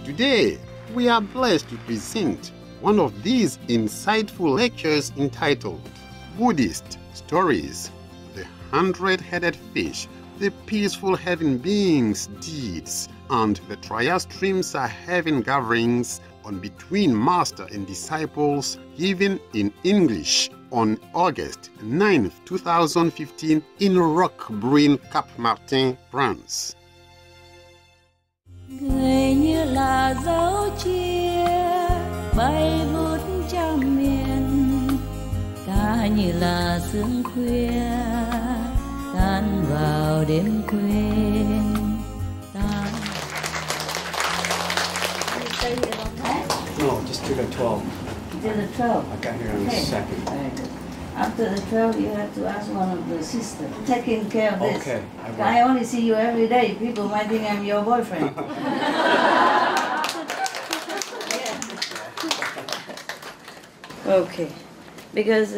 Today, we are blessed to present one of these insightful lectures entitled Buddhist Stories, the 100-Headed Fish, the Peaceful Heaven Beings' Deeds, and the Trayastrimsa Heaven Gatherings on Between Master and Disciples, given in English on August 9, 2015 in Roquebrune, Cap Martin, France. Người như là dấu chia bay vút trăm miền, ta như là sương khuya tan vào đêm quên. No, just to the 12. To the 12. I got here on the second. Very good. After the 12, you have to ask one of the sisters taking care of this. Okay. I only see you every day. People might think I'm your boyfriend. Okay. Because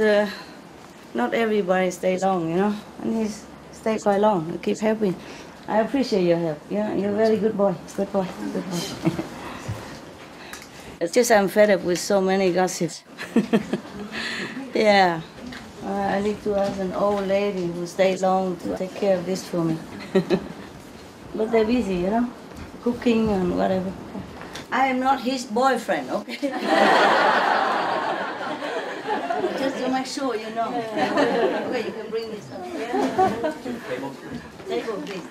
not everybody stays long, you know. And he's stayed quite long. You keep helping. I appreciate your help. Yeah, you're a very good boy. Good boy. Good boy. It's just I'm fed up with so many gossips. Yeah. I need to ask an old lady who stayed long to take care of this for me. But they're busy, you know, cooking and whatever. I am not his boyfriend, okay? Just to make sure you know. Okay, you can bring this up. Yeah? Table, please.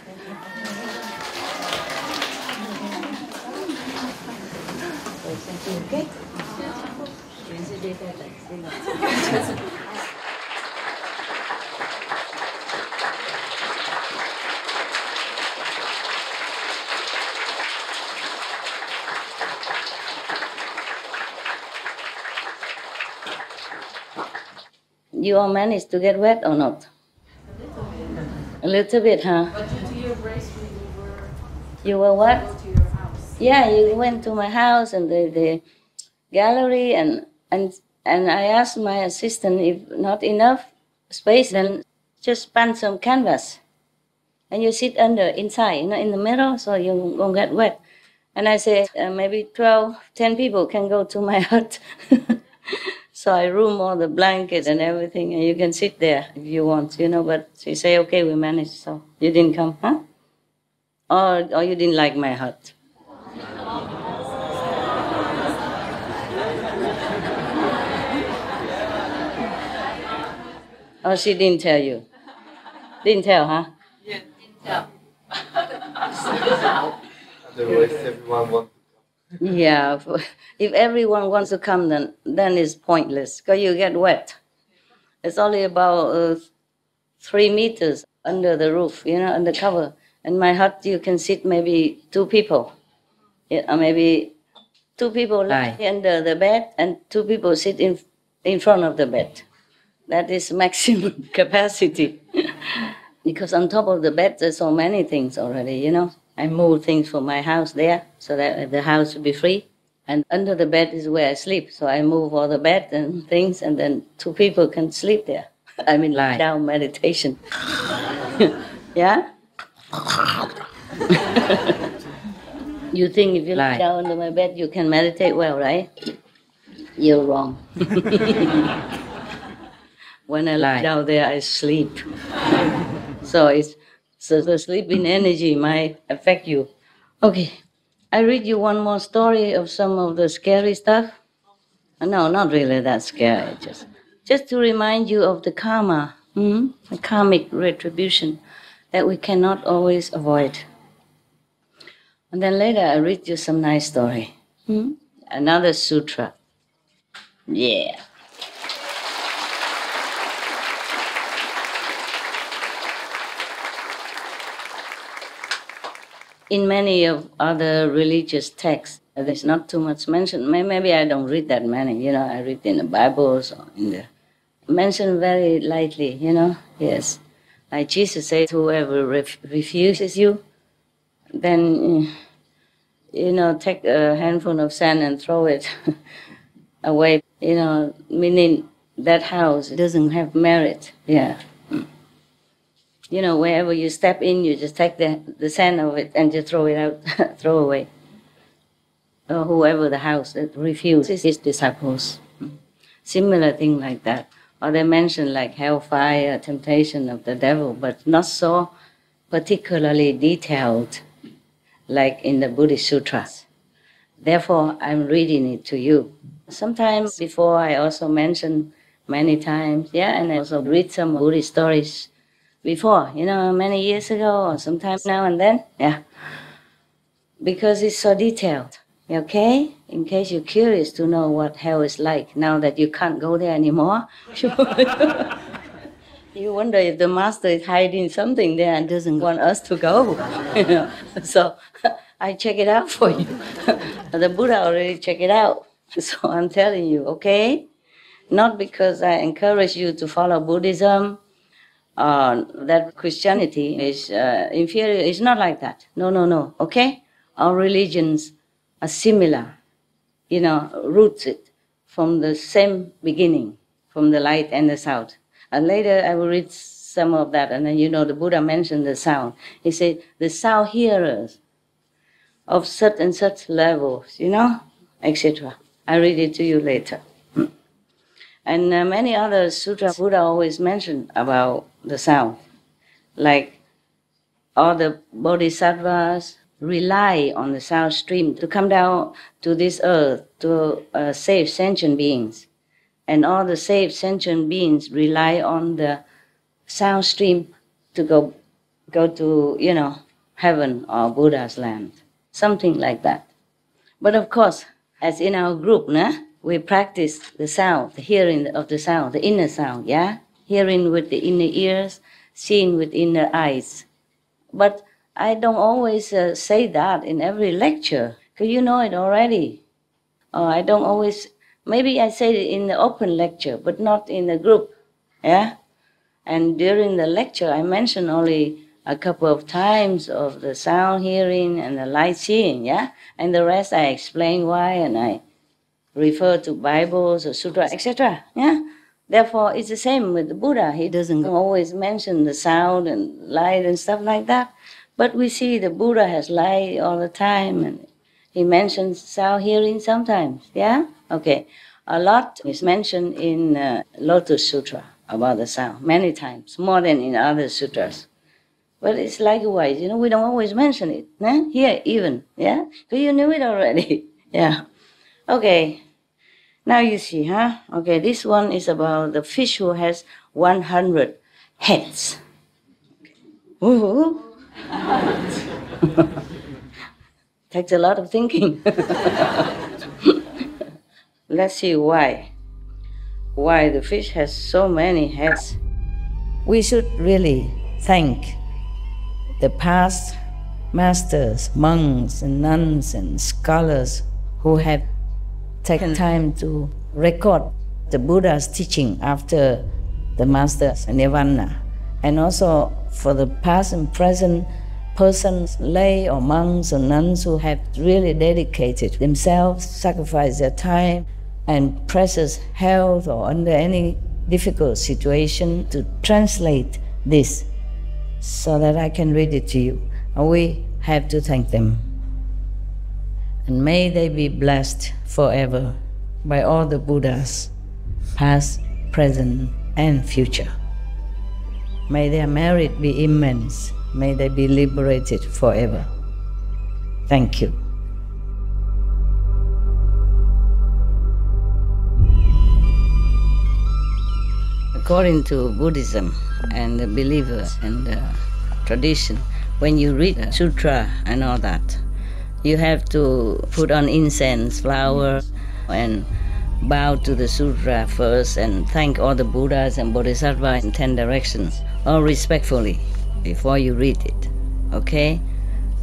Okay? You all managed to get wet or not? A little bit, huh? But due to your grace, You were what? to your house. Yeah, you went to my house and the gallery and I asked my assistant if not enough space, then just span some canvas. And you sit inside, you know, in the middle, so you won't get wet. And I said, maybe 10 people can go to my hut. So I room all the blankets and everything, and you can sit there if you want, you know. But she said, okay, we managed, so you didn't come, huh? Or you didn't like my hut? Or she didn't tell you? Didn't tell, huh? Yeah, didn't tell. Otherwise, everyone wants. Yeah, if everyone wants to come, then it's pointless, because you get wet. It's only about 3 meters under the roof, you know, under cover. In my hut, you can sit maybe 2 people. Yeah, or maybe 2 people lie under the bed and 2 people sit in front of the bed. That is maximum capacity. Because on top of the bed, there's so many things already, you know. I move things from my house there so that the house will be free. And under the bed is where I sleep. So I move all the bed and things, and then 2 people can sleep there. I mean, lie down meditation. Yeah? You think if you lie down under my bed, you can meditate well, right? You're wrong. When I lie down there, I sleep. So the sleeping energy might affect you. Okay, I read you one more story of some of the scary stuff. No, not really that scary. Just to remind you of the karma, the karmic retribution that we cannot always avoid. And then later I read you some nice story. Another sutra. Yeah. In many of other religious texts, there's not too much mention. Maybe I don't read that many, you know. I read in the Bibles or in the mentioned very lightly, you know. Yes, like Jesus said, whoever refuses you, then you know, take a handful of sand and throw it away. You know, meaning that house doesn't have merit. Yeah. You know, wherever you step in, you just take the sand of it and just throw it out, throw away. whoever the house that refuses his disciples. Similar thing like that. Or they mention like hellfire, temptation of the devil, but not so particularly detailed like in the Buddhist sutras. Therefore, I'm reading it to you. Sometimes before I also mention many times, and I also read some Buddhist stories before, many years ago or sometimes now and then, because it's so detailed, okay? In case you're curious to know what hell is like, now that you can't go there anymore, you wonder if the master is hiding something there and doesn't want us to go, So I check it out for you. The Buddha already checked it out. So I'm telling you, okay? Not because I encourage you to follow Buddhism, that Christianity is inferior. It's not like that. No, okay? All religions are similar, rooted from the same beginning, from the light and the sound. And later I will read some of that, and then the Buddha mentioned the sound. He said, the sound hearers of such and such levels, etc. I read it to you later. And many other sutras Buddha always mentioned about the sound, like all the bodhisattvas rely on the sound stream to come down to this earth to save sentient beings. And all the saved sentient beings rely on the sound stream to go to, heaven or Buddha's land. Something like that. But of course, as in our group, we practice the sound, the hearing of the sound, the inner sound, hearing with the inner ears, seeing with inner eyes. But I don't always say that in every lecture, because you know it already. I don't always, maybe I say it in the open lecture, but not in the group, And during the lecture, I mention only a couple of times of the sound hearing and the light seeing, And the rest I explain why, and I refer to Bibles or sutras, etc., Therefore, it's the same with the Buddha. He doesn't always mention the sound and light and stuff like that. But we see the Buddha has light all the time, and he mentions sound hearing sometimes, Okay. A lot is mentioned in Lotus Sutra about the sound, many times, more than in other sutras. But it's likewise, we don't always mention it, here even, Because you knew it already, Okay, now you see, Okay, this one is about the fish who has 100 heads. Ooh. Takes a lot of thinking. Let's see why the fish has so many heads. We should really thank the past masters, monks and nuns and scholars who have taken time to record the Buddha's teaching after the master's nirvana, and also for the past and present persons, lay or monks or nuns who have really dedicated themselves, sacrificed their time and precious health or under any difficult situation to translate this so that I can read it to you. And we have to thank them. And may they be blessed forever by all the Buddhas, past, present, and future. May their merit be immense. May they be liberated forever. Thank you. According to Buddhism and the believers and the tradition, when you read a sutra and all that, you have to put on incense, flower, and bow to the sutra first and thank all the Buddhas and Bodhisattvas in 10 directions, all respectfully, before you read it, okay?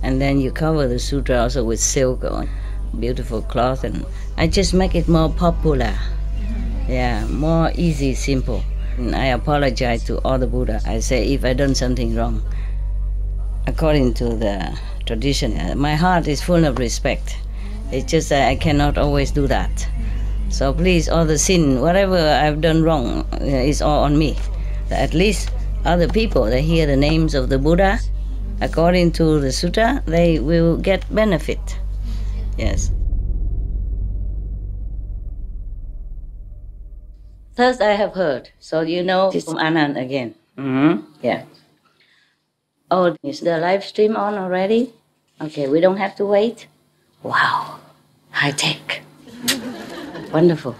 And then you cover the sutra also with silk or beautiful cloth, and I just make it more popular, more easy, simple. And I apologize to all the Buddha. I say if I done something wrong, according to the tradition, my heart is full of respect. It's just that I cannot always do that. So please, all the sin, whatever I've done wrong, is all on me. At least other people, they hear the names of the Buddha, according to the sutta, they will get benefit. Yes. Thus I have heard. So you know it's from Anand again. Yeah. Oh, is the live stream on already? Okay, we don't have to wait. Wow, high tech. Wonderful.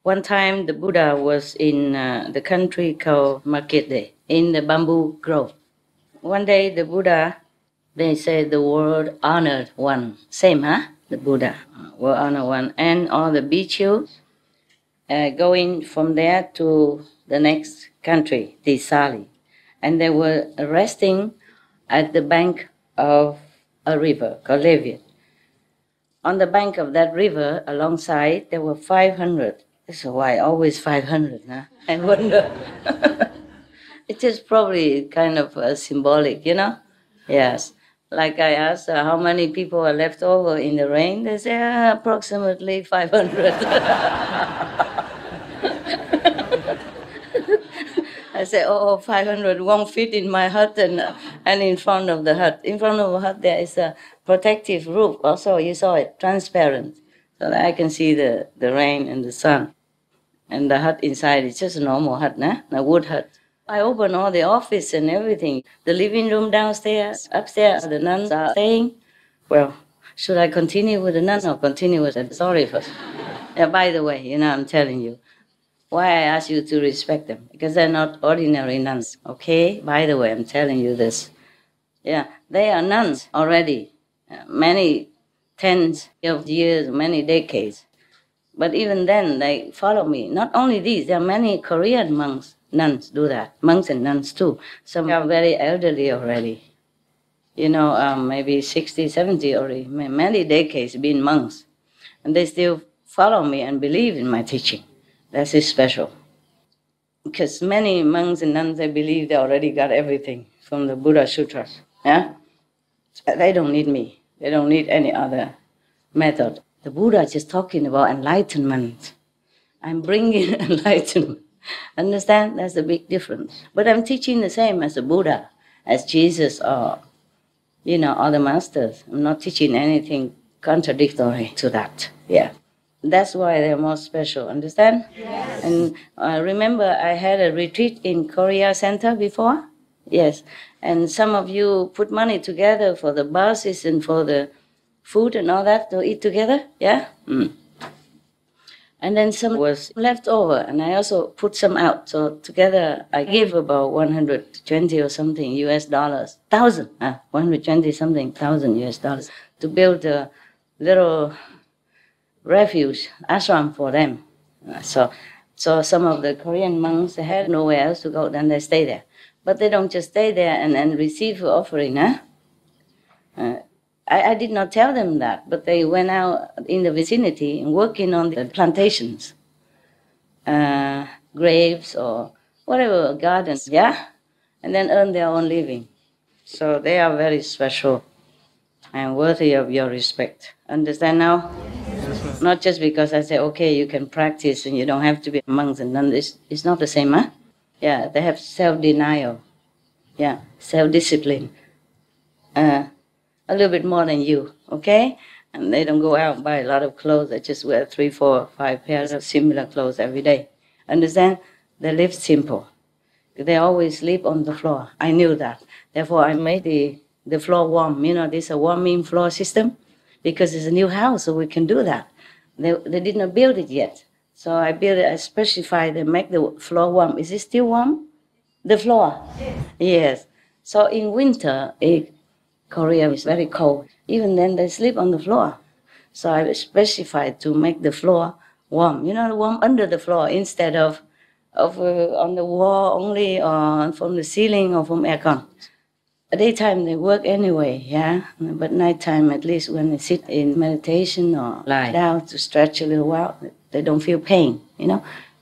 One time the Buddha was in the country called Market Day, in the bamboo grove. One day the Buddha, they say the world honored one. Same, huh? The Buddha, world honored one. And all the bhikkhus going from there to the next country, Tisali. And they were resting at the bank of a river called Leviat. On the bank of that river, alongside, there were 500. This is why always 500, huh? I wonder. It is probably kind of symbolic, you know? Yes. Like I asked, how many people are left over in the rain? They say, approximately 500. I say, 500 won't fit in my hut and in front of the hut. In front of the hut there is a protective roof. Also, you saw it, transparent, so that I can see the rain and the sun. And the hut inside is just a normal hut, a wood hut. I open all the office and everything. The living room downstairs, upstairs, the nuns are staying. Well, should I continue with the nuns or continue with the sorry first? Yeah, by the way, I'm telling you. Why I ask you to respect them? Because they're not ordinary nuns, okay? By the way, I'm telling you this. Yeah, they are nuns already, many tens of years, many decades. But even then, they follow me. Not only these, there are many Korean monks, nuns do that. Monks and nuns too. Some are very elderly already. Maybe 60, 70 already, many decades been monks. And they still follow me and believe in my teaching. That is special. Because many monks and nuns, they believe they already got everything from the Buddha Sutras. Yeah? They don't need me. They don't need any other method. The Buddha is just talking about enlightenment. I'm bringing enlightenment. Understand? That's the big difference. But I'm teaching the same as the Buddha, as Jesus, or, all the masters. I'm not teaching anything contradictory to that. Yeah. That's why they're more special, understand? Yes. And remember, I had a retreat in Korea Center before? Yes. And some of you put money together for the buses and for the food and all that to eat together, yeah? And then some was left over, and I also put some out. So together, I gave about 120 or something US dollars, 120 something thousand US dollars to build a little refuge, ashram for them. So some of the Korean monks, they had nowhere else to go, then they stay there. But they don't just stay there and receive offering, I did not tell them that, but they went out in the vicinity and working on the plantations, grapes or whatever, gardens, yeah? And then earn their own living. So they are very special and worthy of your respect. Understand now? Not just because I say, okay, you can practice and you don't have to be monks and nuns. It's not the same, huh? Yeah, they have self-denial. Yeah, self-discipline. A little bit more than you, okay? And they don't go out and buy a lot of clothes. They just wear 3, 4, 5 pairs of similar clothes every day. Understand? They live simple. They always sleep on the floor. I knew that. Therefore, I made the floor warm. This is a warming floor system because it's a new house, so we can do that. They did not build it yet. So I built it, I specified, they make the floor warm. Is it still warm? The floor? Yes. So in winter, Korea is very cold. Even then, they sleep on the floor. So I specified to make the floor warm. Warm under the floor instead of on the wall only, or from the ceiling or from aircon. Daytime they work anyway, yeah. But nighttime, at least when they sit in meditation or lie down to stretch a little while, they don't feel pain,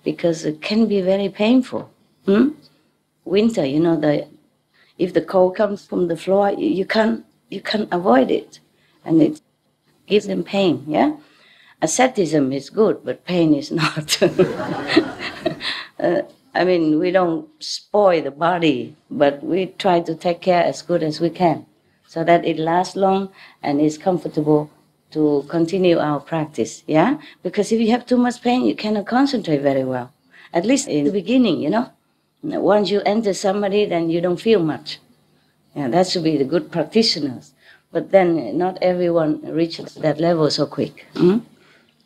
because it can be very painful. Winter, if the cold comes from the floor, you can't avoid it, and it gives them pain. Yeah, asceticism is good, but pain is not. We don't spoil the body, but we try to take care as good as we can, so that it lasts long and is comfortable to continue our practice. Yeah, because if you have too much pain, you cannot concentrate very well, At least in the beginning, Once you enter somebody, then you don't feel much. Yeah, that should be the good practitioners. But then not everyone reaches that level so quick.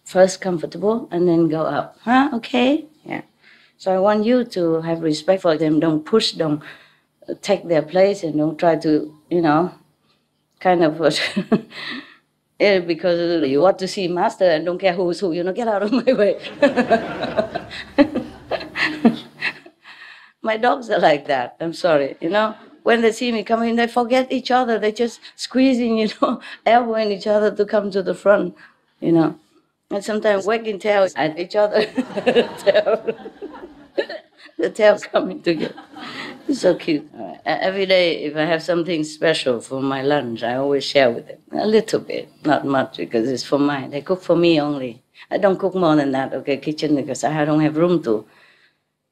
First comfortable and then go up. Okay? Yeah. So I want you to have respect for them. Don't push, don't take their place, and don't try to, kind of, because you want to see master and don't care who's who, get out of my way. My dogs are like that. I'm sorry, When they see me coming, they forget each other. They just squeezing, elbowing each other to come to the front, And sometimes wagging tails at each other. The tail coming together. It's so cute. Every day, if I have something special for my lunch, I always share with them. A little bit, not much, because it's for mine. They cook for me only. I don't cook more than that, kitchen, because I don't have room to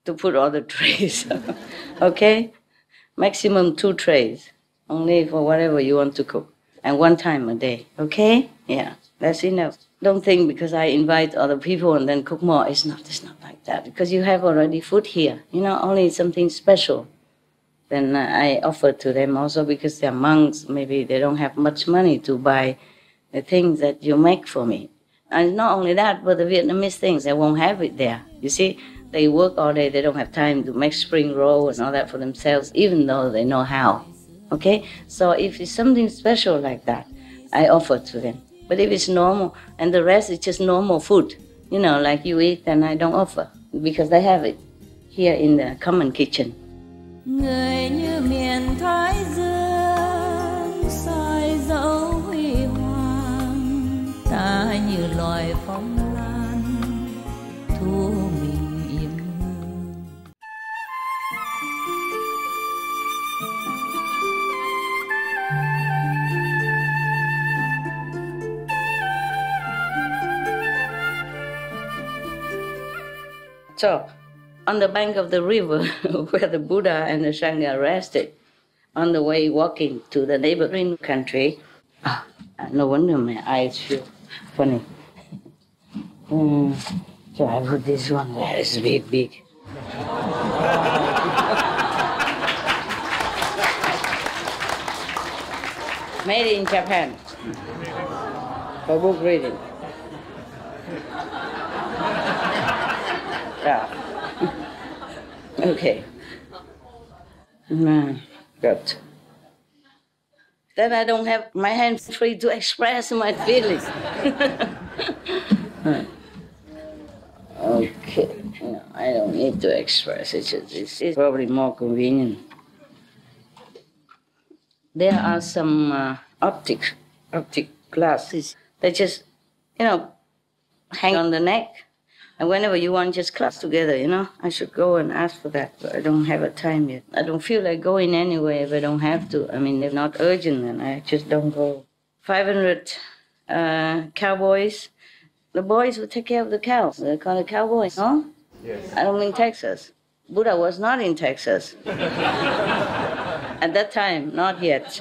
put all the trays. Okay? Maximum 2 trays, only for whatever you want to cook. And 1 time a day, okay? Yeah, that's enough. Don't think because I invite other people and then cook more. It's not like that. Because you have already food here, only something special. Then I offer to them also because they're monks. Maybe they don't have much money to buy the things that you make for me. And not only that, but the Vietnamese things, they won't have it there. You see, they work all day. They don't have time to make spring roll and all that for themselves, even though they know how. Okay? So if it's something special like that, I offer to them. But if it's normal, and the rest is just normal food, like you eat, then I don't offer, because they have it here in the common kitchen. Người như miền Thái Dương soi dấu huy hoàng, ta như loài phong lan thu mình yên hương. So, on the bank of the river where the Buddha and the Sangha rested, on the way walking to the neighboring country, no wonder my eyes feel funny. So I put this one there, it's big. Made in Japan, for book reading. Yeah. Okay. Good. Then I don't have my hands free to express my feelings. Okay. No, I don't need to express it. It's probably more convenient. There are some optic glasses. They just, hang on the neck. And whenever you want, just clasp together, I should go and ask for that, but I don't have a time yet. I don't feel like going anywhere if I don't have to. I mean, if not urgent, then I just don't go. 500 cowboys. The boys who take care of the cows. They're called cowboys, no? Yes. I don't mean Texas. Buddha was not in Texas. At that time, not yet.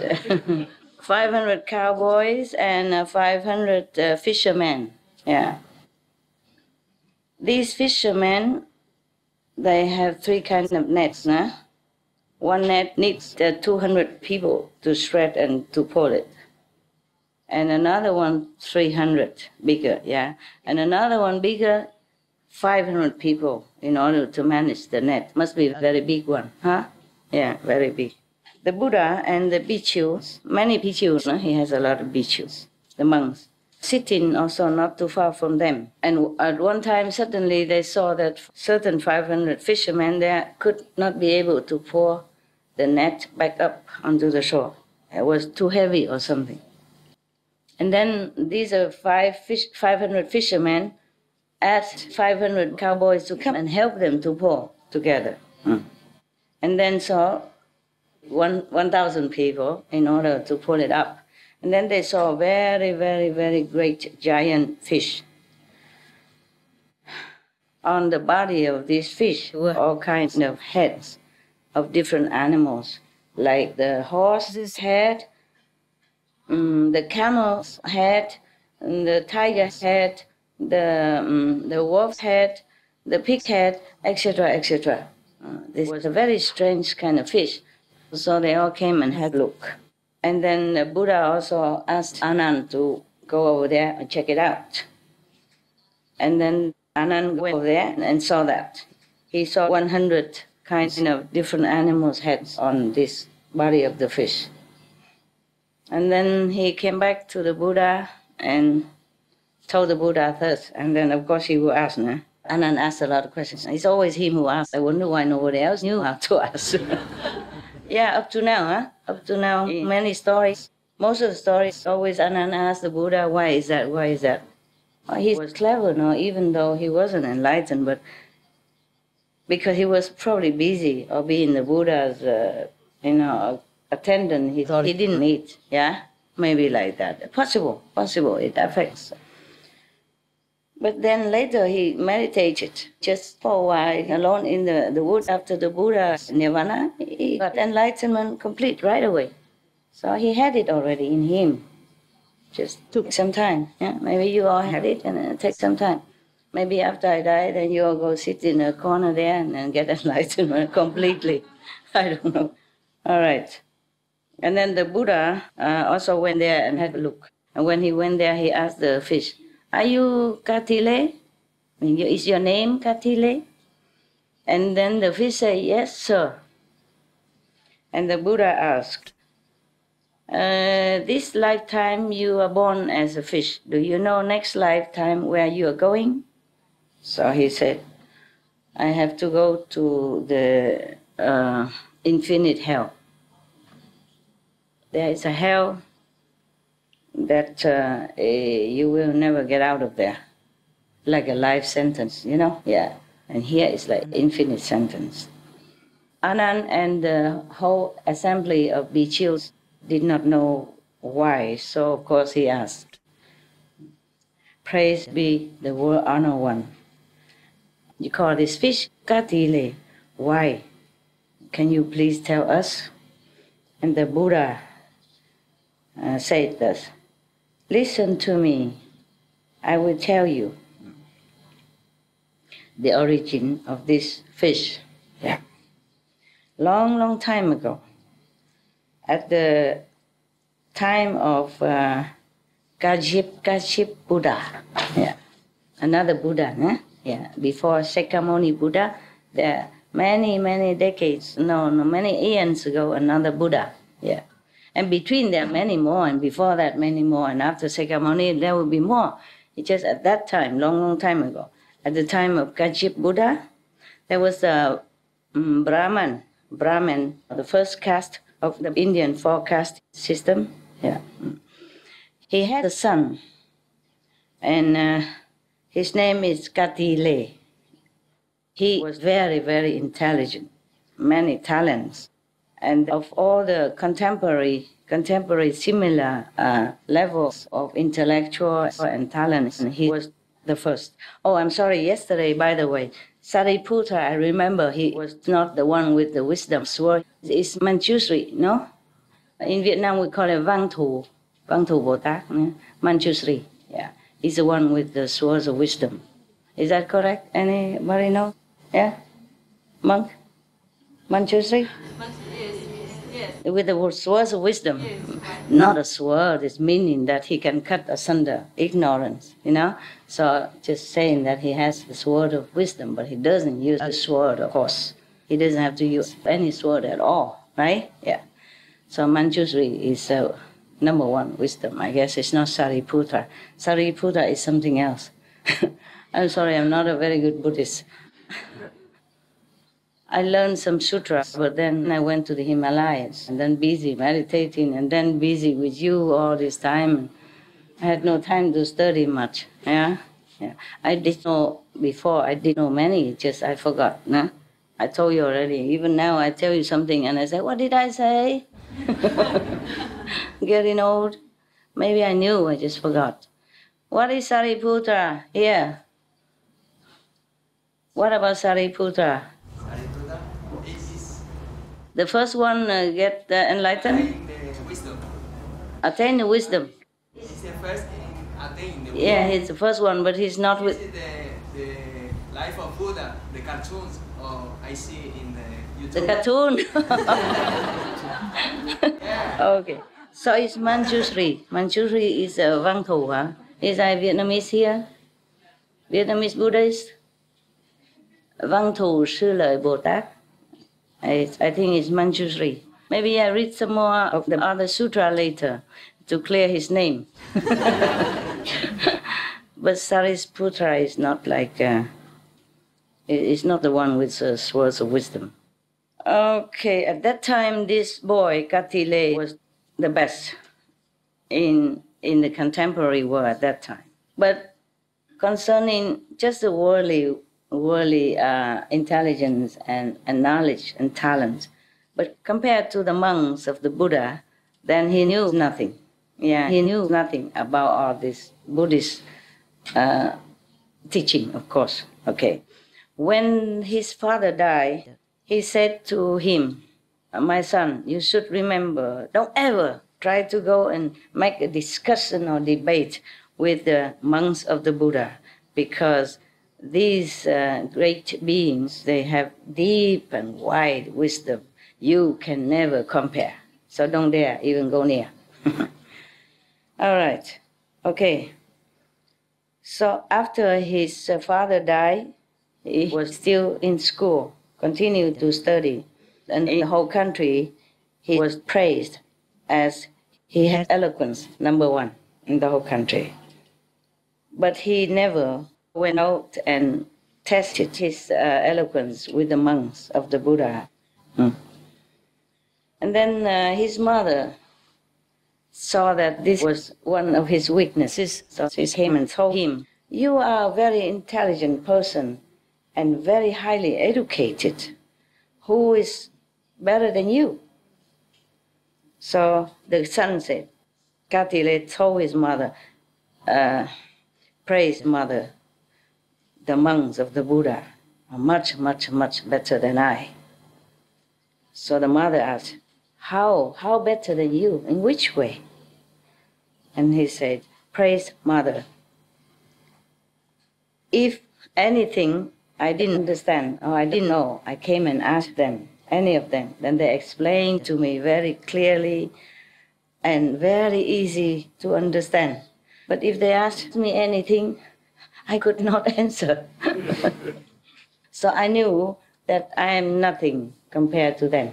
500 cowboys and 500 fishermen. Yeah. These fishermen, they have 3 kinds of nets. One net needs 200 people to shred and to pull it. And another one, 300, bigger, yeah. And another one bigger, 500 people in order to manage the net. Must be a very big one, huh? Yeah, very big. The Buddha and the bhikkhus, many bhikkhus, he has a lot of bhikkhus, the monks, sitting also not too far from them. And at one time, suddenly they saw that certain 500 fishermen there could not be able to pour the net back up onto the shore. It was too heavy or something. And then these are 500 fishermen asked 500 cowboys to come and help them to pour together. And then saw 1,000 people in order to pull it up. And then they saw very, very, very great giant fish. On the body of these fish were all kinds of heads of different animals, like the horse's head, the camel's head, the tiger's head, the wolf's head, the pig head, etc., etc. This was a very strange kind of fish. So they all came and had a look. And then the Buddha also asked Anand to go over there and check it out. And then Anand went over there and saw that. He saw 100 kinds of different animals' heads on this body of the fish. And then he came back to the Buddha and told the Buddha this. And then, of course, he will ask. Anand asked a lot of questions. It's always him who asks. I wonder why nobody else knew how to ask. Yeah, up to now, Up to now, many stories. Most of the stories, always Anand asked the Buddha, why is that, why is that? Well, he was clever, even though he wasn't enlightened, but because he was probably busy or being the Buddha's, attendant, he thought he didn't eat, Maybe like that. Possible, it affects. But then later he meditated just for a while alone in the woods after the Buddha's nirvana. He got enlightenment complete right away. So he had it already in him. Just took some time. Maybe you all had it and it takes some time. Maybe after I die, then you all go sit in a corner there and then get enlightenment completely. I don't know. All right. And then the Buddha also went there and had a look. And when he went there, he asked the fish, are you Katile? Is your name Katile? And then the fish said, yes, sir. And the Buddha asked, this lifetime you are born as a fish. Do you know next lifetime where you are going? So he said, I have to go to the infinite hell. There is a hell that you will never get out of there, like a life sentence, Yeah. And here it's like infinite sentence. Anand and the whole assembly of Bhikkhus did not know why, so of course he asked, praise be the world honored one. You call this fish Katile. Why? Can you please tell us? And the Buddha said this, listen to me, I will tell you the origin of this fish. Long time ago, at the time of Kajip Buddha, another Buddha, before Shakyamuni Buddha, there many decades, many eons ago, another Buddha, And between them, many more, and before that, many more, and after Shakyamuni, there will be more. It's just at that time, long time ago, at the time of Kajip Buddha, there was a Brahman, the first caste of the Indian four-caste system. He had a son, and his name is Katile. He was very, very intelligent, many talents. And of all the contemporary similar levels of intellectual and talents, he was the first. Oh, I'm sorry, yesterday, by the way, Sariputta, I remember he was not the one with the wisdom sword. It's Manjushri, no? In Vietnam, we call it Vang Thu Bồ Tát, Manjushri. He's the one with the swords of wisdom. Is that correct? Anybody know? Monk? Manjushri? With the swords of wisdom. Yes. Not a sword, it's meaning that he can cut asunder ignorance, So just saying that he has the sword of wisdom, but he doesn't use the sword, of course. He doesn't have to use any sword at all, right? So Manjushri is number one wisdom. I guess it's not Sariputta. Sariputta is something else. I'm sorry, I'm not a very good Buddhist. I learned some sutras, but then I went to the Himalayas, and then busy meditating, and then busy with you all this time. I had no time to study much. I did know before, I did know many, just I forgot. I told you already. Even now I tell you something, and I say, what did I say? Getting old. Maybe I knew, I just forgot. What is Sariputta? Here. What about Sariputta? The first one get enlightened? Attain the wisdom. He's the first attain the wisdom. Yeah, he's the first one, but he's not with... The Life of Buddha, the cartoons, I see in the YouTube. The cartoon. Yeah. Okay. So it's Manjushri. Manjushri is Vang Thủ, huh? Is I Vietnamese here? Vietnamese Buddhist? Vang Thủ Sư Lợi Bồ Tát. I think it's Manjushri. Maybe I read some more of the other sutra later to clear his name. But Sariputta is not like, it's not the one with words of wisdom. Okay, at that time, this boy, Katile, was the best in the contemporary world at that time. But concerning just the worldly intelligence and knowledge and talent, but compared to the monks of the Buddha, then he knew nothing. Yeah, he knew nothing about all this Buddhist teaching, of course. Okay. When his father died, he said to him, "My son, you should remember, don't ever try to go and make a discussion or debate with the monks of the Buddha, because these great beings, they have deep and wide wisdom. You can never compare. So don't dare even go near." All right. Okay. So after his father died, he was still in school, continued to study. And in the whole country, he was praised as he had eloquence, number one in the whole country. But he never went out and tested his eloquence with the monks of the Buddha. And then his mother saw that this was one of his weaknesses, so she came and told him, "You are a very intelligent person and very highly educated. Who is better than you?" So the son said, Katile told his mother, "Praise mother, the monks of the Buddha are much, much, much better than I." So the mother asked, How better than you? In which way? And he said, "Praise mother. If anything I didn't understand or I didn't know, I came and asked them, any of them, then they explained to me very clearly and very easy to understand. But if they asked me anything, I could not answer." So I knew that I am nothing compared to them.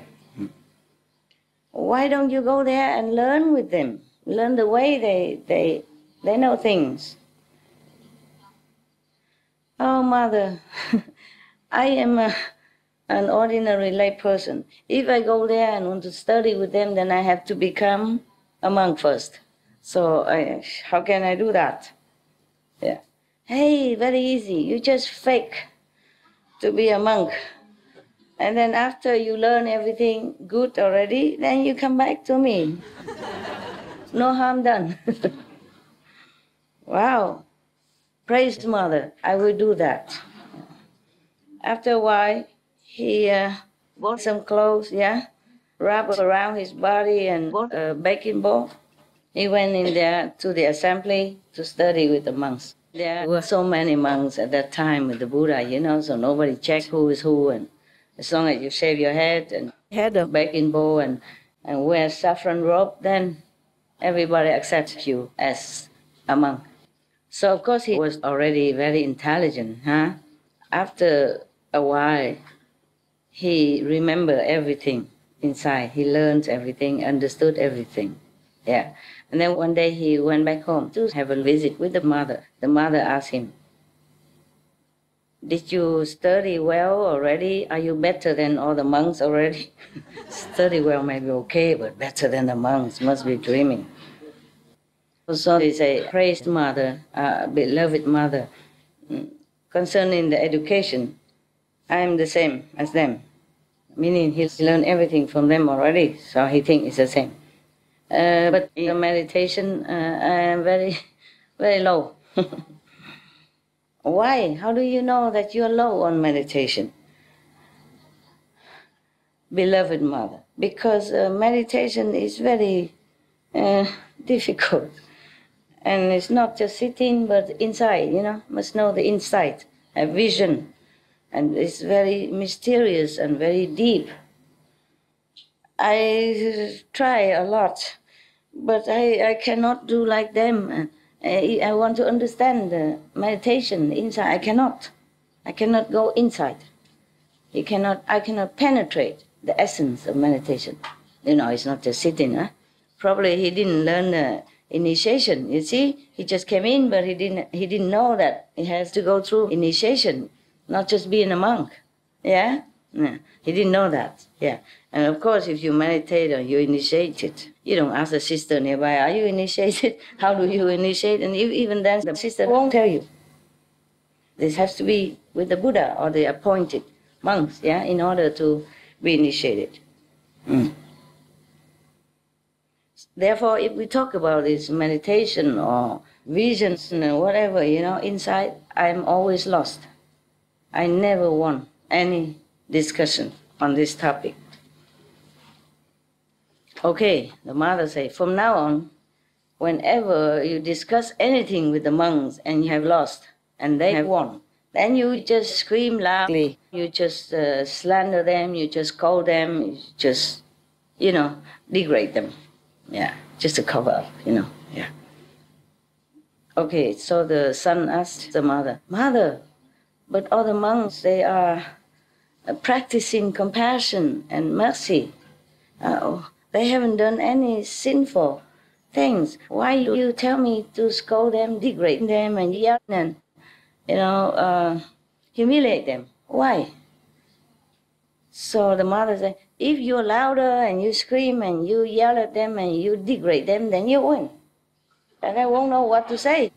Why don't you go there and learn with them? Learn the way they know things. "Oh, mother, I am an ordinary lay person. If I go there and want to study with them, then I have to become a monk first. So how can I do that?" Yeah. "Hey, very easy. You just fake to be a monk. And then after you learn everything good already, then you come back to me. No harm done." Wow. Praise mother. I will do that. After a while, he bought some clothes, wrapped around his body and bought a baking ball. He went in there to the assembly to study with the monks. There were so many monks at that time with the Buddha, so nobody checked who is who. And as long as you shave your head and had a baking bowl and wear saffron robe, then everybody accepts you as a monk. So of course he was already very intelligent. After a while, he remembered everything inside. He learned everything, understood everything. Yeah. And then one day he went back home to have a visit with the mother. The mother asked him, "Did you study well already? Are you better than all the monks already?" Study well may be okay, but better than the monks must be dreaming. So they say, "Praised mother, beloved mother, concerning the education, I am the same as them." Meaning he's learned everything from them already, so he thinks it's the same. But in meditation, I am very, very low. Why? How do you know that you're low on meditation? Beloved mother, because meditation is very difficult. And it's not just sitting, but inside, must know the inside, have vision, And it's very mysterious and very deep. I try a lot, but I cannot do like them. I want to understand the meditation inside. I cannot go inside. I cannot penetrate the essence of meditation. It's not just sitting. Probably he didn't learn the initiation. You see, he just came in, but he didn't know that he has to go through initiation, not just being a monk. Yeah? He didn't know that. Yeah. And of course, if you meditate or you initiate it, you don't ask the sister nearby, are you initiated? How do you initiate? And even then, the sister won't tell you. This has to be with the Buddha or the appointed monks, yeah, in order to be initiated. Therefore, if we talk about this meditation or visions and whatever, inside, I'm always lost. I never won any discussion on this topic. Okay, the mother said, from now on, whenever you discuss anything with the monks and you have lost and they have won, then you just scream loudly, you just slander them, you just scold them, you just, degrade them. Yeah, just to cover up, yeah. Okay, so the son asked the mother, Mother, but all the monks, they are practicing compassion and mercy. They haven't done any sinful things. Why do you tell me to scold them, degrade them, and yell and, humiliate them? Why? So the mother said, if you're louder and you scream and you yell at them and you degrade them, then you win. And they won't know what to say.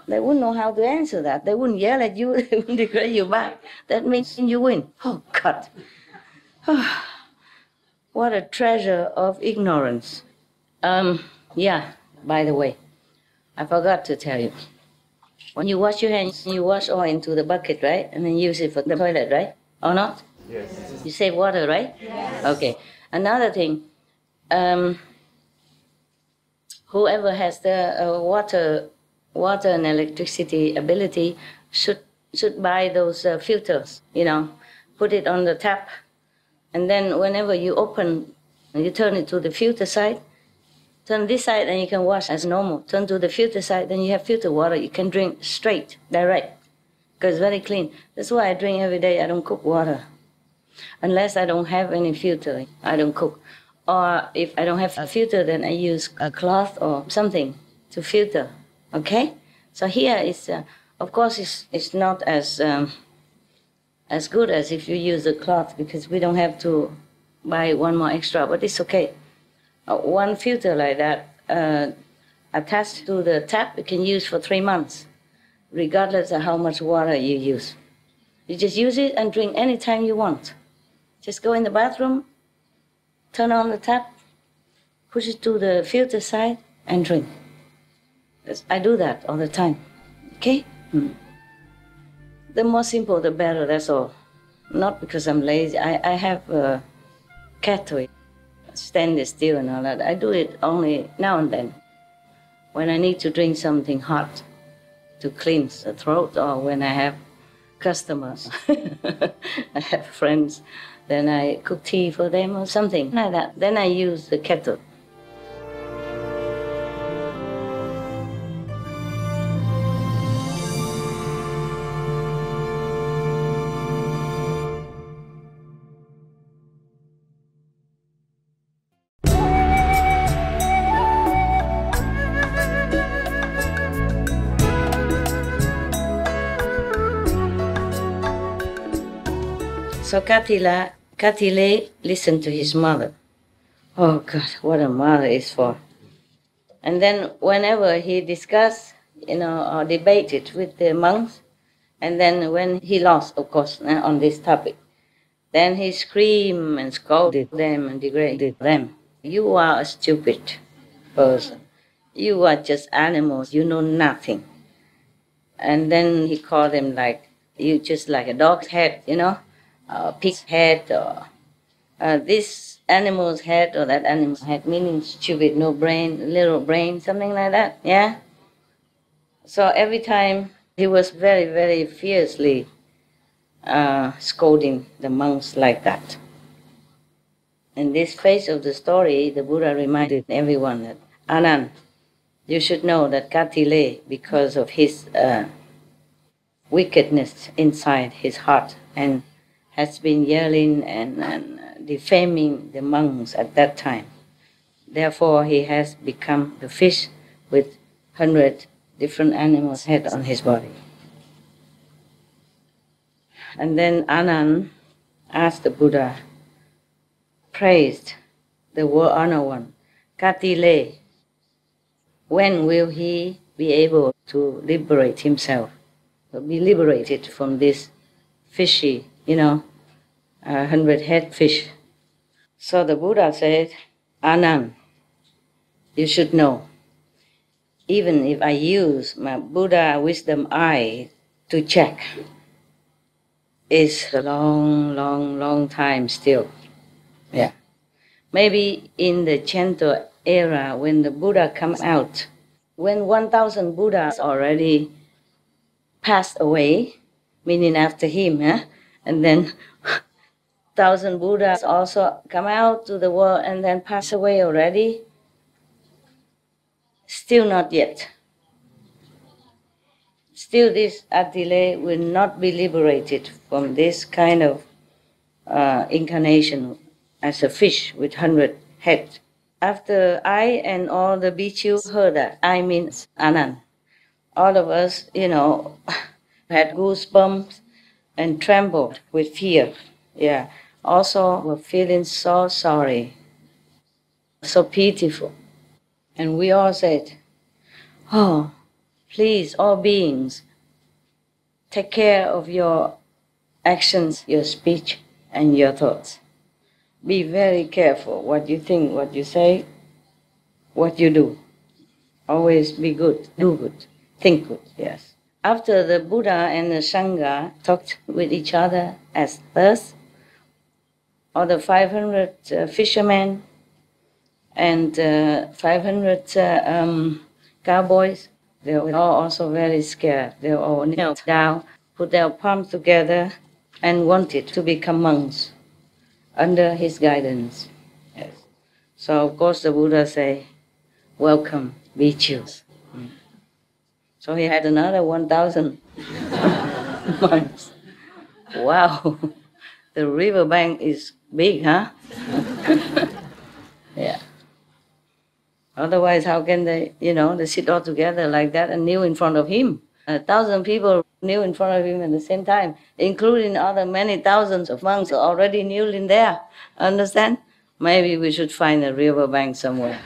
They wouldn't know how to answer that. They wouldn't yell at you, they wouldn't degrade you back. That means you win. Oh, God. What a treasure of ignorance. Yeah, by the way, I forgot to tell you. When you wash your hands, you wash oil into the bucket, right? And then use it for the toilet, right? Or not? Yes. You save water, right? Yes. Okay. Another thing, whoever has the water and electricity ability should buy those filters, put it on the tap. And then whenever you open, you turn it to the filter side, turn this side and you can wash as normal. Turn to the filter side, then you have filter water. You can drink straight, direct, because it's very clean. That's why I drink every day. I don't cook water. Unless I don't have any filter, I don't cook. Or if I don't have a filter, then I use a cloth or something to filter, okay? So here is, of course, it's not as good as if you use a cloth, because we don't have to buy one more extra, but it's okay. One filter like that attached to the tap, you can use for 3 months, regardless of how much water you use. You just use it and drink anytime you want. Just go in the bathroom, turn on the tap, push it to the filter side, and drink. I do that all the time, okay? The more simple, the better, that's all. Not because I'm lazy. I have a kettle, stand still and all that. I do it only now and then. When I need to drink something hot to cleanse the throat, or when I have customers, I have friends, then I cook tea for them or something like that. Then I use the kettle. So Katile listened to his mother. Oh God, what a mother is for. And then whenever he discussed, or debated with the monks, and then when he lost, of course, on this topic, then he screamed and scolded them and degraded them. You are a stupid person. You are just animals. You know nothing. And then he called them you just like a dog's head, pig's head, or this animal's head, or that animal's head, meaning stupid, no brain, little brain, something like that, yeah? So every time he was very, very fiercely scolding the monks like that. In this phase of the story, the Buddha reminded everyone that, Anand, you should know that Katile, because of his wickedness inside his heart, and has been yelling and defaming the monks at that time. Therefore, he has become the fish with 100 different animals' head on his body. And then Anand asked the Buddha, praised the world honor one, Katile, when will he be able to liberate himself, to be liberated from this fishy, 100-head fish? So the Buddha said, Anand, you should know, even if I use my Buddha wisdom eye to check, it's a long, long, long time still. Yeah. Maybe in the gentle era when the Buddha comes out, when 1,000 Buddhas already passed away, meaning after him, and then 1,000 Buddhas also come out to the world and then pass away already. Still not yet. Still this Atile will not be liberated from this kind of incarnation as a fish with 100 heads. After I and all the bhikkhus heard that, I means Anand, all of us, had goosebumps and trembled with fear. Yeah. Also were feeling so sorry, so pitiful. And we all said, oh, please, all beings, take care of your actions, your speech, and your thoughts. Be very careful what you think, what you say, what you do. Always be good, do good, think good, yes. After the Buddha and the Sangha talked with each other as thus, all the 500 fishermen and 500 cowboys, they were all also very scared. They all knelt down, put their palms together, and wanted to become monks under his guidance. Yes. So of course the Buddha say, welcome, bhikkhus. So he had another 1,000 monks. Wow, the riverbank is big, huh? Yeah. Otherwise, how can they, they sit all together like that and kneel in front of him? 1,000 people kneel in front of him at the same time, including other many thousands of monks already kneeling there. Understand? Maybe we should find a riverbank somewhere.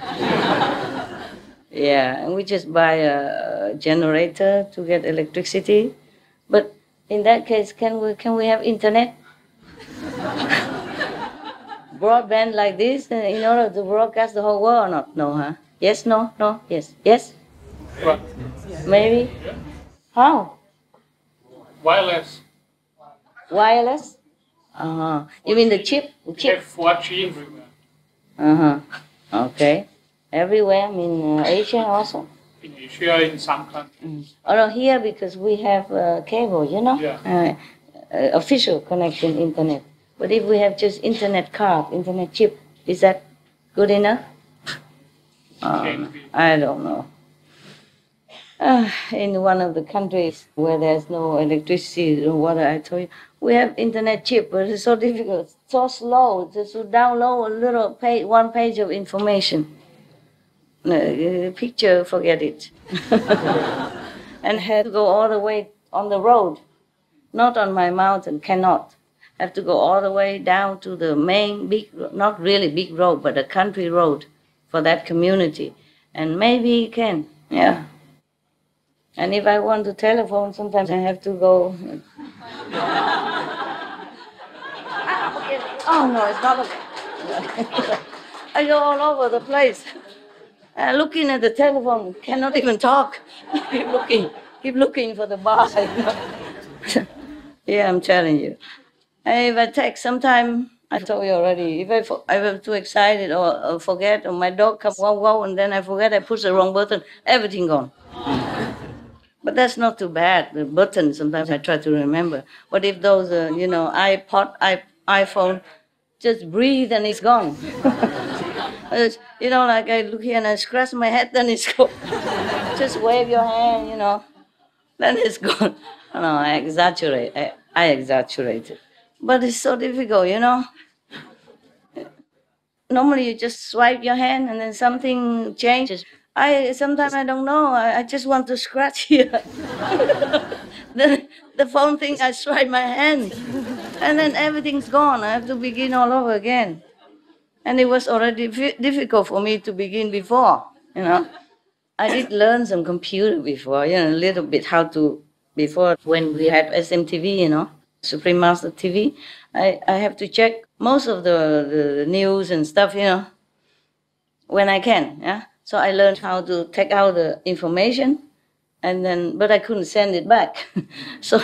Yeah, and we just buy a generator to get electricity. But in that case, can we have internet? Broadband like this in order to broadcast the whole world or not? No, huh? Yes, no, no, yes, yes? What? Maybe? How? Wireless. Wireless? Uh-huh. You mean the chip? The We chip? have 4G everywhere. Uh-huh. Okay. Everywhere, I mean Asia also? In Asia, in some countries. Oh no, here because we have cable, Yeah. Official connection internet. But if we have just internet card, internet chip, is that good enough? Can be. I don't know. In one of the countries where there's no electricity or water, I told you, we have internet chip, but it's so difficult, so slow, just to download a little page, one page of information. Picture, forget it. And had to go all the way on the road, not on my mountain, cannot. Have to go all the way down to the main big, not really big road, but a country road for that community. And maybe can, yeah. And if I want to telephone, sometimes I have to go. Oh no, it's not okay. I go all over the place. Looking at the telephone, cannot even talk. keep looking for the bar. Yeah, I'm telling you. If I text, sometime I told you already. If I'm too excited or forget, or my dog comes wow wow, and then I forget I push the wrong button, everything gone. But that's not too bad. The button, sometimes I try to remember. But if those, iPhone, just breathe and it's gone. Like I look here and I scratch my head, then it's gone. Just wave your hand, then it's gone. No, I exaggerate. I exaggerate it. But it's so difficult, Normally you just swipe your hand and then something changes. Sometimes I don't know. I just want to scratch here. Then the phone thinks I swipe my hand. And then everything's gone. I have to begin all over again. And it was already difficult for me to begin before, I did learn some computer before, a little bit how to, before when we had SMTV, Supreme Master TV, I have to check most of the news and stuff, when I can, yeah. So I learned how to take out the information, and then, but I couldn't send it back. So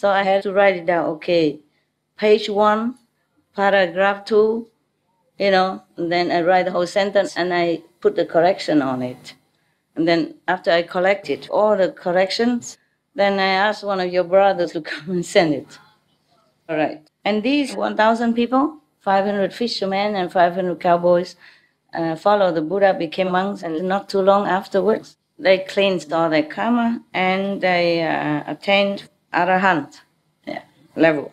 I had to write it down, okay, page 1, paragraph 2, and then I write the whole sentence and I put the correction on it. And then after I collected all the corrections, then I asked one of your brothers to come and send it. All right. And these 1,000 people, 500 fishermen and 500 cowboys, followed the Buddha, became monks, and not too long afterwards, they cleansed all their karma and they attained arahant level.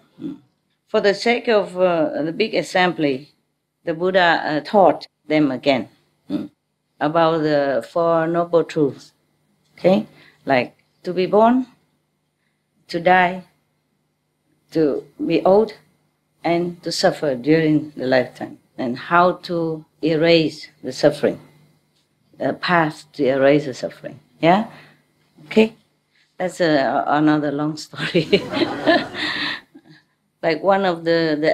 For the sake of the big assembly, the Buddha taught them again about the 4 noble truths, okay? Like to be born, to die, to be old, and to suffer during the lifetime, and how to erase the suffering, the path to erase the suffering, yeah? Okay? That's another long story. Like one of the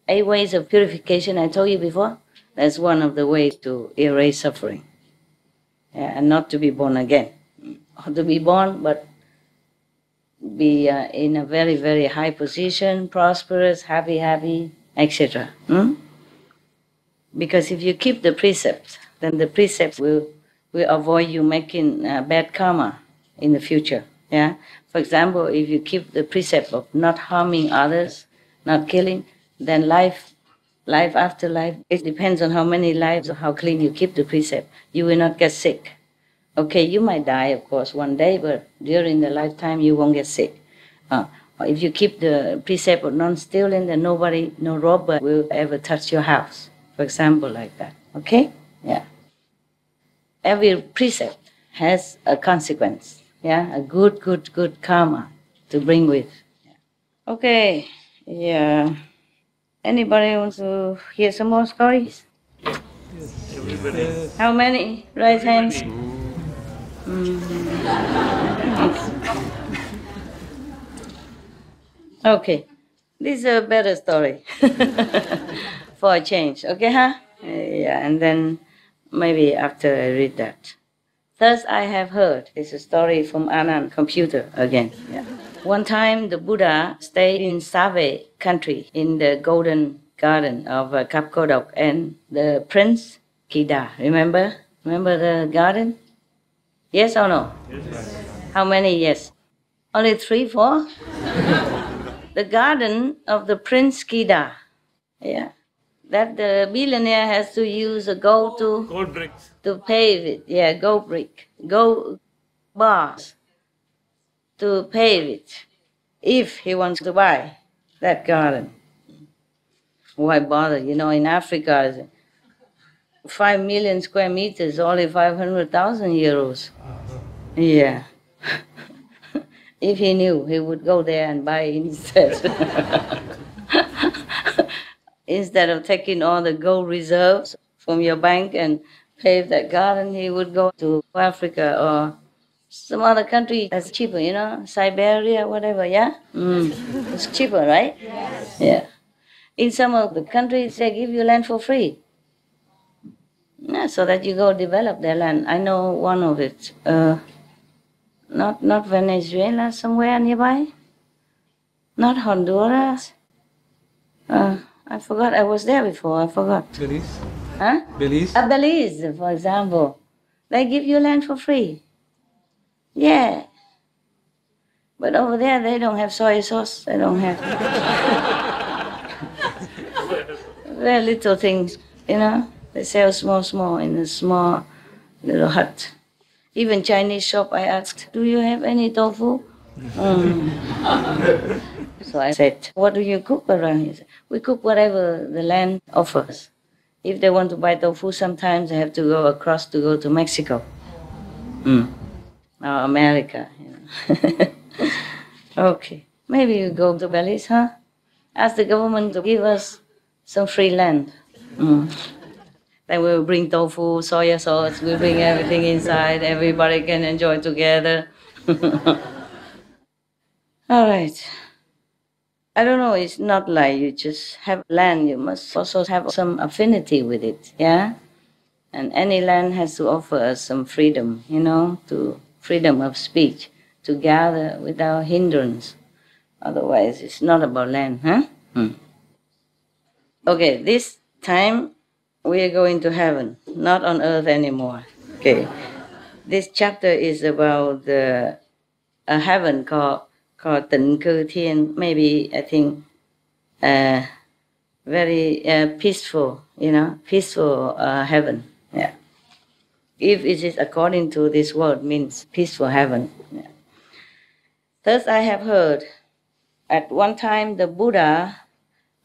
8 ways of purification I told you before, that's one of the ways to erase suffering. Yeah, and not to be born again. Or to be born, but be in a very, very high position, prosperous, happy, etc. Because if you keep the precepts, then the precepts will avoid you making bad karma in the future. Yeah. For example, if you keep the precept of not harming others, not killing, then life after life, it depends on how many lives or how clean you keep the precept. You will not get sick. Okay, you might die, of course, one day, but during the lifetime you won't get sick. If you keep the precept of non-stealing, then no robber will ever touch your house. For example, like that. Okay? Yeah. Every precept has a consequence. Yeah, a good karma to bring with. Okay, yeah. Anybody wants to hear some more stories? Everybody. How many? Raise hands. Okay, this is a better story for a change. Okay, huh? Yeah, and then maybe after I read that. Thus I have heard. It's a story from Anand computer again. Yeah. One time the Buddha stayed in Save country in the golden garden of Kapkodok and the Prince Kida. Remember the garden? Yes or no? Yes. How many yes? Only 3, 4? The garden of the Prince Kida. Yeah. That the billionaire has to use a gold bricks to pave it. Yeah, gold brick, gold bars to pave it, if he wants to buy that garden. Why bother? In Africa, 5 million square meters, only 500,000 euros. Yeah. If he knew, he would go there and buy instead. Instead of taking all the gold reserves from your bank and pave that garden, he would go to Africa or some other country that's cheaper, Siberia, whatever, yeah? It's cheaper, right? Yes. Yeah. In some of the countries, they give you land for free. Yeah, so that you go develop their land. I know one of it. Not Venezuela, somewhere nearby. Not Honduras. I forgot. I was there before. I forgot. Belize? Huh? Belize? Belize, for example. They give you land for free. Yeah. But over there, they don't have soy sauce. They don't have very little things, you know. They sell small in a small little hut. Even Chinese shop, I asked, do you have any tofu? So I said, what do you cook around here? He said, we cook whatever the land offers. If they want to buy tofu, sometimes they have to go across to go to Mexico. Or America. You know. Okay. Maybe you go to Belize, huh? Ask the government to give us some free land. Then we'll bring tofu, soya sauce, we'll bring everything inside, everybody can enjoy together. All right. I don't know, it's not like you just have land, you must also have some affinity with it, yeah? And any land has to offer us some freedom, you know, to freedom of speech, to gather without hindrance. Otherwise, it's not about land, huh? Okay, this time we are going to heaven, not on earth anymore. Okay, this chapter is about a heaven called Tịnh, Thiên. Maybe I think very peaceful, you know, peaceful heaven. Yeah. If it is according to this word, means peaceful heaven. Yeah. Thus I have heard, at one time the Buddha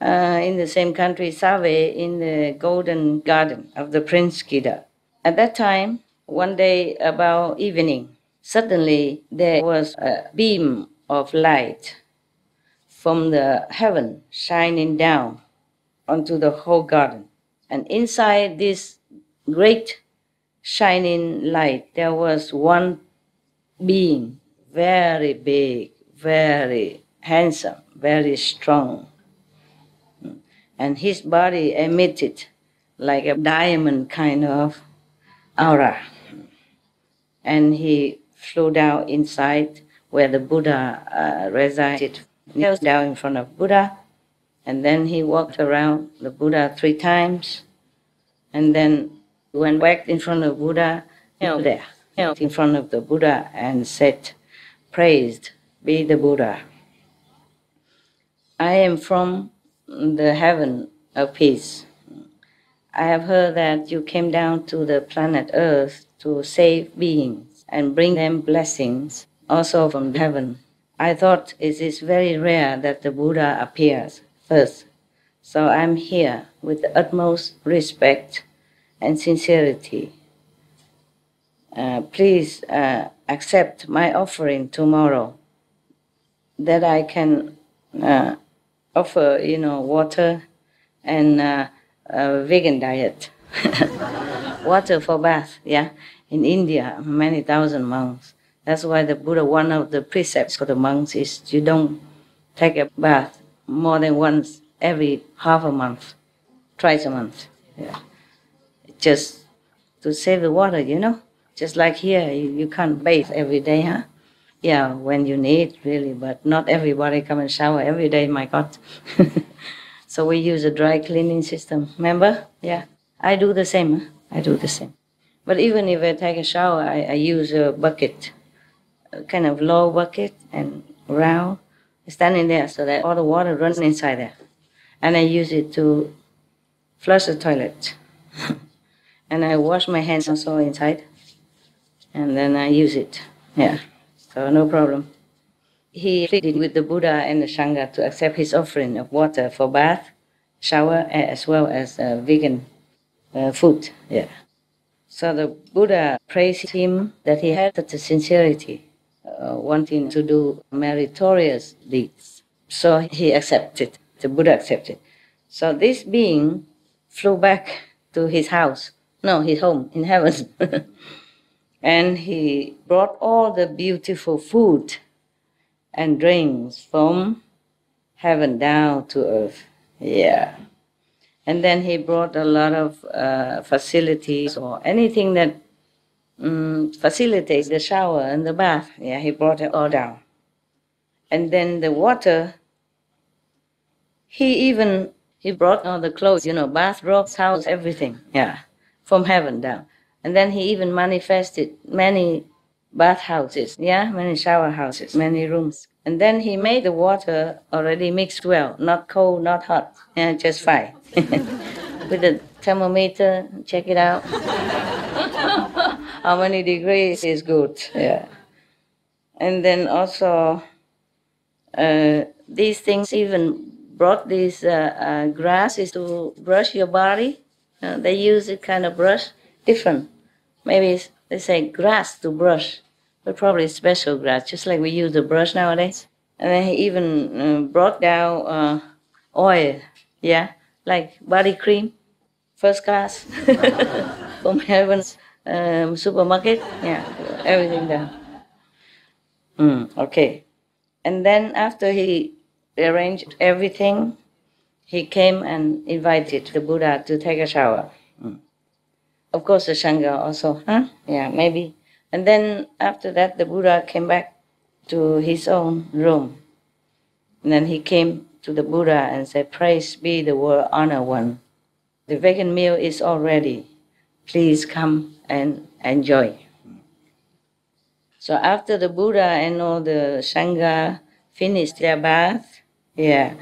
in the same country, Save, in the golden garden of the Prince Kida. At that time, one day about evening, suddenly there was a beam of light from the heaven shining down onto the whole garden. And inside this great shining light, there was one being, very big, very handsome, very strong. And his body emitted like a diamond kind of aura. And he flew down inside where the Buddha resided. He was down in front of Buddha, and then he walked around the Buddha 3 times, and then went back in front of Buddha, there, in front of the Buddha, and said, "Praised be the Buddha. I am from the heaven of peace. I have heard that you came down to the planet Earth to save beings and bring them blessings, also from heaven. I thought it is very rare that the Buddha appears first, so I'm here with the utmost respect and sincerity. Please accept my offering tomorrow, that I can offer, water and a vegan diet. Water for bath, yeah. In India, many thousand monks. That's why the Buddha, one of the precepts for the monks is you don't take a bath more than once every half a month, twice a month. Yeah. Just to save the water, Just like here, you can't bathe every day, huh? Yeah, when you need, really, but not everybody come and shower every day, my God. So we use a dry cleaning system, remember? Yeah, I do the same, huh? I do the same. But even if I take a shower, I use a bucket, a kind of low bucket and round, standing there so that all the water runs inside there. And I use it to flush the toilet. And I wash my hands also inside, and then I use it, yeah. So no problem. He pleaded with the Buddha and the Sangha to accept his offering of water for bath, shower, as well as vegan food. Yeah. So the Buddha praised him that he had such a sincerity, wanting to do meritorious deeds. So he accepted. The Buddha accepted. So this being flew back to his house. No, his home in heaven. And he brought all the beautiful food and drinks from heaven down to earth. Yeah. And then he brought a lot of facilities or anything that facilitates the shower and the bath. Yeah, he brought it all down. And then the water, he brought all the clothes, bathrobes, towels, everything. Yeah, from heaven down. And then he even manifested many bath houses, yeah, many shower houses, many rooms. And then he made the water already mixed well, not cold, not hot, yeah, just fine. With the thermometer, check it out. How many degrees is good, yeah. And then also, these things even brought these grasses to brush your body. They use it kind of brush, different. Maybe they say grass to brush, but probably special grass, just like we use the brush nowadays. And then he even brought down oil, yeah, like body cream, first class, from heaven's supermarket, yeah, everything down. Okay. And then after he arranged everything, he came and invited the Buddha to take a shower. Of course, the Sangha also, yeah, maybe. And then after that, the Buddha came back to his own room. And then he came to the Buddha and said, "Praise be the World Honored One. The vegan meal is all ready. Please come and enjoy." So after the Buddha and all the Sangha finished their bath, yeah,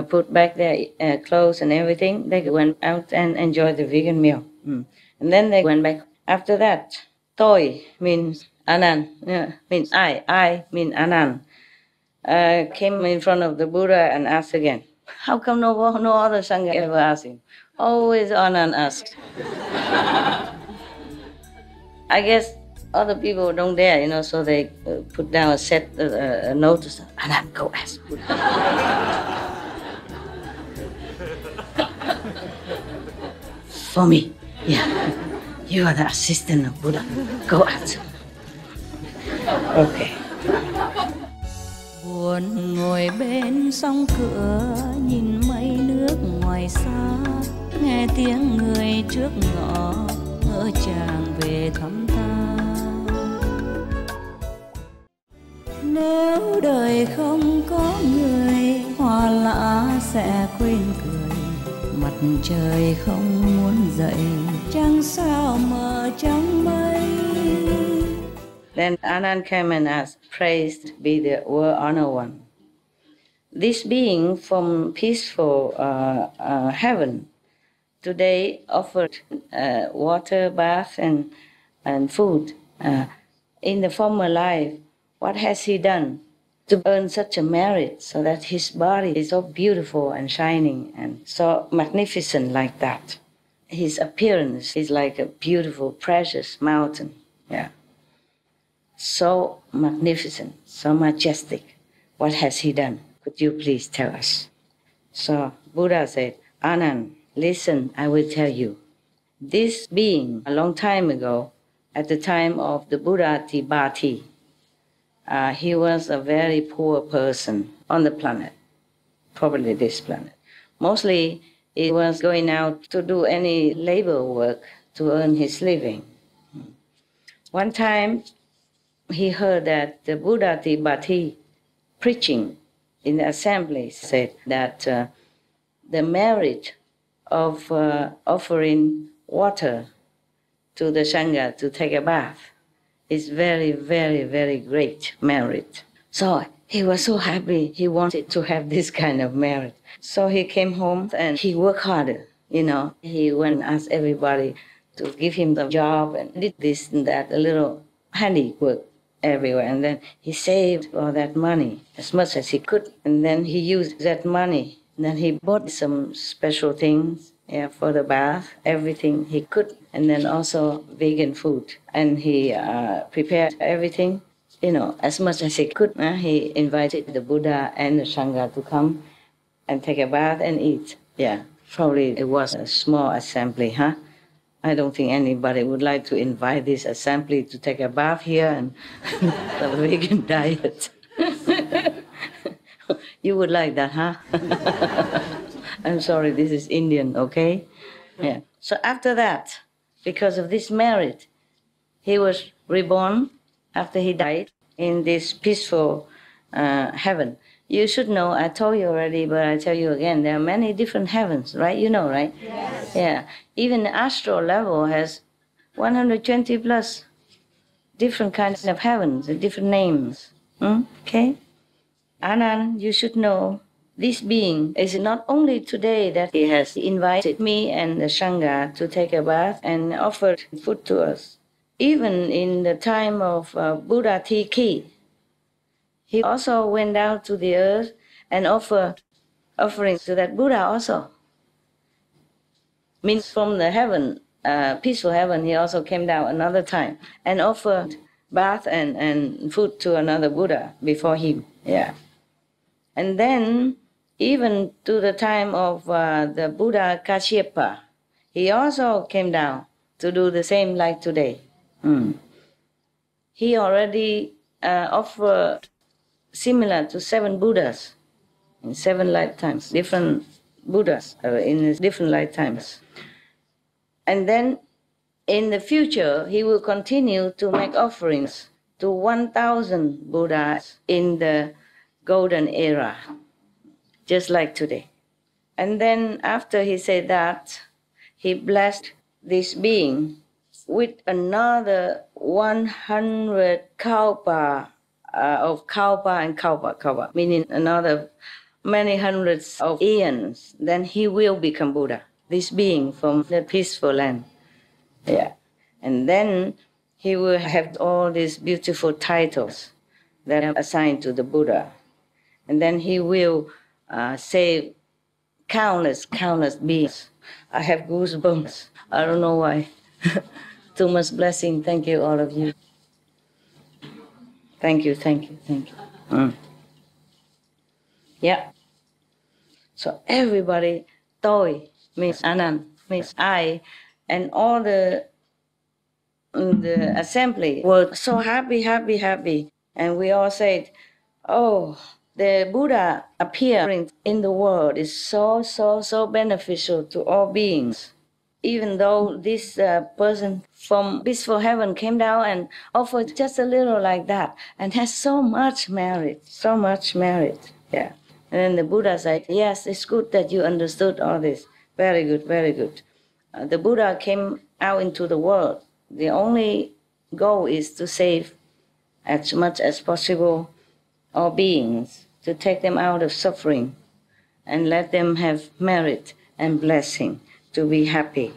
put back their clothes and everything, they went out and enjoyed the vegan meal. And then they went back. After that, Toi means Anand, yeah, means I mean Anand, came in front of the Buddha and asked again, "How come no other Sangha ever asked him? Always Anand asks." I guess other people don't dare, so they put down a notice, "Anand, go ask Buddha." For me, yeah, you are the assistant of Buddha. Go ask. Okay. Buồn ngồi bên sông cửa, nhìn mây nước ngoài xa, nghe tiếng người trước ngõ, ngỡ chàng về thăm ta. Nếu đời không có người, hoa lã sẽ quên cười. Mặt trời không muốn dậy, trăng sao mờ trong mây. Then Anand came and asked, "Praised be the World Honored One. This being from peaceful heaven today offered water, bath, and food. In the former life, what has he done to earn such a merit so that his body is so beautiful and shining and so magnificent like that? His appearance is like a beautiful, precious mountain. Yeah. So magnificent, so majestic. What has he done? Could you please tell us?" So Buddha said, "Anand, listen, I will tell you. This being, a long time ago, at the time of the Buddha Tibati, he was a very poor person on the planet, probably this planet. Mostly he was going out to do any labor work to earn his living. One time he heard that the Buddha Tibati preaching in the assembly said that the merit of offering water to the Sangha to take a bath is very, very, very great merit. So he was so happy, he wanted to have this kind of merit. So he came home and he worked harder, He went and asked everybody to give him the job and did this and that, a little handiwork everywhere. And then he saved all that money as much as he could. And then he used that money. And then he bought some special things for the bath, everything he could. And then also vegan food. And he prepared everything, as much as he could. He invited the Buddha and the Sangha to come and take a bath and eat. Yeah, probably it was a small assembly, I don't think anybody would like to invite this assembly to take a bath here and have a vegan diet. You would like that, huh? I'm sorry, this is Indian, okay? Yeah. So after that, because of this merit, he was reborn after he died in this peaceful heaven. You should know, I told you already, but I tell you again, there are many different heavens, right? You know, right? Yes. Yeah. Even the astral level has 120 plus different kinds of heavens, different names. Okay? Anand, you should know, this being is not only today that he has invited me and the Sangha to take a bath and offered food to us. Even in the time of Buddha Tiki, he also went down to the earth and offered offerings to that Buddha also. Means from the heaven, peaceful heaven, he also came down another time and offered bath and food to another Buddha before him. Yeah. And then, even to the time of the Buddha Kashyapa, he also came down to do the same like today. He already offered similar to 7 Buddhas in 7 lifetimes, different Buddhas in different lifetimes. And then in the future, he will continue to make offerings to 1,000 Buddhas in the golden era, just like today. And then after he said that, he blessed this being with another 100 kalpa of kalpa and kalpa, meaning another many hundreds of eons, then he will become Buddha, this being from the peaceful land. Yeah. And then he will have all these beautiful titles that are assigned to the Buddha. And then he will save countless beings. I have goosebumps. I don't know why. Too much blessing. Thank you, all of you. Thank you. Yeah. So everybody, tôi means Anand, means I, and all the assembly were so happy. And we all said, oh, the Buddha appearing in the world is so beneficial to all beings. Even though this person from peaceful heaven came down and offered just a little like that and has so much merit. Yeah. And then the Buddha said, yes, it's good that you understood all this. Very good. The Buddha came out into the world. The only goal is to save as much as possible all beings, to take them out of suffering and let them have merit and blessing to be happy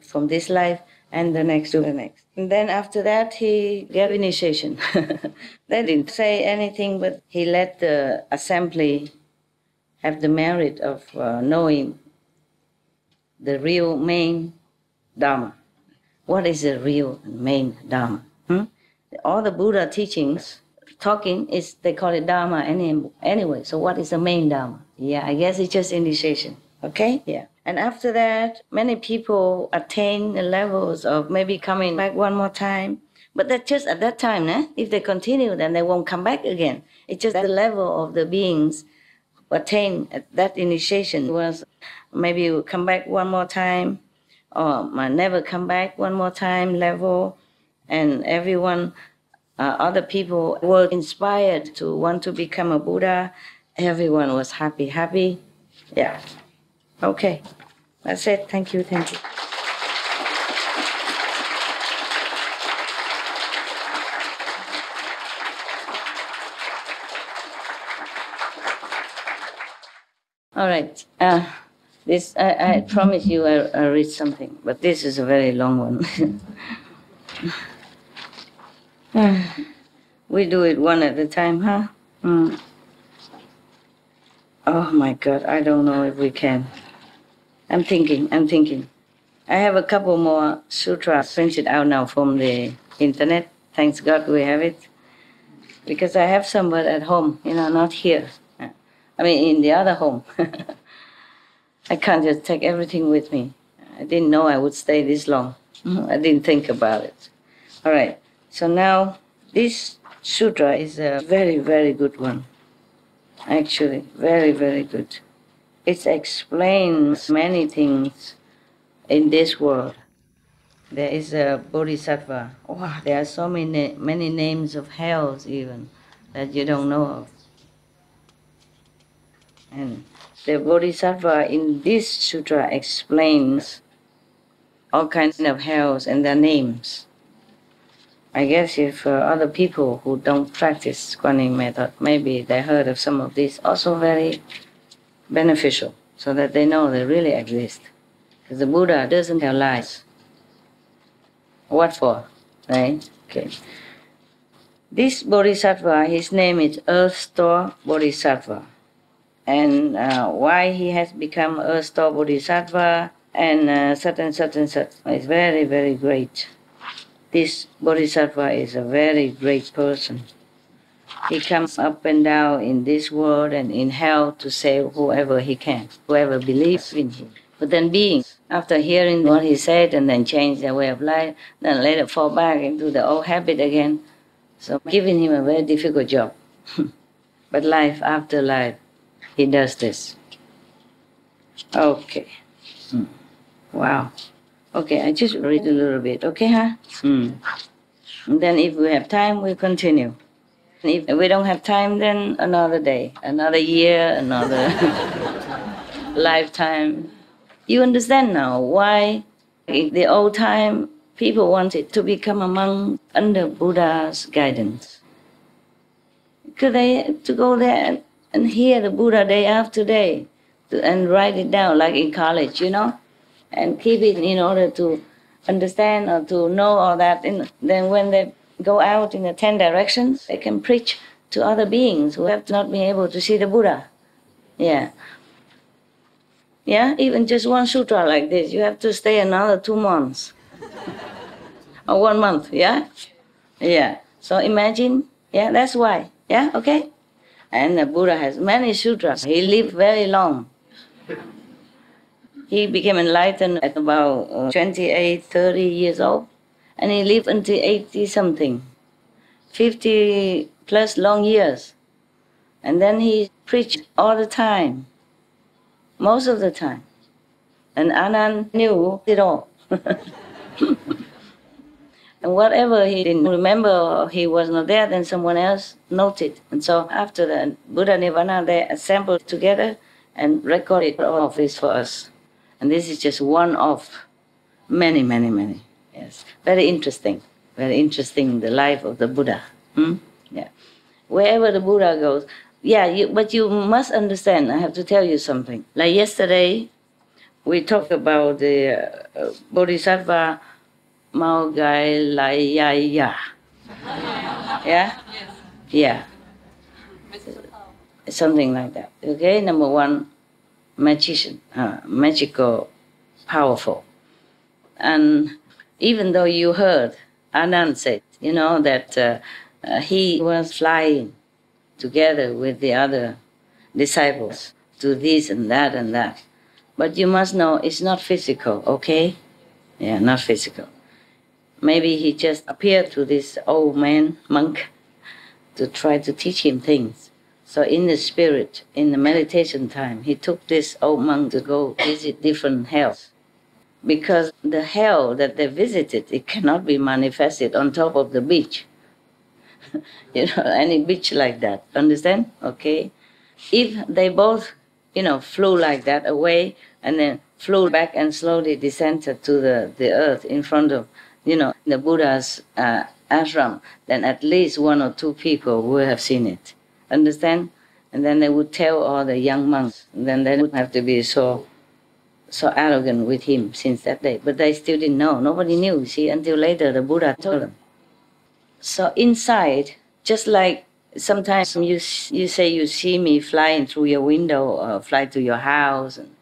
from this life and the next to the next. And then after that, he gave initiation. They didn't say anything, but he let the assembly have the merit of knowing the real main Dharma. What is the real main Dharma? All the Buddha teachings, talking, is they call it Dharma anyway. So what is the main Dharma? Yeah, I guess it's just initiation. Okay? Yeah. And after that, many people attain the levels of maybe coming back one more time. But that's just at that time, eh? If they continue, then they won't come back again. It's just the level of the beings who attain at that initiation was maybe will come back one more time, or never come back one more time level. And everyone, other people were inspired to want to become a Buddha. Everyone was happy. Yeah. Okay. That's it. Thank you. All right. This I promise you I'll read something, but this is a very long one. We do it one at a time, huh? Oh my God, I don't know if we can. I'm thinking. I have a couple more sutras printed out now from the internet. Thanks God we have it. Because I have some but at home, not here. I mean, in the other home. I can't just take everything with me. I didn't know I would stay this long. I didn't think about it. All right, so now this sutra is a very, very good one. Actually, very, very good. It explains many things in this world. There is a bodhisattva. Wow, there are so many names of hells even that you don't know of. And the bodhisattva in this sutra explains all kinds of hells and their names. I guess if other people who don't practice Guanyin method, maybe they heard of some of these, also very beneficial, so that they know they really exist. Because the Buddha doesn't tell lies. What for? Right? Okay. This Bodhisattva, his name is Earth Store Bodhisattva. And why he has become Earth Store Bodhisattva and such and such and such is very, very great. This Bodhisattva is a very great person. He comes up and down in this world and in hell to save whoever he can, whoever believes in him. But then beings, after hearing what he said and then change their way of life, then later fall back into the old habit again. So giving him a very difficult job. But life after life, he does this. Okay. Wow. Okay, I just read a little bit. Okay, huh? And then if we have time, we'll continue. If we don't have time, then another day, another year, another lifetime. You understand now why in the old time people wanted to become a monk under Buddha's guidance. Because they had to go there and hear the Buddha day after day and write it down like in college, you know, and keep it in order to understand or to know all that. And then when they go out in the 10 directions, they can preach to other beings who have not been able to see the Buddha. Yeah. Yeah, even just one sutra like this, you have to stay another 2 months. Or 1 month, yeah? Yeah. So imagine, yeah, that's why. Yeah, okay? And the Buddha has many sutras. He lived very long. He became enlightened at about 28, 30 years old. And he lived until 80-something. 50 plus long years. And then he preached all the time. Most of the time. And Anand knew it all. And whatever he didn't remember or he was not there, then someone else noted. And so after the Buddha Nirvana, they assembled together and recorded all of this for us. And this is just one of many, many, many. Yes. Very interesting. Very interesting, the life of the Buddha. Yeah. Wherever the Buddha goes, yeah, but you must understand, I have to tell you something. Like yesterday, we talked about the Bodhisattva Maugailayaya. Yeah? Yeah. Something like that. Okay, number one, magician, magical, powerful. And even though you heard Anand said, you know, that he was flying together with the other disciples to this and that and that. But you must know it's not physical, okay? Yeah, not physical. Maybe he just appeared to this old man, monk, to try to teach him things. So in the spirit, in the meditation time, he took this old monk to go visit different hells. Because the hell that they visited, it cannot be manifested on top of the beach. You know, any beach like that, understand? Okay? If they both, you know, flew like that away and then flew back and slowly descended to the earth in front of, you know, the Buddha's ashram, then at least 1 or 2 people would have seen it. Understand? And then they would tell all the young monks, and then they would have to be so arrogant with him since that day. But they still didn't know. Nobody knew, see, until later the Buddha told them. So inside, just like sometimes you say you see me flying through your window or fly to your house and,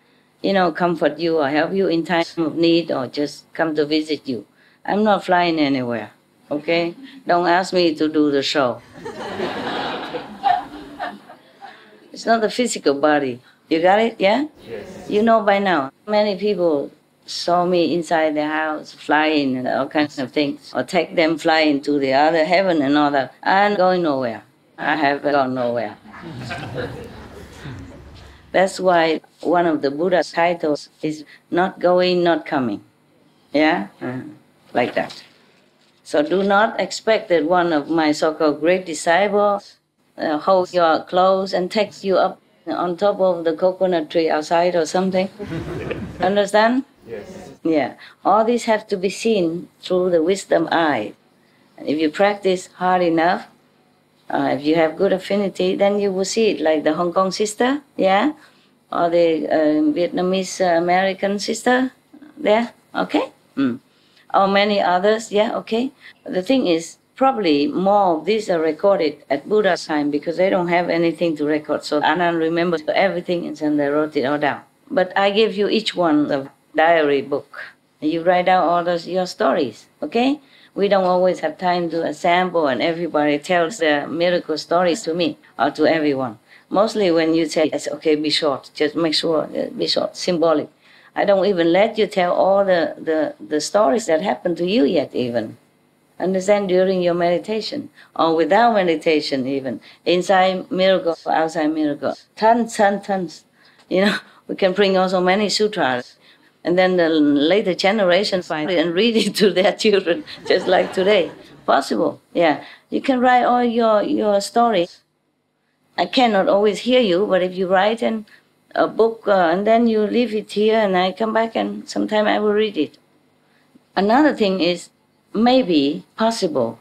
you know, comfort you or help you in time of need or just come to visit you. I'm not flying anywhere, okay? Don't ask me to do the show. It's not the physical body. You got it, yeah? Yes. You know by now. Many people saw me inside the house, flying and all kinds of things, or take them flying to the other heaven and all that. I'm going nowhere. I have gone nowhere. That's why one of the Buddha's titles is not going, not coming. Yeah? Like that. So do not expect that one of my so-called great disciples hold your clothes and takes you up on top of the coconut tree outside or something. Understand? Yes. Yeah. All this has to be seen through the wisdom eye. And if you practice hard enough, if you have good affinity, then you will see it, like the Hong Kong sister, yeah, or the Vietnamese American sister there, okay? Or many others, yeah, okay. The thing is, probably more of these are recorded at Buddha's time because they don't have anything to record. So Anand remembers everything and then they wrote it all down. But I give you each one a diary book. You write down all those your stories, okay? We don't always have time to assemble and everybody tells their miracle stories to me or to everyone. Mostly when you say, it's okay, be short. Just make sure, be short, symbolic. I don't even let you tell all the stories that happened to you yet even. Understand, during your meditation or without meditation even. Inside miracle, outside miracle. Tons. You know, we can bring also many sutras. And then the later generation find it and read it to their children, just like today. Possible, yeah. You can write all your stories. I cannot always hear you, but if you write in a book and then you leave it here and I come back and sometime I will read it. Another thing is maybe possible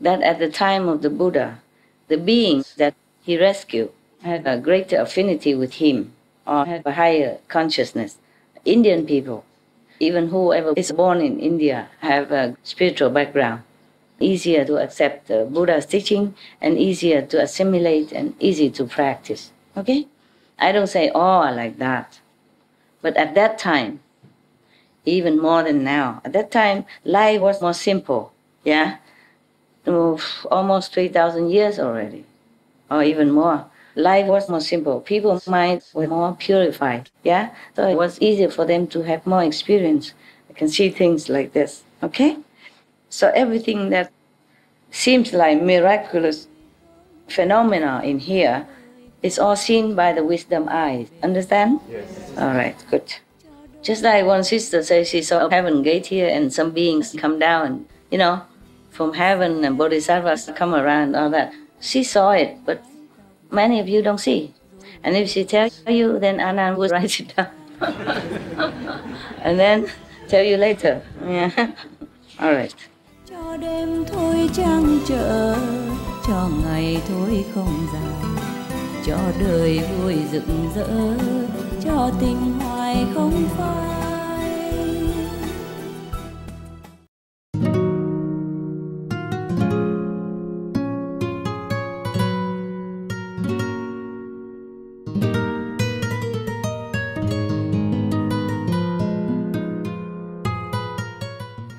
that at the time of the Buddha, the beings that he rescued had a greater affinity with him or had a higher consciousness. Indian people, even whoever is born in India, have a spiritual background. Easier to accept Buddha's teaching and easier to assimilate and easy to practice. Okay? I don't say all are like that. But at that time, even more than now, at that time, life was more simple. Yeah? Almost 3,000 years already, or even more. Life was more simple. People's minds were more purified. Yeah? So it was easier for them to have more experience. They can see things like this. Okay? So everything that seems like miraculous phenomena in here is all seen by the wisdom eyes. Understand? Yes. All right, good. Just like one sister says she saw a heaven gate here and some beings come down, you know, from heaven and bodhisattvas come around, all that. She saw it, but many of you don't see. And if she tells you, then Anand will write it down. And then tell you later. Yeah. All right. Cho đêm thôi trăng trở, cho ngày thôi không dài, cho đời vui rực rỡ, cho tình hoài không phai.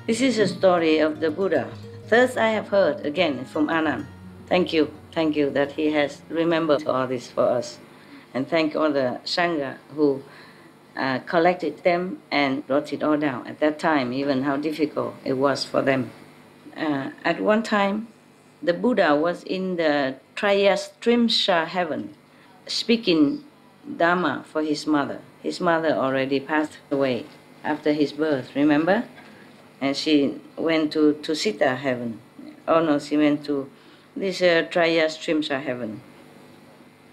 This is a story of the Buddha. Thus I have heard, again, from Anand. Thank you that he has remembered all this for us. And thank all the Sangha who collected them and wrote it all down. At that time, even how difficult it was for them. At one time, the Buddha was in the Trayastrimsa heaven, speaking Dhamma for his mother. His mother already passed away after his birth, remember? And she went to Sita heaven. Oh no, she went to this Trayastrimsa heaven.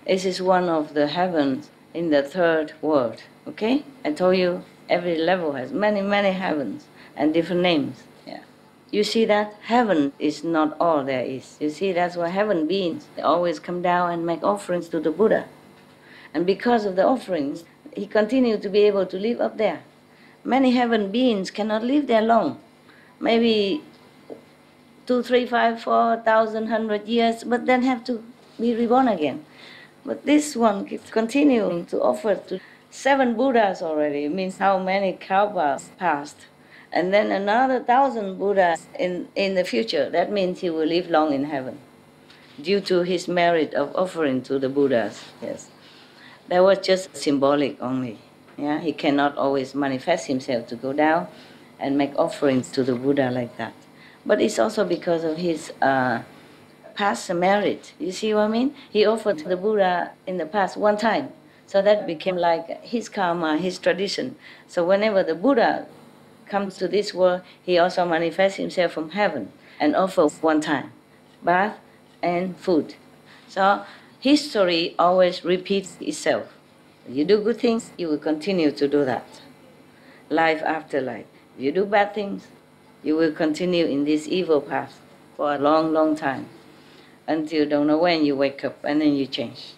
This is one of the heavens in the third world, okay? I told you every level has many, many heavens and different names. Yeah. You see that? Heaven is not all there is. You see, that's why heaven beings, they always come down and make offerings to the Buddha. And because of the offerings, he continued to be able to live up there. Many heaven beings cannot live there long. Maybe 2, 3, 5, 4,000, 100 years, but then have to be reborn again. But this one keeps continuing to offer to 7 Buddhas already. It means how many kalpas passed. And then another 1,000 Buddhas in the future. That means he will live long in heaven due to his merit of offering to the Buddhas. Yes, that was just symbolic only. Yeah, he cannot always manifest himself to go down and make offerings to the Buddha like that. But it's also because of his past merit. You see what I mean? He offered to the Buddha in the past one time. So that became like his karma, his tradition. So whenever the Buddha comes to this world, he also manifests himself from heaven and offers one time, bath and food. So history always repeats itself. If you do good things, you will continue to do that. Life after life. If you do bad things, you will continue in this evil path. for a long, long time, until you don't know when you wake up, and then you change.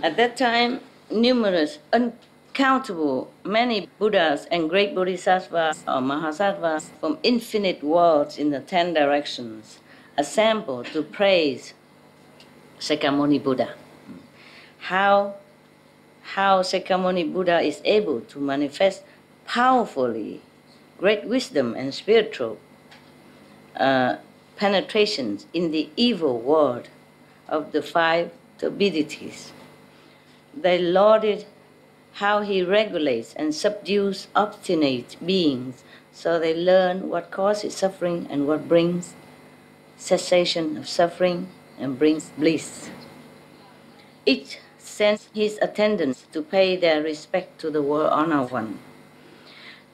At that time, numerous, uncountable, many Buddhas and great Bodhisattvas or Mahasattvas from infinite worlds in the 10 directions assembled to praise Sakyamuni Buddha. How Sakyamuni Buddha is able to manifest powerfully great wisdom and spiritual penetrations in the evil world of the 5 turbidities. They lauded how he regulates and subdues obstinate beings so they learn what causes suffering and what brings cessation of suffering and brings bliss. Each sent his attendants to pay their respect to the world honor one.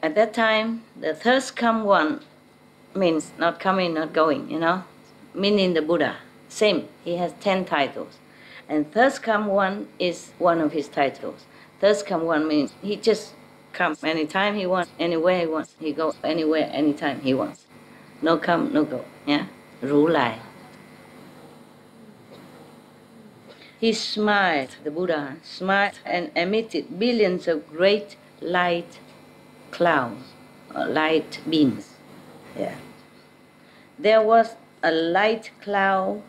At that time, the thirst come one means not coming, not going, meaning the Buddha. Same, he has 10 titles. And thirst come one is one of his titles. Thirst come one means he just comes anytime he wants, anywhere he wants. He goes anywhere, anytime he wants. No come, no go. Yeah? Ru Lai. He smiled, the Buddha smiled and emitted billions of great light clouds, or light beams. Yeah. There was a light cloud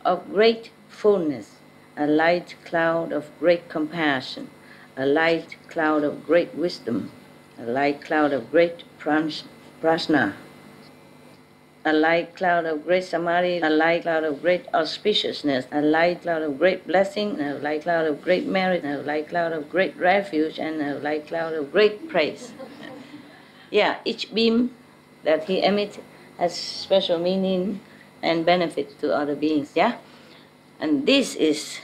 of great fullness, a light cloud of great compassion, a light cloud of great wisdom, a light cloud of great prajna, a light cloud of great samadhi, a light cloud of great auspiciousness, a light cloud of great blessing, a light cloud of great merit, a light cloud of great refuge, and a light cloud of great praise. Yeah, each beam that he emits has special meaning and benefit to other beings, yeah? And this is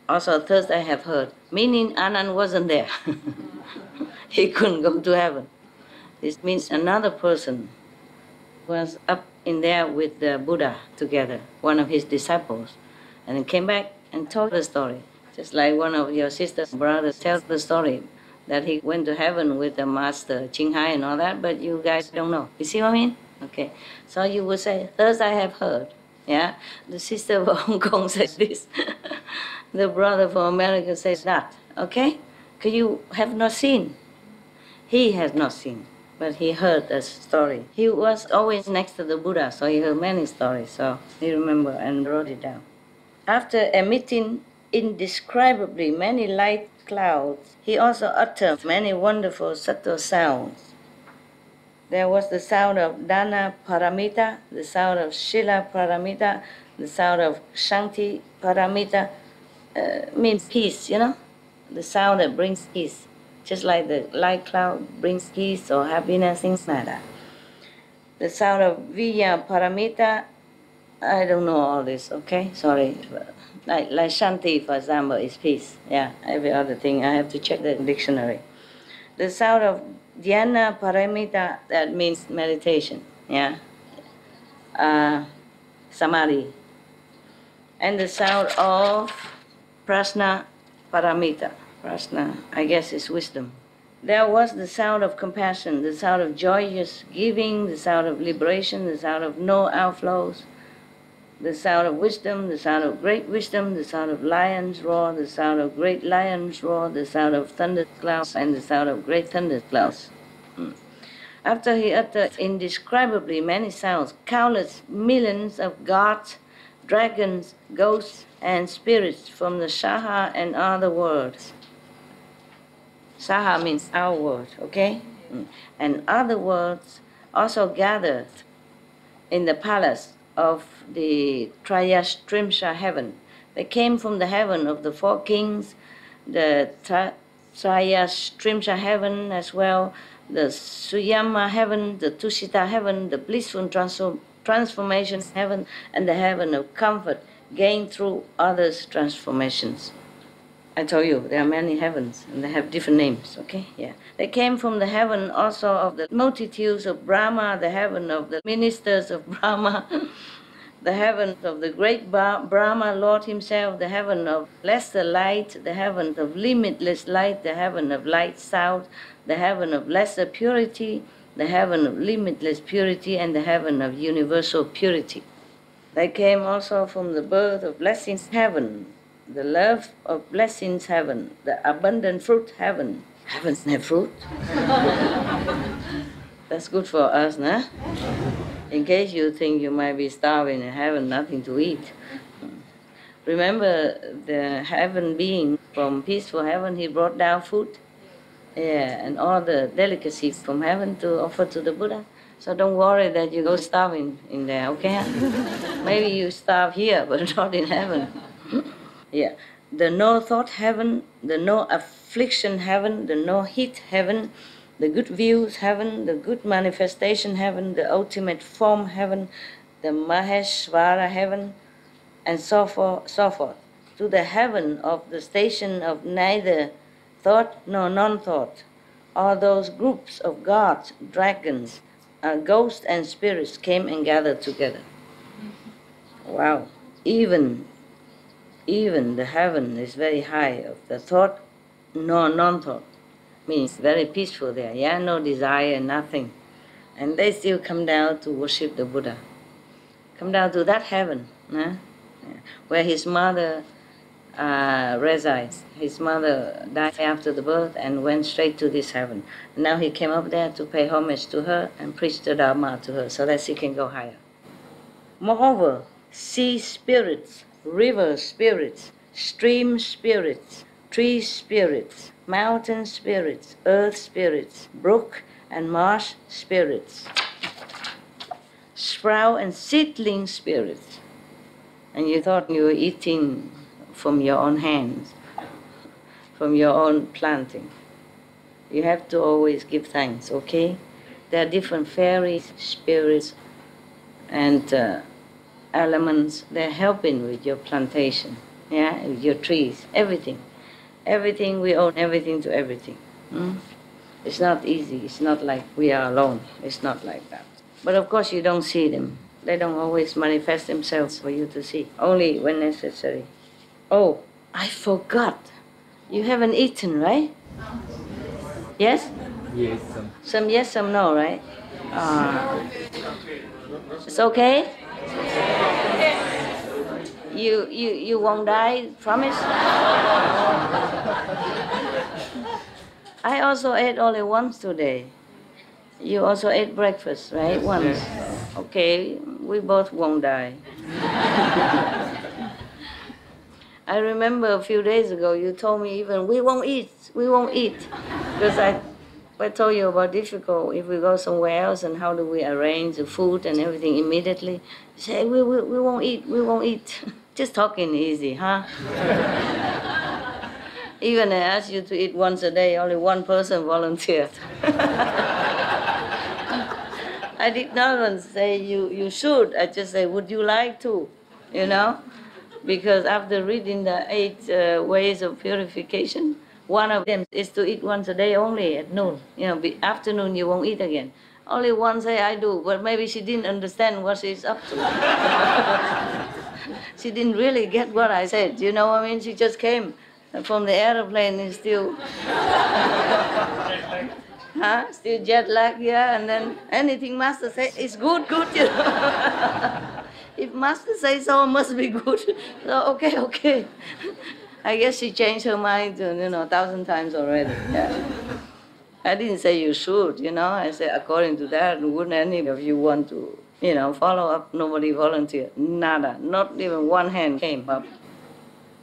also a thirst I have heard, meaning Anand wasn't there. He couldn't go to heaven. This means another person was up in there with the Buddha together, one of his disciples, and he came back and told the story. Just like one of your sisters, brothers tells the story that he went to heaven with the master, Qinghai and all that, but you guys don't know. You see what I mean? Okay. So you would say, thus I have heard. Yeah? The sister from Hong Kong said this. The brother from America says that. Okay? Because you have not seen. He has not seen, but he heard a story. He was always next to the Buddha, so he heard many stories, so he remembered and wrote it down. After emitting indescribably many light clouds, he also uttered many wonderful subtle sounds. There was the sound of Dana Paramita, the sound of Shila Paramita, the sound of Shanti Paramita, means peace, the sound that brings peace. Just like the light cloud brings peace or happiness, things like that. The sound of Vijaya Paramita, I don't know all this, okay? Sorry. Like Shanti, for example, is peace. Yeah, every other thing, I have to check the dictionary. The sound of Dhyana Paramita, that means meditation, yeah? Samadhi. And the sound of Prajna Paramita. Prajna, I guess, is wisdom. There was the sound of compassion, the sound of joyous giving, the sound of liberation, the sound of no outflows, the sound of wisdom, the sound of great wisdom, the sound of lion's roar, the sound of great lion's roar, the sound of thunderclouds, and the sound of great thunderclouds. After he uttered indescribably many sounds, countless millions of gods, dragons, ghosts, and spirits from the Saha and other worlds. Saha means our world, okay? And other worlds also gathered in the palace of the Trayastrimsa heaven. They came from the heaven of the 4 kings, the Trayastrimsa heaven as well, the Suyama heaven, the Tushita heaven, the blissful transformation heaven, and the heaven of comfort gained through others' transformations. I told you, there are many heavens, and they have different names, okay? Yeah. They came from the heaven also of the multitudes of Brahma, the heaven of the ministers of Brahma, the heaven of the great Brahma Lord himself, the heaven of lesser light, the heaven of limitless light, the heaven of light sound, the heaven of lesser purity, the heaven of limitless purity and the heaven of universal purity. They came also from the birth of blessings heaven, the love of blessings heaven, the abundant fruit heaven. Heavens have fruit. That's good for us, nah? In case you think you might be starving in heaven, nothing to eat. Remember the heaven being from peaceful heaven, he brought down food. Yeah, and all the delicacies from heaven to offer to the Buddha. So don't worry that you go starving in there, okay? Maybe you starve here, but not in heaven. Yeah, the no thought heaven, the no affliction heaven, the no heat heaven, the good views heaven, the good manifestation heaven, the ultimate form heaven, the Maheshvara heaven, and so forth, to the heaven of the station of neither thought nor non-thought. All those groups of gods, dragons, ghosts and spirits came and gathered together. Wow. Even the heaven is very high of the thought nor non-thought. Means very peaceful there, yeah, no desire, nothing. And they still come down to worship the Buddha. Come down to that heaven, yeah, where his mother resides. His mother died after the birth and went straight to this heaven. Now he came up there to pay homage to her and preach the Dharma to her so that she can go higher. Moreover, sea spirits, river spirits, stream spirits, tree spirits, mountain spirits, earth spirits, brook and marsh spirits, sprout and seedling spirits. And you thought you were eating from your own hands, from your own planting. You have to always give thanks, okay? There are different fairies, spirits, and elements. They're helping with your plantation, yeah, with your trees, everything. Everything, we own everything to everything. It's not easy. It's not like we are alone. It's not like that. But of course you don't see them. They don't always manifest themselves for you to see, only when necessary. Oh, I forgot. You haven't eaten, right? Yes? Yes. Some yes, some no, right? It's okay? You won't die, promise? I also ate only once today. You also ate breakfast, right? Yes, Once. yes. Okay, we both won't die. I remember a few days ago you told me even, we won't eat. Because I told you about difficult if we go somewhere else and how do we arrange the food and everything immediately. You say, we won't eat. Just talking easy, huh? Even I asked you to eat once a day, only one person volunteered. I did not even say you should. I just say, would you like to? You know? Because after reading the 8 ways of purification, one of them is to eat once a day only at noon. You know, afternoon you won't eat again. Only one say I do, but maybe she didn't understand what she's up to. She didn't really get what I said, you know what I mean? She just came from the airplane and still... Still jet lag, yeah, and then anything master say, it's good, you know. If master says so, it must be good. So, okay. I guess she changed her mind, 1,000 times already. Yeah. I didn't say you should, I said according to that, wouldn't any of you want to, follow up? Nobody volunteered, nada, not even one hand came up.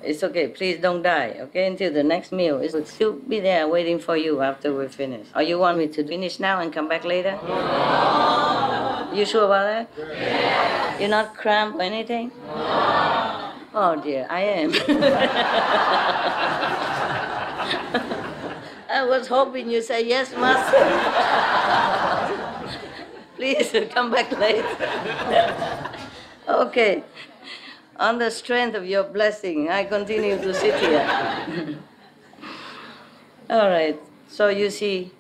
It's okay, please don't die, okay, until the next meal. It will still be there waiting for you after we finish. Or you want me to finish now and come back later? No. You sure about that? Yes. You're not cramped or anything? No. Oh dear, I am. I was hoping you say yes, master. Please come back later. Okay. On the strength of your blessing, I continue to sit here. All right. So you see,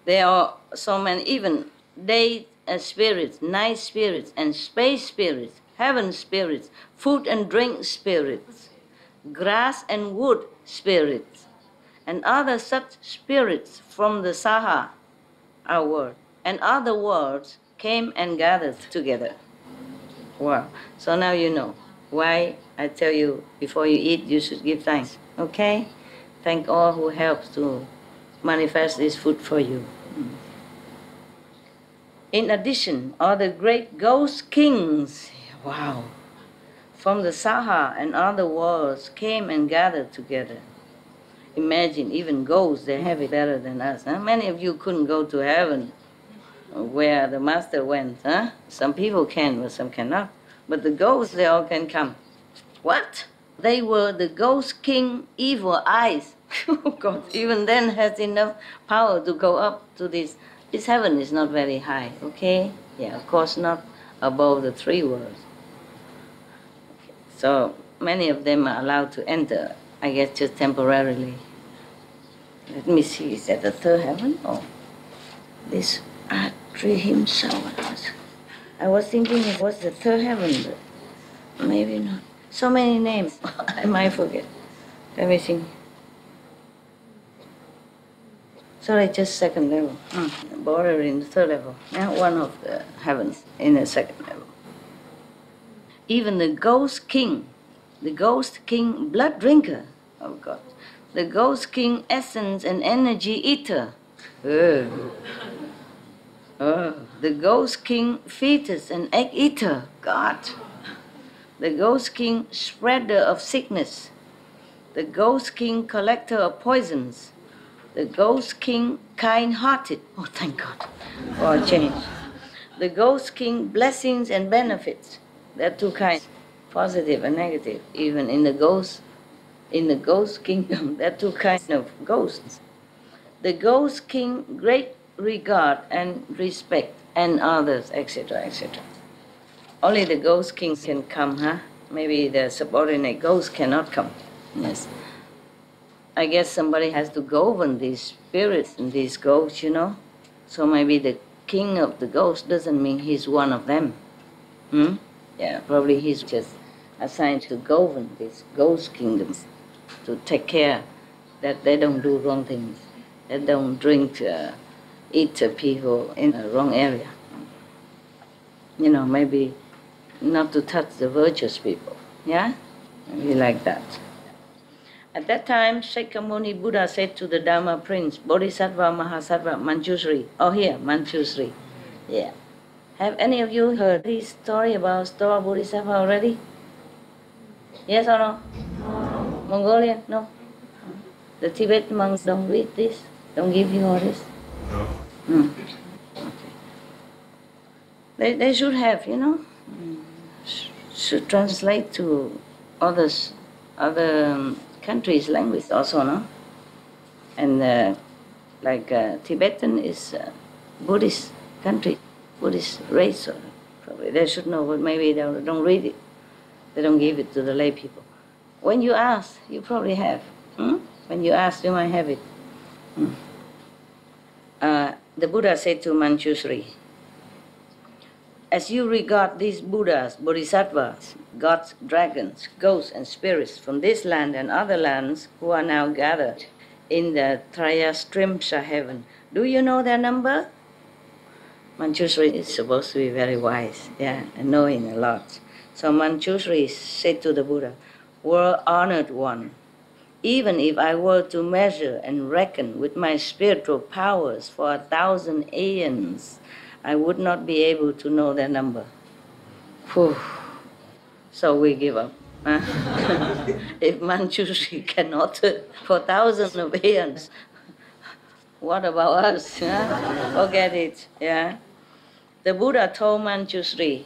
there are so many, even day spirits, night spirits, and space spirits, heaven spirits, food and drink spirits, grass and wood spirits, and other such spirits from the Saha, our world, and other worlds came and gathered together. Wow. So now you know why I tell you before you eat you should give thanks. Okay? Thank all who helped to manifest this food for you. In addition, all the great ghost kings, wow, from the Saha and other worlds came and gathered together. Imagine, even ghosts, they have it better than us. Huh? Many of you couldn't go to heaven where the master went. Huh? Some people can, but some cannot. But the ghosts, they all can come. What? They were the ghost king evil eyes. Oh God, even then has enough power to go up to this. This heaven is not very high, okay? Yeah, of course not above the 3 worlds. Okay. So many of them are allowed to enter, I guess just temporarily. Let me see, is that the 3rd heaven? Or this Trayastrimsa? I was thinking it was the 3rd heaven, but maybe not. So many names, I might forget. Let me think. Sorry, just 2nd level. Border in the 3rd level. Now one of the heavens in the 2nd level. Even the ghost king blood drinker, oh God, the ghost king essence and energy eater, the ghost king fetus and egg eater, God, the ghost king spreader of sickness, the ghost king collector of poisons, the ghost king kind-hearted, oh thank God for a change, the ghost king blessings and benefits. There are 2 kinds, positive and negative. Even in the ghost kingdom, there are 2 kinds of ghosts. The ghost king, great regard and respect, and others, etc., etc. Only the ghost king can come, huh? Maybe the subordinate ghost cannot come. Yes. I guess somebody has to govern these spirits and these ghosts, you know. So maybe the king of the ghosts doesn't mean he's one of them. Yeah, probably he's just assigned to govern these ghost kingdoms, to take care that they don't do wrong things, they don't drink, eat people in the wrong area. You know, maybe not to touch the virtuous people, yeah? Maybe like that. At that time, Shakyamuni Buddha said to the Dharma Prince, Bodhisattva Mahasattva Manjushri, oh here, Manjushri, yeah. Have any of you heard this story about Stoa Bodhisattva already? Yes or no? No. Mongolian? No. The Tibetan monks don't read this? Don't give you all this? No. Okay. They should have, you know. Should translate to other countries' language also, no? And Tibetan is a Buddhist country. Buddhist race, or probably they should know, but maybe they don't read it. They don't give it to the lay people. When you ask, you probably have. When you ask, you might have it. The Buddha said to Manjushri, as you regard these Buddhas, Bodhisattvas, gods, dragons, ghosts, and spirits from this land and other lands who are now gathered in the Trayastrimsa heaven, do you know their number? Manjushri is supposed to be very wise, yeah, and knowing a lot. So Manjushri said to the Buddha, World honored one, even if I were to measure and reckon with my spiritual powers for 1,000 aeons, I would not be able to know their number. Whew. So we give up. Huh? If Manjushri cannot for thousands of aeons, what about us? Huh? Forget it. Yeah. The Buddha told Manjushri,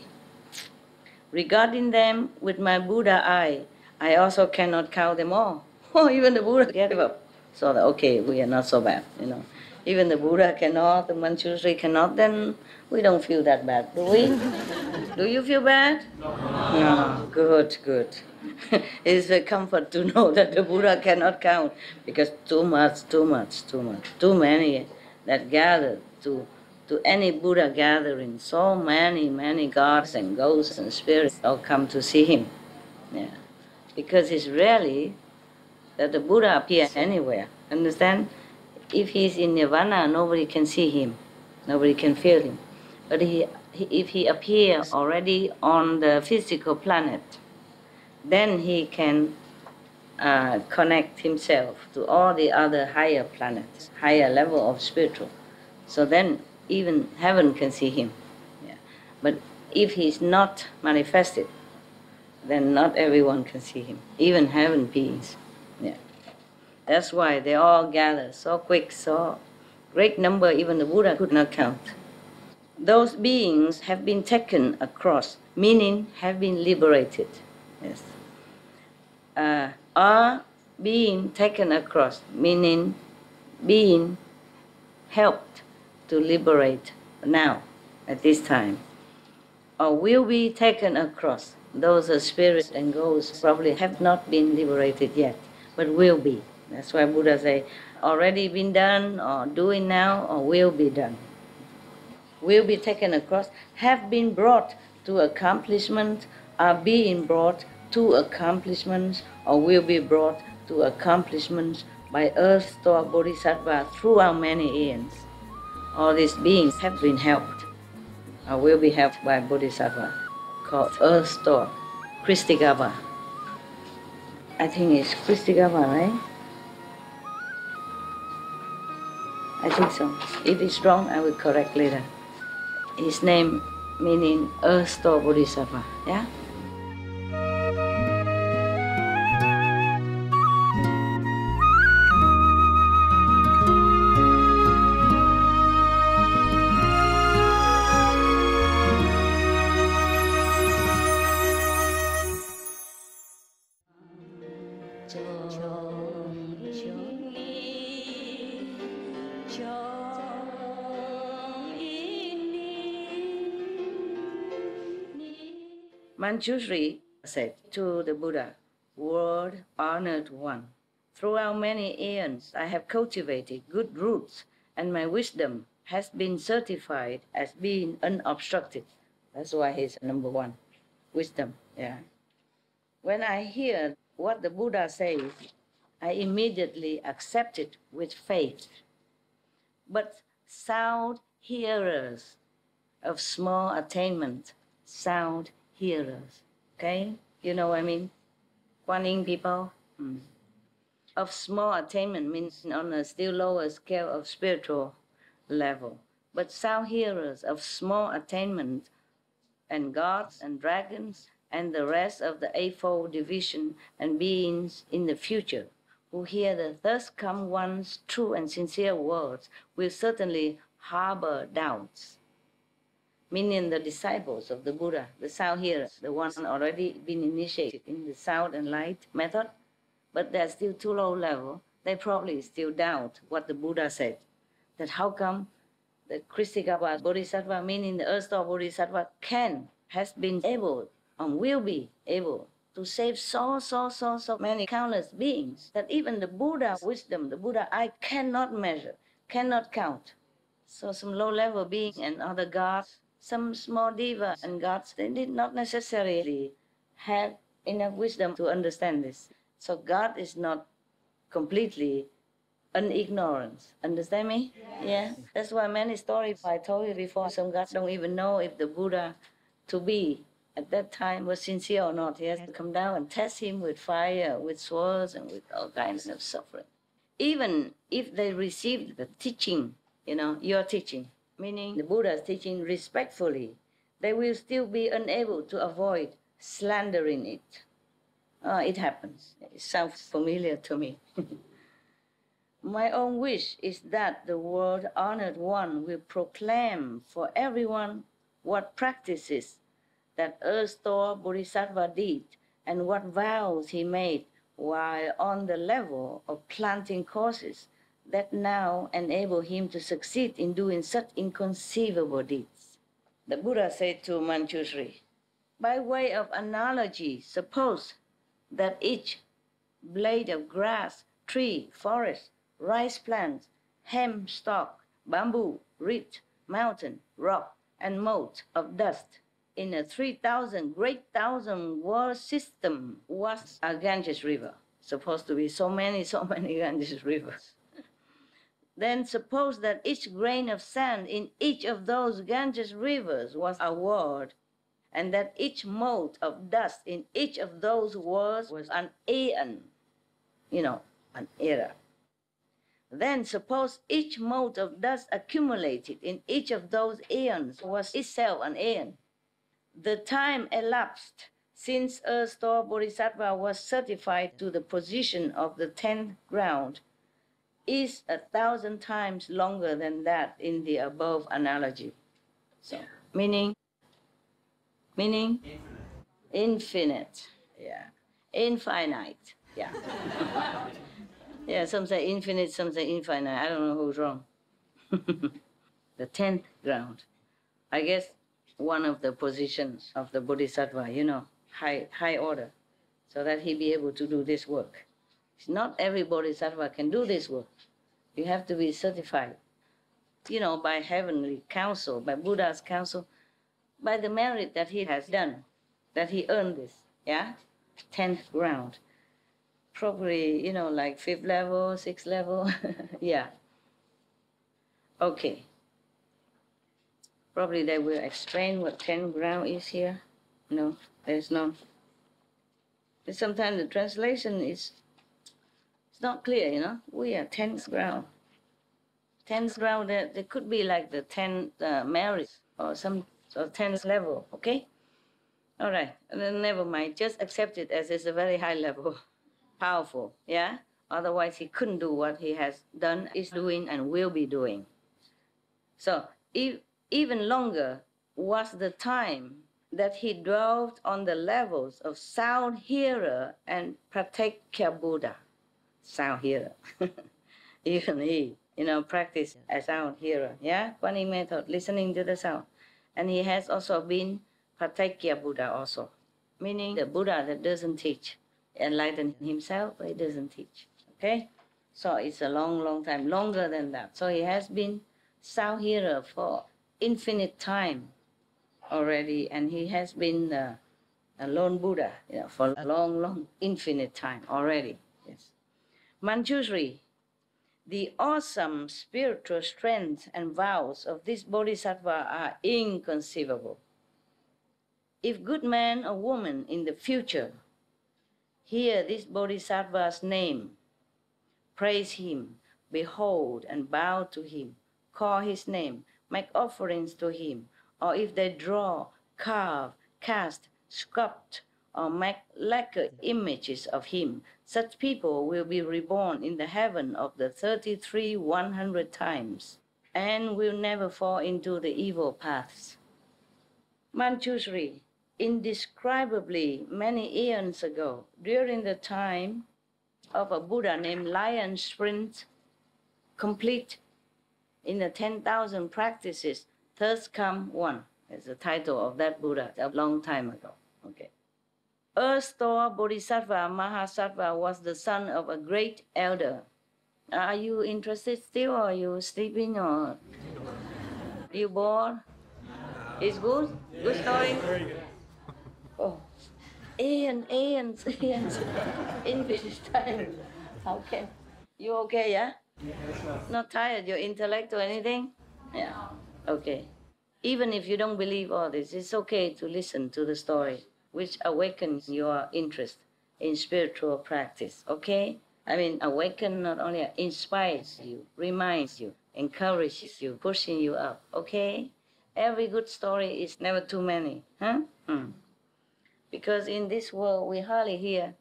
regarding them with my Buddha eye, I also cannot count them all. Oh, even the Buddha gave up. So okay, we are not so bad, you know. Even the Buddha cannot, the Manjushri cannot, then we don't feel that bad, do we? Do you feel bad? No. Good, good. It's a comfort to know that the Buddha cannot count, because too many that gather to any Buddha gathering, so many gods and ghosts and spirits all come to see him. Yeah. Because it's rarely that the Buddha appears anywhere. Understand? If he's in Nirvana, nobody can see him. Nobody can feel him. But if he appears already on the physical planet, then he can connect himself to all the other higher planets, higher level of spiritual. So then even heaven can see him. Yeah. But if he's not manifested, then not everyone can see him, even heaven beings. Yeah. That's why they all gather so quick, so great number, even the Buddha could not count. Those beings have been taken across, meaning have been liberated. Yes. Are being taken across, meaning being helped to liberate now, at this time, or will be taken across. Those are spirits and ghosts probably have not been liberated yet, but will be. That's why Buddha say, already been done, or doing now, or will be done. Will be taken across, have been brought to accomplishment, are being brought to accomplishments, or will be brought to accomplishments by earth store bodhisattva throughout many eons. All these beings have been helped, or will be helped by bodhisattva, called earth store, Kristigava. I think it's Kristigava, right? I think so. If it's wrong, I will correct later. His name meaning earth store bodhisattva, yeah? Manjushri said to the Buddha, "World honored one, throughout many eons I have cultivated good roots, and my wisdom has been certified as being unobstructed." That's why he's number one, wisdom. Yeah. When I hear what the Buddha says, I immediately accept it with faith. But sound hearers of small attainment, sound hearers, okay? You know what I mean? Guanyin people. Of small attainment means on a still lower scale of spiritual level. But sound hearers of small attainment and gods and dragons and the rest of the eightfold division and beings in the future who hear the thus come one's true and sincere words will certainly harbor doubts. Meaning the disciples of the Buddha, the sound hearers, the ones already been initiated in the sound and light method, but they're still too low level, they probably still doubt what the Buddha said. That how come the Kristigava Bodhisattva, meaning the earth store Bodhisattva, has been able and will be able to save so many countless beings that even the Buddha wisdom, the Buddha I cannot measure, cannot count. So some low-level being and other gods, some small diva and gods, they did not necessarily have enough wisdom to understand this. So God is not completely ignorance. Understand me? Yeah. That's why many stories I told you before, some gods don't even know if the Buddha to be at that time was sincere or not. He has to come down and test him with fire, with swords, and with all kinds of suffering. Even if they received the teaching, your teaching, meaning the Buddha's teaching respectfully, they will still be unable to avoid slandering it. It happens. It sounds familiar to me. My own wish is that the world honored one will proclaim for everyone what practices that earth store Bodhisattva did and what vows he made while on the level of planting causes that now enable him to succeed in doing such inconceivable deeds. The Buddha said to Manjushri, by way of analogy, suppose that each blade of grass, tree, forest, rice plant, hemp stalk, bamboo, reed, mountain, rock, and mote of dust in a 3,000 world system was a Ganges river. Supposed to be so many Ganges rivers. Then suppose that each grain of sand in each of those Ganges rivers was a word, and that each mote of dust in each of those words was an aeon, an era. Then suppose each mote of dust accumulated in each of those aeons was itself an aeon. The time elapsed since a store bodhisattva was certified to the position of the 10th ground is 1,000 times longer than that in the above analogy. So, meaning? Infinite. Yeah. Infinite. Yeah. Yeah, some say infinite, some say infinite. I don't know who's wrong. The 10th ground. I guess one of the positions of the bodhisattva, high order, so that he be able to do this work. Not every bodhisattva can do this work. You have to be certified, by heavenly counsel, by Buddha's counsel, by the merit that he has done, that he earned this, 10th ground. Probably, like 5th level, 6th level, yeah. Okay. Probably they will explain what 10th ground is here. No, there's none. But sometimes the translation is not clear, We are 10th ground. 10th ground, there could be like the 10th merit or some 10th level, okay? All right, and then never mind. Just accept it as it's a very high level, powerful, yeah? Otherwise, he couldn't do what he has done, is doing, and will be doing. So, even longer was the time that he dwelt on the levels of sound hearer and pratyekya Buddha. Sound hearer. Even he, practiced as sound hearer, Funny method, listening to the sound. And he has also been pratyekya Buddha also, meaning the Buddha that doesn't teach, enlighten himself, but he doesn't teach, okay? So it's a long time, longer than that. So he has been sound hearer for infinite time already, and he has been a lone Buddha, for a long, infinite time already. Yes. Manjushri, the awesome spiritual strength and vows of this bodhisattva are inconceivable. If good man or woman in the future hear this bodhisattva's name, praise him, behold and bow to him, call his name, make offerings to him, or if they draw, carve, cast, sculpt, or make lacquer images of him, such people will be reborn in the heaven of the 33,100 times, and will never fall into the evil paths. Manjushri, indescribably many eons ago, during the time of a Buddha named Truyện, complete in the 10,000 practices, thus come one. That's the title of that Buddha a long time ago. Okay. Erstwhile Bodhisattva Mahasattva was the son of a great elder. Are you interested still, or are you sleeping, or you bored? It's good? Good story? Very good. Oh, aeons, infinite time. How can you okay, yeah? Not tired, your intellect or anything? Yeah. Okay. Even if you don't believe all this, it's okay to listen to the story, which awakens your interest in spiritual practice, okay? I mean, awaken not only inspires you, reminds you, encourages you, pushing you up, okay? Every good story is never too many, huh? Because in this world, we hardly hear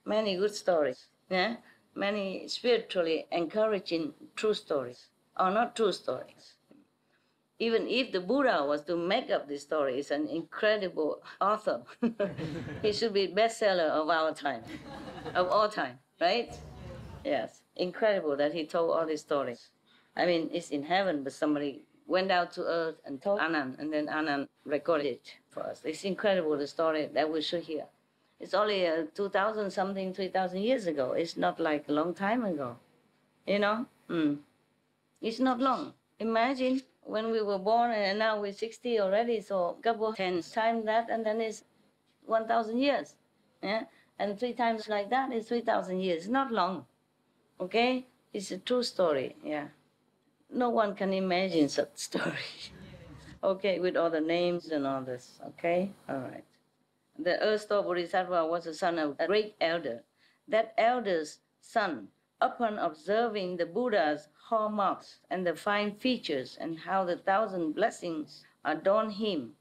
many good stories, yeah? Many spiritually encouraging true stories, or not true stories. Even if the Buddha was to make up this story, he's an incredible author. He should be bestseller of our time, of all time, right? Yes, incredible that he told all these stories. I mean, it's in heaven, but somebody went out to earth and told Anand, and then Anand recorded it for us. It's incredible, the story that we should hear. It's only 2,000 something, 3,000 years ago. It's not like a long time ago, It's not long. Imagine when we were born and now we're 60 already, so a couple 10 times that, and then it's 1,000 years. Yeah? And 3 times like that is 3,000 years. It's not long. Okay? It's a true story, yeah. no one can imagine such story. Okay, with all the names and all this. Okay, all right. The Earth-store Bodhisattva was the son of a great elder. That elder's son, upon observing the Buddha's hallmarks and the fine features and how the thousand blessings adorn him,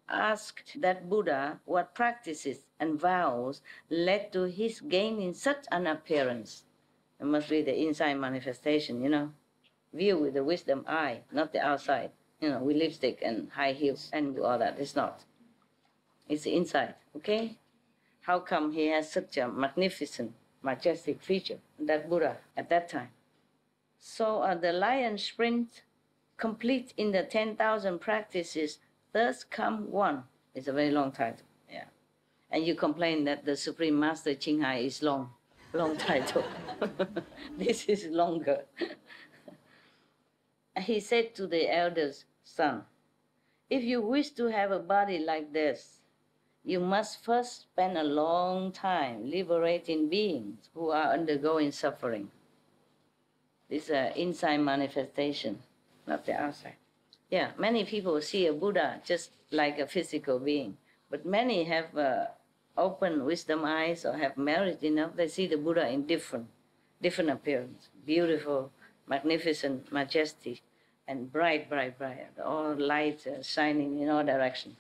asked that Buddha what practices and vows led to his gaining such an appearance. It must be the inside manifestation, view with the wisdom eye, not the outside. With lipstick and high heels and all that. It's not. It's the inside, okay? How come he has such a magnificent, majestic feature, that Buddha, at that time? So the lion sprint, complete in the 10,000 practices, thus come one. It's a very long title, yeah. And you complain that the Supreme Master Ching Hai is long title. This is longer. He said to the elder's son, if you wish to have a body like this, you must first spend a long time liberating beings who are undergoing suffering. This is an inside manifestation, not the outside. Yeah, many people see a Buddha just like a physical being, but many have open wisdom eyes or have merit enough, they see the Buddha in different appearance, beautiful, magnificent, majestic, and bright, all light shining in all directions.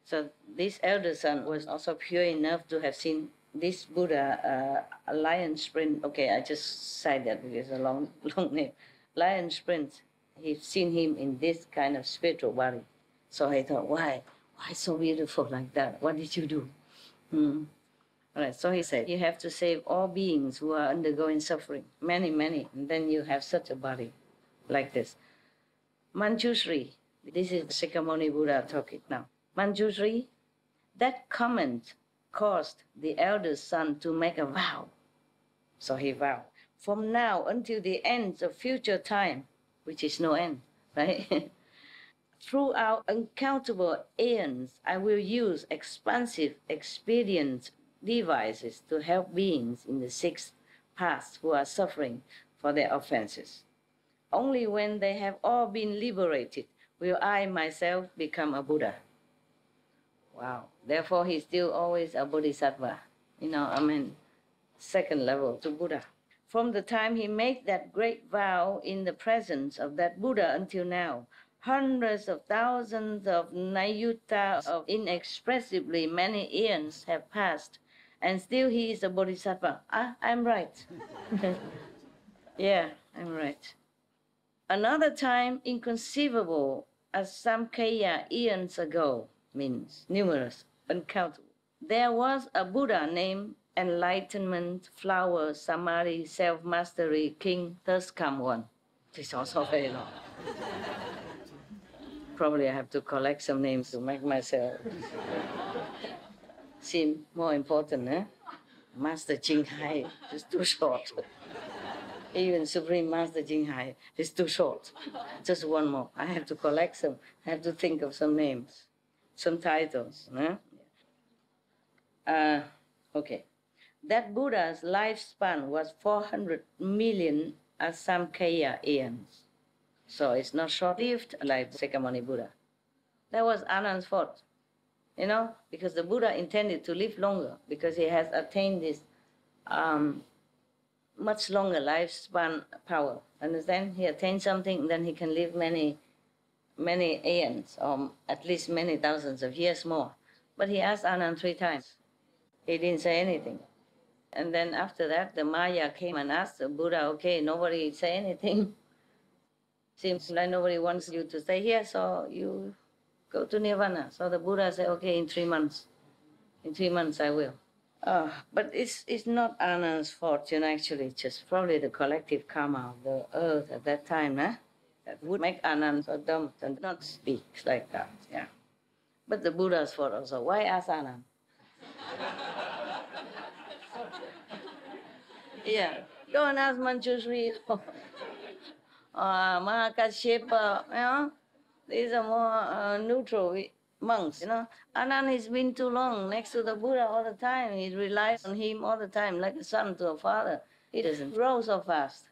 So this elder son was also pure enough to have seen this Buddha, a lion sprint. Okay, I just said that because it's a long name. Lion sprint, he's seen him in this kind of spiritual body. So he thought, why so beautiful like that? What did you do? All right, so he said, you have to save all beings who are undergoing suffering, many, and then you have such a body like this. Manjushri, this is Shakyamuni Buddha talking now. Manjushri, that comment caused the eldest son to make a vow. So he vowed, from now until the end of future time, which is no end, right? Throughout uncountable aeons, I will use expansive, expedient devices to help beings in the sixth path who are suffering for their offenses. Only when they have all been liberated will I myself become a Buddha. Wow. Therefore, he's still always a Bodhisattva. Second level to Buddha. From the time he made that great vow in the presence of that Buddha until now, hundreds of thousands of nayuta of inexpressibly many eons have passed, and still he is a Bodhisattva. I'm right. Yeah, I'm right. Another time inconceivable as Samkhya eons ago, means numerous, uncountable. There was a Buddha named Enlightenment, Flower, Samadhi, Self-Mastery, King, thus come one. It's also very long. Probably I have to collect some names to make myself seem more important, eh? Master Ching Hai is too short. Even Supreme Master Ching Hai is too short. Just one more. I have to collect some. I have to think of some names, some titles. Okay. That Buddha's lifespan was 400 million Asamkhya eons. So it's not short-lived like Shakyamuni Buddha. That was Anand's fault, because the Buddha intended to live longer because he has attained this much longer lifespan power. Understand? He attained something, then he can live many aeons, or at least many thousands of years more. But he asked Anand 3 times. He didn't say anything. And then after that, the Maya came and asked the Buddha, okay, nobody say anything. Seems like nobody wants you to stay here, so you go to Nirvana. So the Buddha said, okay, in 3 months. In 3 months I will. But it's not Anand's fortune, actually. It's just probably the collective karma of the earth at that time, that would make Anand so dumb and not speak like that. Yeah. But the Buddha's fault also. Why ask Anand? Yeah. Don't ask Manjushri or Mahakashyapa, These are more neutral monks, Anand has been too long next to the Buddha all the time. He relies on him all the time, like a son to a father. He doesn't grow so fast.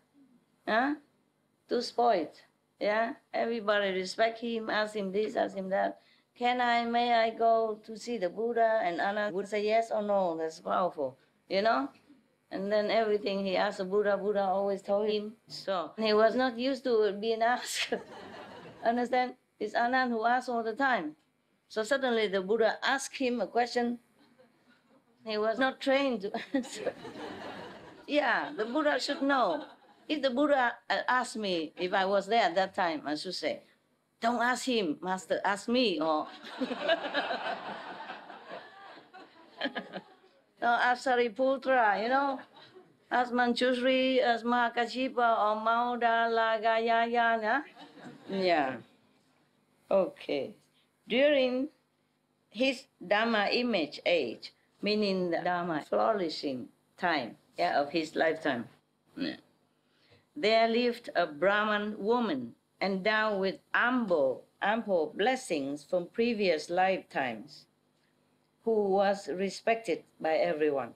too spoiled. Yeah, everybody respect him, ask him this, ask him that. May I go to see the Buddha? And Anna would say yes or no. That's powerful, you know? And then everything he asked the Buddha, Buddha always told him. So he was not used to being asked. Understand? It's Anand who asks all the time. So suddenly the Buddha asked him a question. He was not trained to answer. Yeah, the Buddha should know. If the Buddha asked me, if I was there at that time, I should say, don't ask him, Master, ask me. Or no, ask Sariputra, you know. Ask Manjushri, ask Mahakachipa, or Maudalagayaya. Yeah. Okay. During his Dharma image age, meaning the Dharma flourishing time, yeah, of his lifetime, yeah, there lived a Brahman woman endowed with ample blessings from previous lifetimes, who was respected by everyone.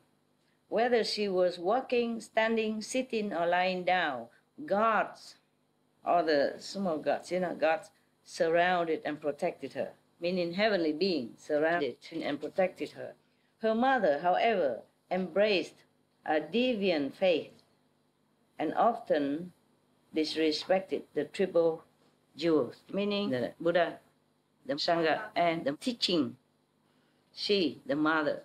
Whether she was walking, standing, sitting, or lying down, gods, or the small gods, gods surrounded and protected her, meaning heavenly beings surrounded and protected her. Her mother, however, embraced a deviant faith and often disrespected the triple jewels, meaning the Buddha, the Sangha, and the teaching. She, the mother,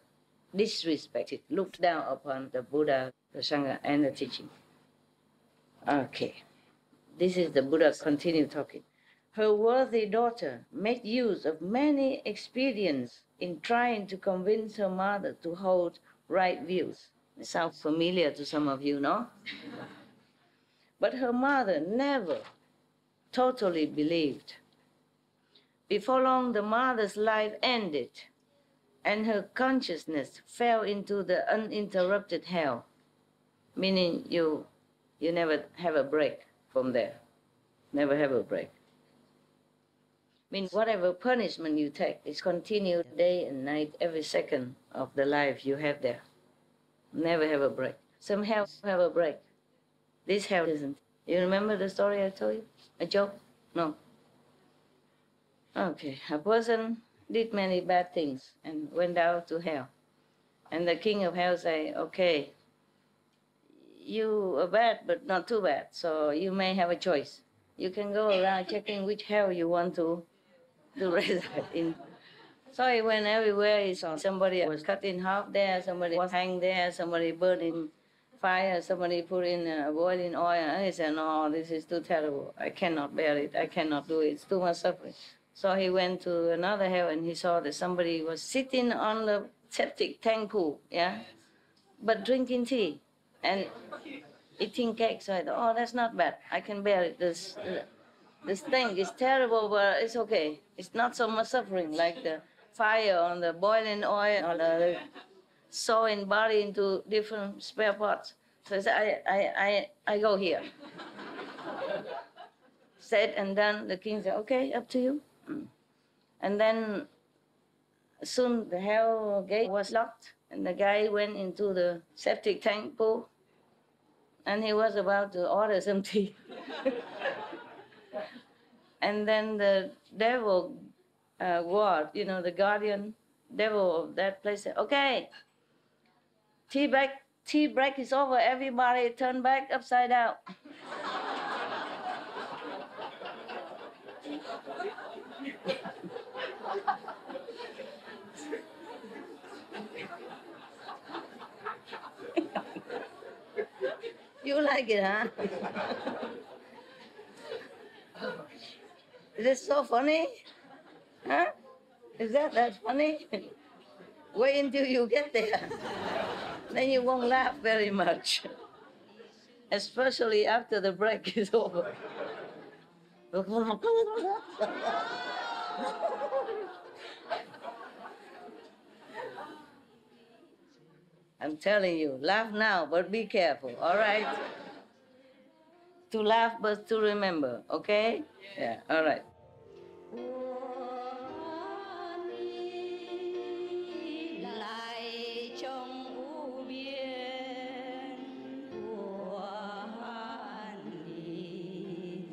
disrespected, looked down upon the Buddha, the Sangha, and the teaching. Okay. This is the Buddha continue talking. Her worthy daughter made use of many expedients in trying to convince her mother to hold right views. It sounds familiar to some of you, no? But her mother never totally believed. Before long, the mother's life ended, and her consciousness fell into the uninterrupted hell, meaning you never have a break from there. Never have a break. Means whatever punishment you take is continued day and night, every second of the life you have there. Never have a break. Some hell have a break. This hell isn't. You remember the story I told you? A joke? No. Okay, a person did many bad things and went down to hell. And the king of hell say, okay, you are bad, but not too bad, so you may have a choice. You can go around checking which hell you want to reside in. So he went everywhere. He saw somebody was cut in half there, somebody was hanged there, somebody burned in fire, somebody put in boiling oil. And he said, no, this is too terrible. I cannot bear it. I cannot do it. It's too much suffering. So he went to another hell and he saw that somebody was sitting on the septic tank pool, yeah, but drinking tea and eating cake. So I thought, oh, that's not bad. I can bear it. This thing is terrible, but it's okay. It's not so much suffering like the fire on the boiling oil or the sewing body into different spare parts. So I said, I go here. Said and done. The king said, okay, up to you. And then soon the hell gate was locked and the guy went into the septic tank pool and he was about to order some tea. And then the devil ward, the guardian devil of that place said, okay, tea break is over, everybody turn back upside down. You like it, huh? Is it so funny? Huh? Is that funny? Wait until you get there. Then you won't laugh very much. Especially after the break is over. I'm telling you, laugh now, but be careful, all right? To laugh, but to remember, okay? Yeah, all right. Lại trong u biên của Hàn Đi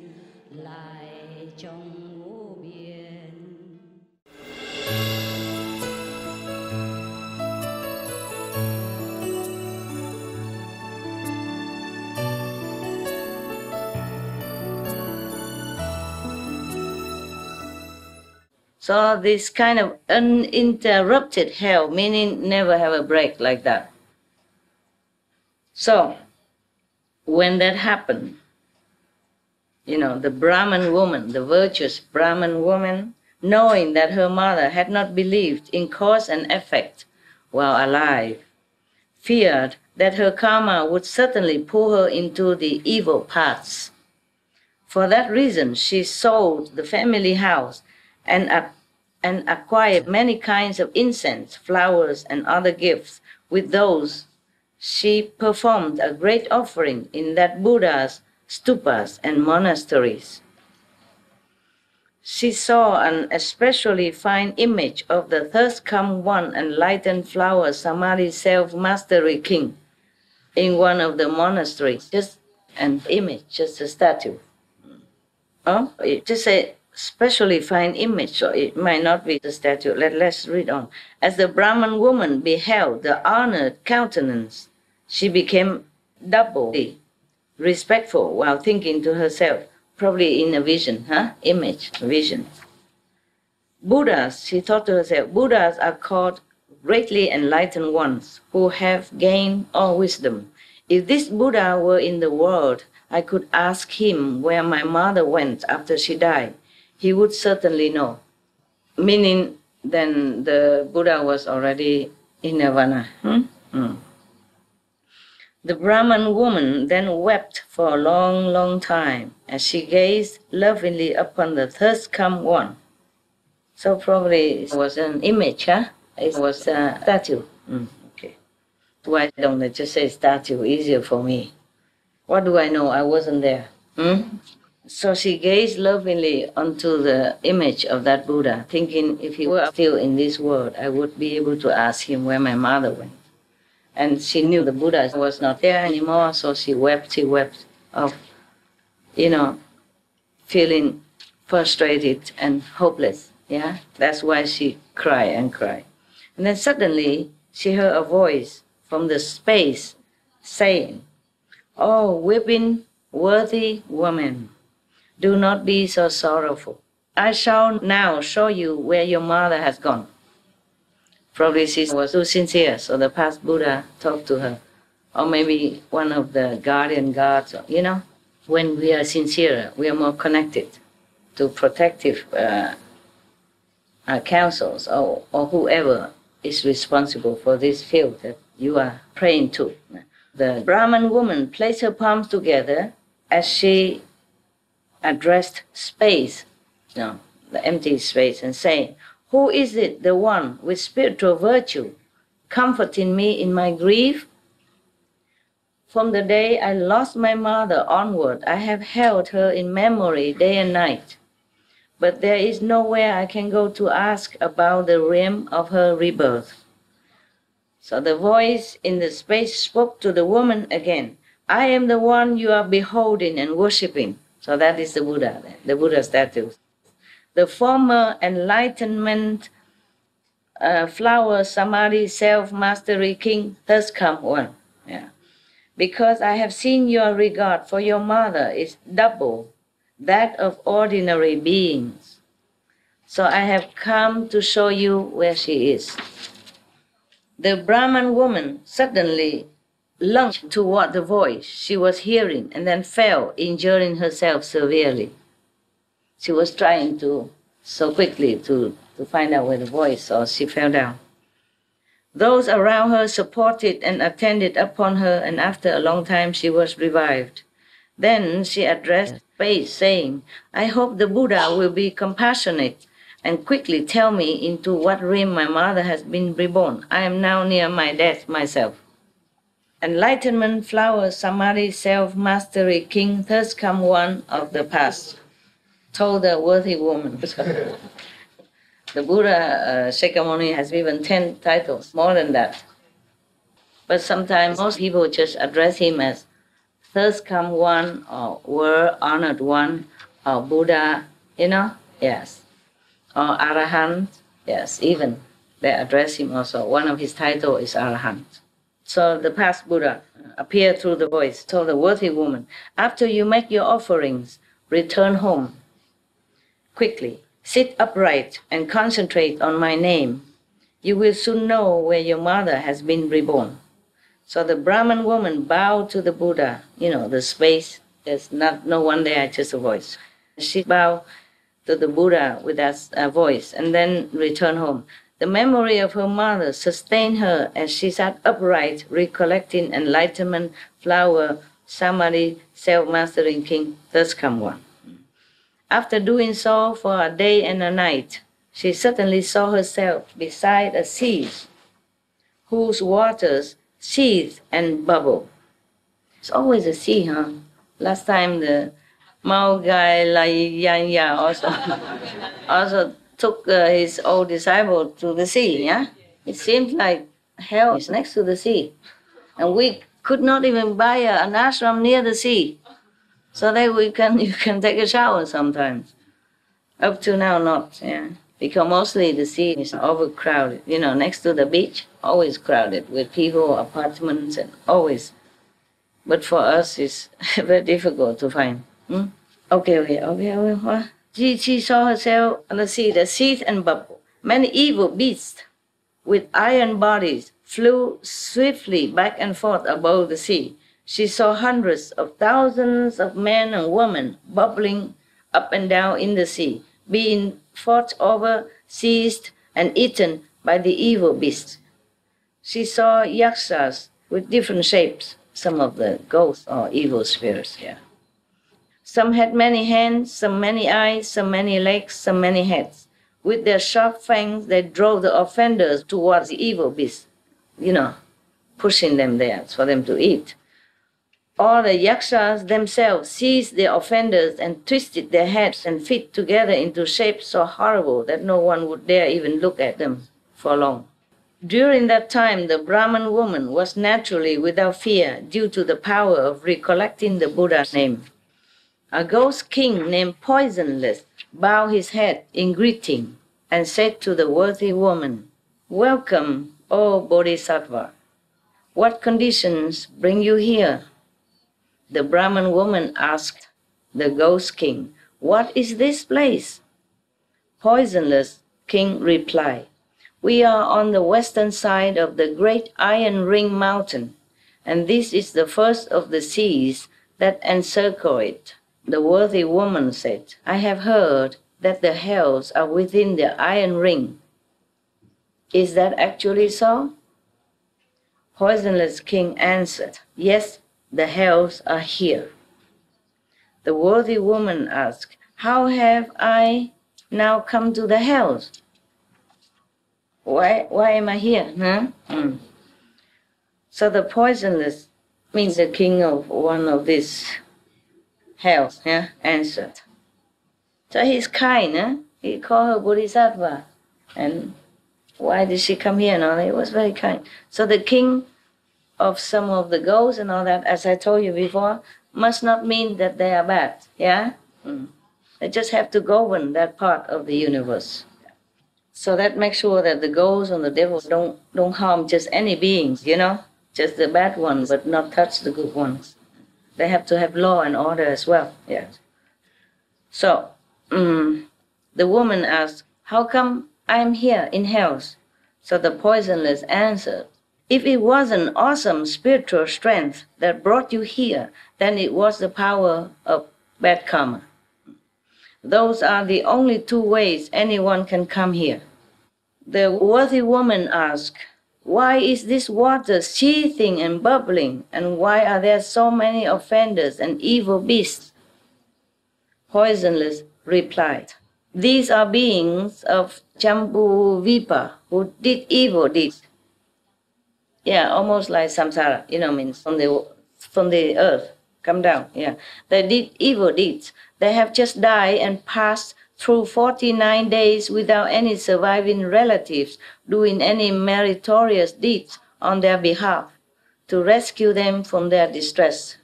So this kind of uninterrupted hell, meaning never have a break like that. So when that happened, the Brahman woman, the virtuous Brahman woman, knowing that her mother had not believed in cause and effect while alive, feared that her karma would certainly pull her into the evil paths. For that reason, she sold the family house and acquired many kinds of incense, flowers, and other gifts. With those, she performed a great offering in that Buddha's stupas and monasteries. She saw an especially fine image of the thirst come one enlightened flower Samadhi self-mastery king in one of the monasteries. Just an image, just a statue. Oh, just a especially fine image, so it might not be the statue. Let's read on. As the Brahman woman beheld the honored countenance, she became doubly respectful while thinking to herself, probably in a vision, image, vision. Buddhas, she thought to herself, Buddhas are called greatly enlightened ones who have gained all wisdom. If this Buddha were in the world, I could ask him where my mother went after she died. He would certainly know. Meaning, then the Buddha was already in nirvana. The Brahman woman then wept for a long, long time as she gazed lovingly upon the thirst come one. So probably it was an image, It was a statue. Okay. Why don't they just say statue? Easier for me. What do I know? I wasn't there. So she gazed lovingly onto the image of that Buddha, thinking if he were still in this world, I would be able to ask him where my mother went. And she knew the Buddha was not there anymore, so she wept of, feeling frustrated and hopeless. Yeah, that's why she cried and cried. And then suddenly she heard a voice from the space saying, "Oh, weeping, worthy woman, do not be so sorrowful. I shall now show you where your mother has gone." Probably she was too sincere, so the past Buddha talked to her. Or maybe one of the guardian gods, when we are sincere, we are more connected to protective councils or whoever is responsible for this field that you are praying to. The Brahman woman placed her palms together as she addressed space, the empty space, and saying, "Who is it, the one with spiritual virtue, comforting me in my grief? From the day I lost my mother onward, I have held her in memory day and night. But there is nowhere I can go to ask about the realm of her rebirth." So the voice in the space spoke to the woman again. "I am the one you are beholding and worshipping." So that is the Buddha, the Buddha statue. "The former enlightenment flower Samadhi self-mastery king has come one. Yeah. Because I have seen your regard for your mother is double that of ordinary beings. So I have come to show you where she is." The Brahman woman suddenly lunged toward the voice she was hearing and then fell, injuring herself severely. She was trying so quickly to find out where the voice, so she fell down. Those around her supported and attended upon her, and after a long time she was revived. Then she addressed space, saying, "I hope the Buddha will be compassionate and quickly tell me into what realm my mother has been reborn. I am now near my death myself." Enlightenment flower Samadhi self-mastery king thus come one of the past, told the worthy woman. The Buddha Shakyamuni has given 10 titles, more than that. But sometimes most people just address him as thirst come one, or were honored one, or Buddha, yes. Or Arahant, yes, even they address him also. One of his titles is Arahant. So the past Buddha appeared through the voice, told the worthy woman, "After you make your offerings, return home quickly. Sit upright and concentrate on my name. You will soon know where your mother has been reborn. So the Brahman woman bowed to the Buddha, the space, there's no one there, just a voice. She bowed to the Buddha with a voice and then returned home. The memory of her mother sustained her as she sat upright, recollecting enlightenment, flower, samadhi, self-mastering king, thus come one. After doing so for a day and a night, she suddenly saw herself beside a sea whose waters seethe and bubble. It's always a sea, huh? Last time the Mao guy Layanya also took his old disciple to the sea, yeah? It seems like hell is next to the sea. And we could not even buy an ashram near the sea. So that you can take a shower sometimes. Up to now, not, yeah. Because mostly the sea is overcrowded. Next to the beach, always crowded with people, apartments, and always. But for us, it's very difficult to find. Okay. She saw herself on the sea, the seethe and bubble. Many evil beasts with iron bodies flew swiftly back and forth above the sea. She saw hundreds of thousands of men and women bubbling up and down in the sea, being fought over, seized, and eaten by the evil beasts. She saw yakshas with different shapes, some of the ghosts or evil spirits here. Some had many hands, some many eyes, some many legs, some many heads. With their sharp fangs, they drove the offenders towards the evil beasts, pushing them there for them to eat. All the yakshas themselves seized the offenders and twisted their heads and feet together into shapes so horrible that no one would dare even look at them for long. During that time, the Brahman woman was naturally without fear due to the power of recollecting the Buddha's name. A ghost king named Poisonless bowed his head in greeting and said to the worthy woman, "Welcome, O Bodhisattva. What conditions bring you here?" The Brahman woman asked the ghost king, "What is this place?" Poisonless king replied, "We are on the western side of the great Iron Ring mountain, and this is the first of the seas that encircle it." The worthy woman said, "I have heard that the hells are within the Iron Ring. Is that actually so?" Poisonless king answered, "Yes, the hells are here." The worthy woman asked, "How have I now come to the hells? Why am I here?" So the Poisonless means the king of one of these hells, answered. So he's kind, he called her Bodhisattva. And why did she come here? No, it was very kind. So the king of some of the ghosts and all that, as I told you before, must not mean that they are bad, They just have to govern that part of the universe. So that makes sure that the ghosts and the devils don't harm just any beings, just the bad ones, but not touch the good ones. They have to have law and order as well, So, the woman asked, "How come I'm here in hells?" So the Poisonless answered, "If it was an awesome spiritual strength that brought you here, then it was the power of bad karma. Those are the only two ways anyone can come here." The worthy woman asked, "Why is this water seething and bubbling, and why are there so many offenders and evil beasts?" Poisonless replied, "These are beings of Jambu Vipa who did evil deeds." Almost like samsara, means from the earth, come down, They did evil deeds. They have just died and passed through 49 days without any surviving relatives doing any meritorious deeds on their behalf to rescue them from their distress.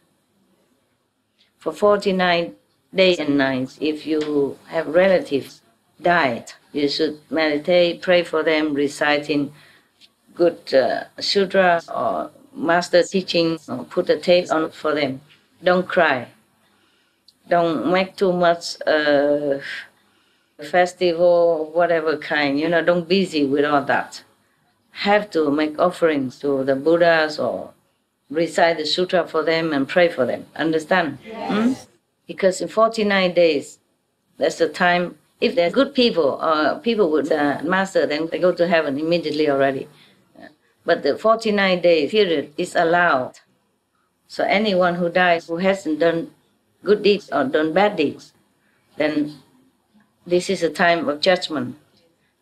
For 49 days and nights, if you have relatives died, you should meditate, pray for them, reciting good sutra or master teaching, or put a tape on for them. Don't cry. Don't make too much festival, whatever kind, don't busy with all that. Have to make offerings to the Buddhas or recite the sutra for them and pray for them. Understand? Yes. Because in 49 days, that's the time. If they're good people or people with the master, then they go to heaven immediately already. But the 49 day period is allowed. So anyone who dies who hasn't done good deeds or done bad deeds, then this is a time of judgment.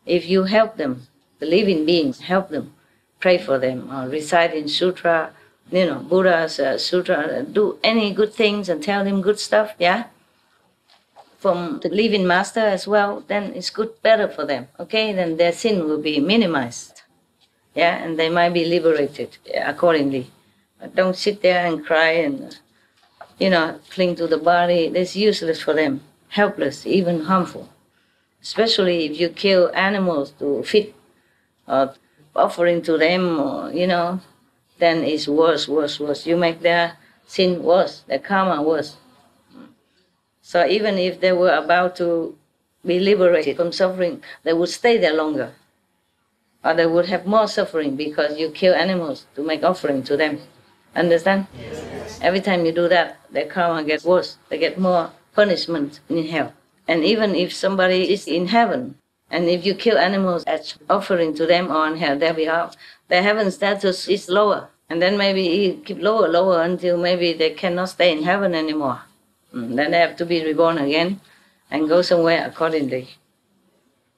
If you help them, the living beings, help them, pray for them, or recite in sutra, Buddha's sutra, do any good things and tell them good stuff, yeah? From the living master as well, then it's better for them, okay? Then their sin will be minimized, yeah? And they might be liberated accordingly. But don't sit there and cry and, cling to the body. That's useless for them, helpless, even harmful. Especially if you kill animals to feed or offering to them, or, then it's worse. You make their sin worse, their karma worse. So even if they were about to be liberated from suffering, they would stay there longer. Or they would have more suffering because you kill animals to make offering to them. Understand? Yes. Every time you do that, their karma gets worse. They get more punishment in hell. And even if somebody is in heaven, and if you kill animals as offering to them on their behalf, their heaven status is lower. And then maybe it keep lower until maybe they cannot stay in heaven anymore. Then they have to be reborn again and go somewhere accordingly.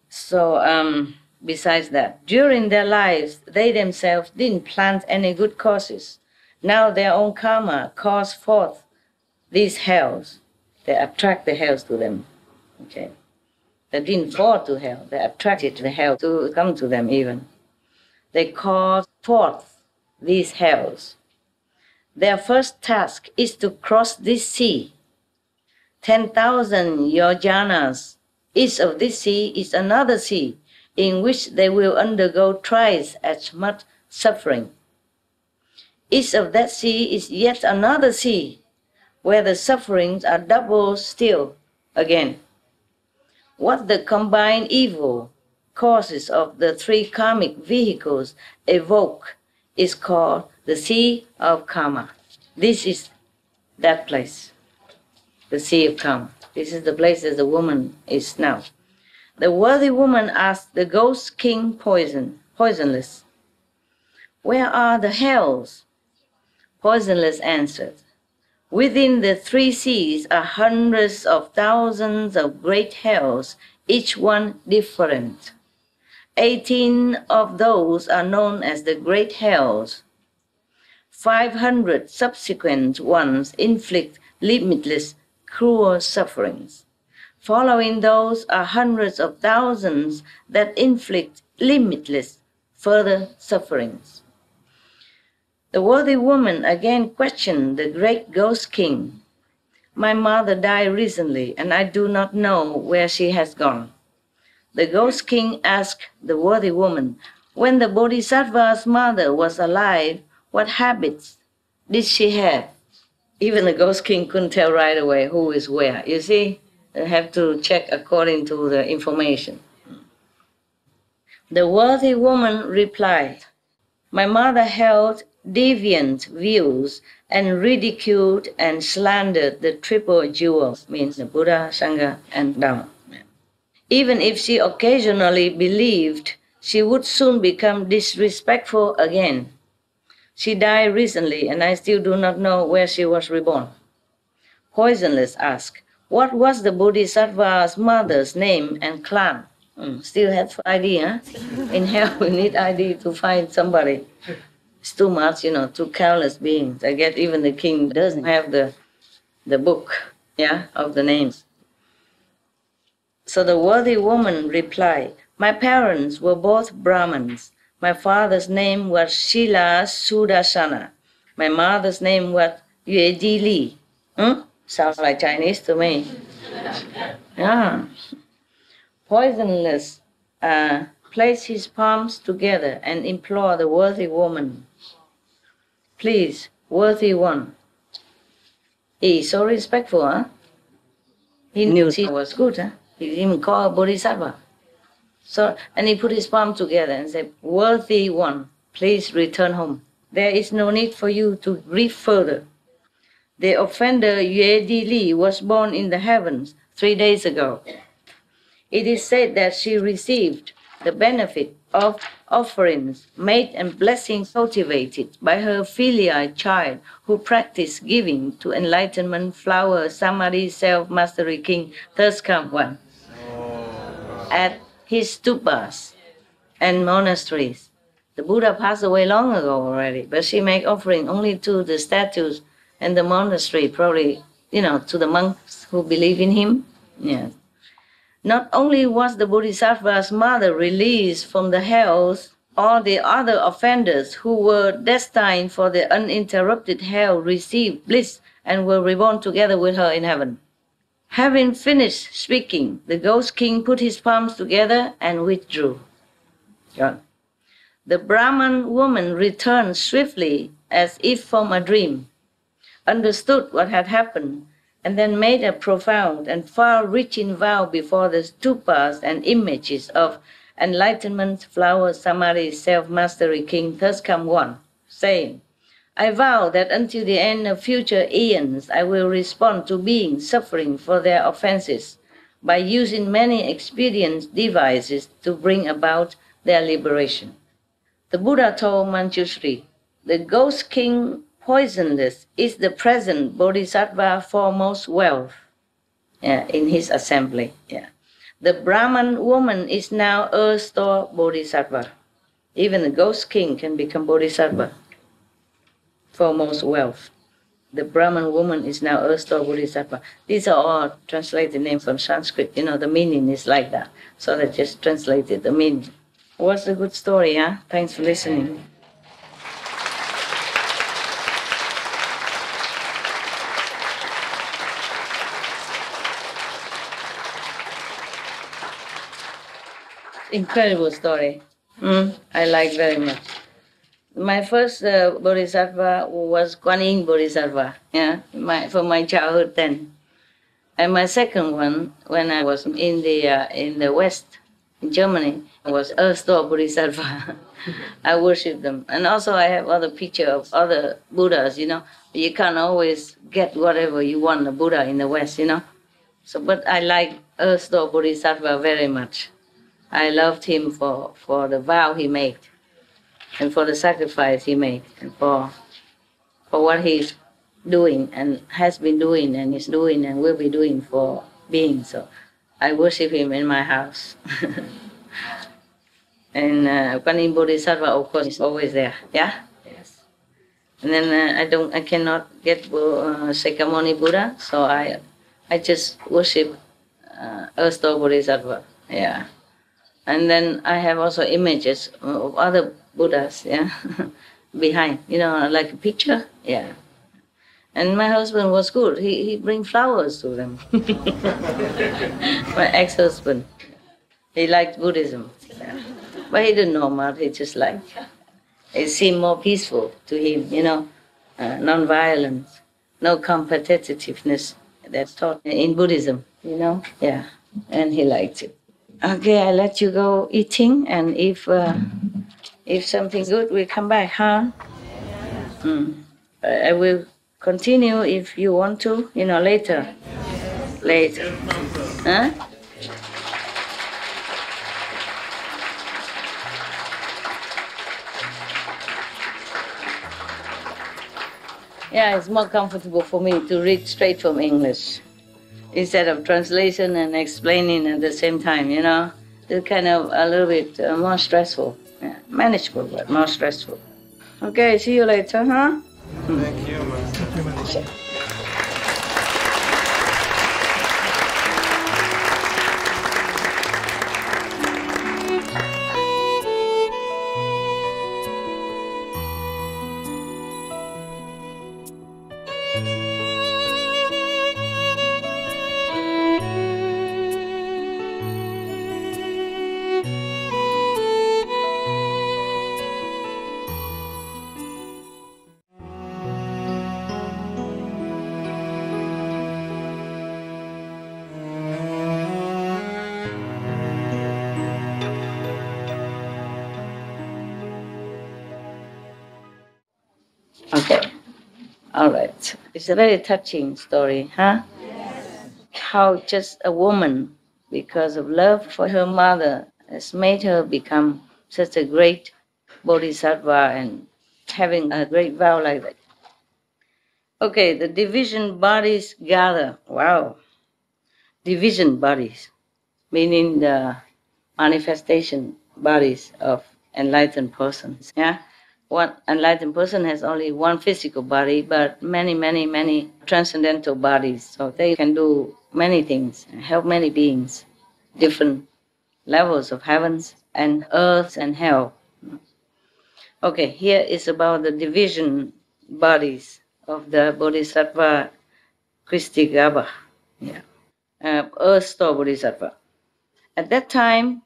So besides that, during their lives, they themselves didn't plant any good causes. Now their own karma calls forth these hells. They attract the hells to them. Okay. They didn't fall to hell. They attracted the hell to come to them even. They call forth these hells. Their first task is to cross this sea. 10,000 yojanas. Each of this sea is another sea in which they will undergo twice as much suffering. Each of that sea is yet another sea where the sufferings are double still again. What the combined evil causes of the three karmic vehicles evoke is called the sea of karma. This is that place, the sea of karma. This is the place that the woman is now. The worthy woman asked the ghost king Poisonless, "Where are the hells?" Poisonless answered, "Within the three seas are hundreds of thousands of great hells, each one different. 18 of those are known as the great hells. 500 subsequent ones inflict limitless, cruel sufferings. Following those are hundreds of thousands that inflict limitless, further sufferings." The worthy woman again questioned the great ghost king. "My mother died recently, and I do not know where she has gone." The ghost king asked the worthy woman, "When the Bodhisattva's mother was alive, what habits did she have?" Even the ghost king couldn't tell right away who is where. You see, they have to check according to the information. The worthy woman replied, "My mother held deviant views and ridiculed and slandered the triple jewels," means the Buddha, Sangha, and Dhamma. "Even if she occasionally believed, she would soon become disrespectful again. She died recently, and I still do not know where she was reborn." Poisonless asked, "What was the Bodhisattva's mother's name and clan?" Still have ID, huh? In hell, we need ID to find somebody. It's too much, too countless beings. I guess even the king doesn't have the book, of the names. So the worthy woman replied, "My parents were both Brahmins. My father's name was Shila Sudarsana. My mother's name was Yue Ji Li." Sounds like Chinese to me. Yeah. Poisonless placed his palms together and implored the worthy woman, "Please, worthy one." He's so respectful, huh? He knew she was good, huh? He even called a bodhisattva. So, and he put his palm together and said, "Worthy one, please return home. There is no need for you to read further. The offender Yue Di Li was born in the heavens 3 days ago. It is said that she received the benefit of offerings made and blessings cultivated by her filial child who practiced giving to enlightenment flower samadhi self-mastery king thus come one. At his stupas and monasteries. The Buddha passed away long ago already, but she made offering only to the statues and the monastery, probably, to the monks who believe in him. Yes. Not only was the Bodhisattva's mother released from the hells, all the other offenders who were destined for the uninterrupted hell received bliss and were reborn together with her in heaven. Having finished speaking, the ghost king put his palms together and withdrew. God. The Brahman woman returned swiftly as if from a dream, understood what had happened, and then made a profound and far-reaching vow before the stupas and images of enlightenment, flower, samadhi, self-mastery king, thus come one, saying, I vow that until the end of future eons, I will respond to beings suffering for their offenses by using many expedient devices to bring about their liberation. The Buddha told Manjushri, the ghost king poisonless is the present bodhisattva foremost wealth in his assembly. The Brahman woman is now earth store bodhisattva. Even the ghost king can become bodhisattva. Foremost wealth. The Brahman woman is now earth store bodhisattva. These are all translated names from Sanskrit. The meaning is like that. So they just translated the meaning. What's a good story, huh? Thanks for listening. Incredible story. I like very much. My first bodhisattva was Kuan Yin Bodhisattva, from my childhood then. And my second one, when I was in the West, in Germany, was Earth Store Bodhisattva. I worship them. And also I have other pictures of other Buddhas, You can't always get whatever you want, a Buddha in the West, So, but I like Earth Store Bodhisattva very much. I loved him for the vow he made, and for the sacrifice he made, and for what he's doing, and has been doing, and is doing, and will be doing for beings. So I worship him in my house. And Kuan Yin Bodhisattva, of course, is always there. Yeah? Yes. And then I cannot get Sakyamuni Buddha, so I just worship Earth Store Bodhisattva. Yeah. And then I have also images of other Buddhas, behind, like a picture, And my husband was good. He bring flowers to them. My ex-husband, he liked Buddhism, but he didn't know much. He just liked. It seemed more peaceful to him, non-violence, no competitiveness. That's taught in Buddhism, and he liked it. Okay, I let you go eating, and if something good will come back, huh? I will continue if you want to, later. Later. Huh? Yeah, it's more comfortable for me to read straight from English, instead of translation and explaining at the same time, It's kind of a little bit more stressful. Manageable, but more stressful. Okay, see you later, huh? Thank you, Master. It's a very touching story, huh? How just a woman, because of love for her mother, has made her become such a great bodhisattva and having a great vow like that. Okay, the division bodies gather. Wow. Division bodies, meaning the manifestation bodies of enlightened persons. Yeah? One enlightened person has only one physical body, but many transcendental bodies. So they can do many things, help many beings, different levels of heavens and earth and hell. Okay, here is about the division bodies of the Bodhisattva Kristigaba. Yeah. Earth store Bodhisattva. At that time,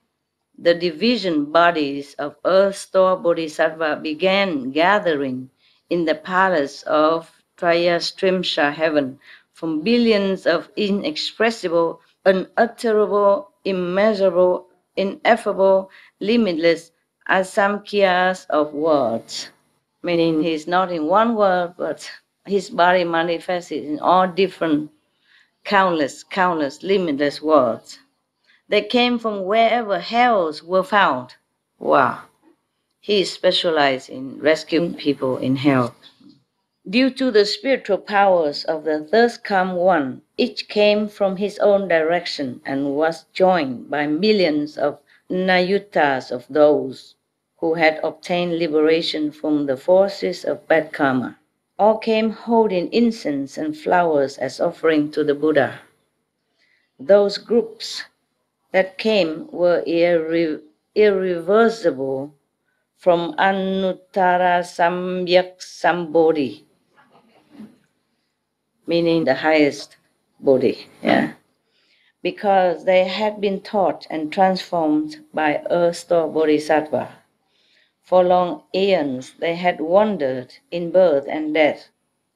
the division bodies of Earth store Bodhisattva began gathering in the palace of Trayastrimsa heaven from billions of inexpressible, unutterable, immeasurable, ineffable, limitless asamkhyas of worlds. Meaning he's not in one world, but his body manifested in all different, countless, limitless worlds. They came from wherever hells were found. Wow. He is specialized in rescuing people in hell. Due to the spiritual powers of the third come one, each came from his own direction and was joined by millions of nayutas of those who had obtained liberation from the forces of bad karma. All came holding incense and flowers as offering to the Buddha. Those groups that came were irreversible from Anuttara Samyak Sambodhi, meaning the highest Bodhi, yeah. Because they had been taught and transformed by Earth-store Bodhisattva. For long aeons they had wandered in birth and death,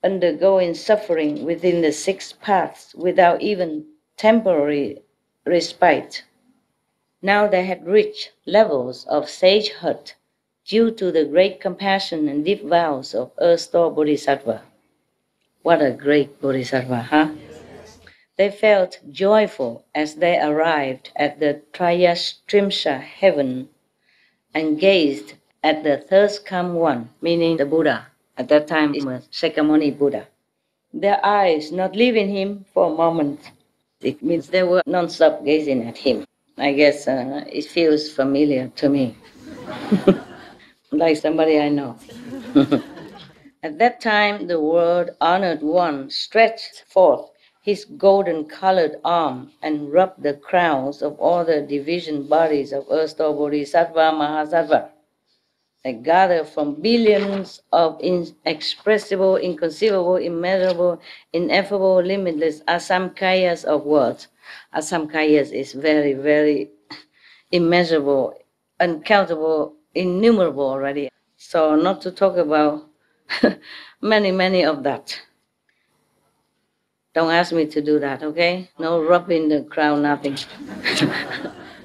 undergoing suffering within the 6 paths without even temporary respite. Now they had reached levels of sagehood due to the great compassion and deep vows of Earth-store Bodhisattva. What a great Bodhisattva, huh? They felt joyful as they arrived at the Trayastrimsa heaven and gazed at the third come one, meaning the Buddha. At that time it was Shakyamuni Buddha. Their eyes not leaving him for a moment. It means they were non-stop gazing at him. I guess it feels familiar to me, like somebody I know. At that time, the world-honored one stretched forth his golden-colored arm and rubbed the crowns of all the division bodies of Earth-store Bodhisattva Mahasattva. They gathered from billions of inexpressible, inconceivable, immeasurable, ineffable, limitless asamkhyas of worlds. Asamkhyas is very immeasurable, uncountable, innumerable already. So not to talk about many of that. Don't ask me to do that, okay? No rubbing the crown, nothing.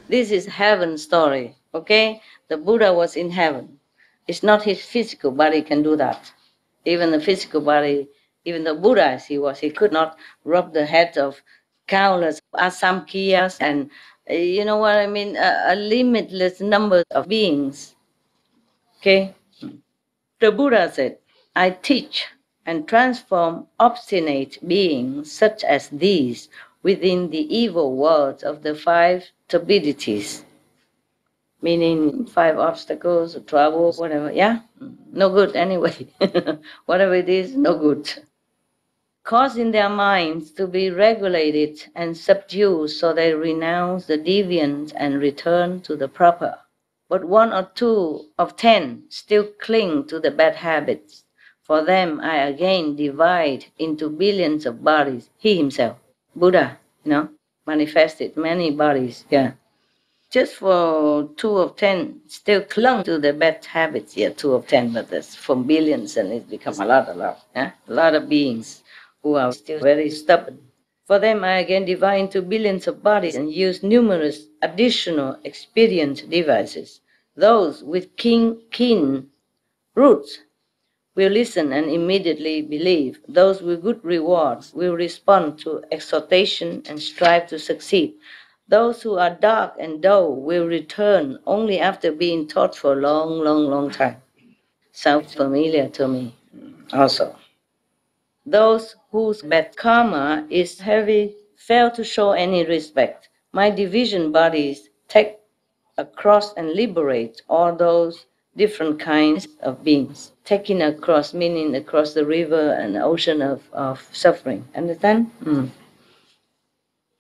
This is heaven's story, okay? The Buddha was in heaven. It's not his physical body can do that. Even the physical body, even the Buddha as he was, he could not rub the head of countless asamkhyas and, you know what I mean, a limitless number of beings. Okay? The Buddha said, I teach and transform obstinate beings such as these within the evil worlds of the 5 turbidities, meaning 5 obstacles, trouble, whatever, yeah? No good anyway. Whatever it is, no good. Causing their minds to be regulated and subdued so they renounce the deviant and return to the proper. But 1 or 2 of 10 still cling to the bad habits. For them, I again divide into billions of bodies. He himself, Buddha, manifested many bodies, yeah. Just for 2 of 10 still clung to the bad habits, yeah, 2 of 10, but that's from billions and it's become a lot, yeah? A lot of beings who are still very stubborn. For them, I again divide into billions of bodies and use numerous additional expedient devices. Those with keen roots will listen and immediately believe. Those with good rewards will respond to exhortation and strive to succeed. Those who are dark and dull will return only after being taught for a long, long, long time. Sounds familiar to me also. Those whose bad karma is heavy fail to show any respect. My division bodies take a cross and liberate all those different kinds of beings. Taking a cross meaning across the river and ocean of suffering. Understand?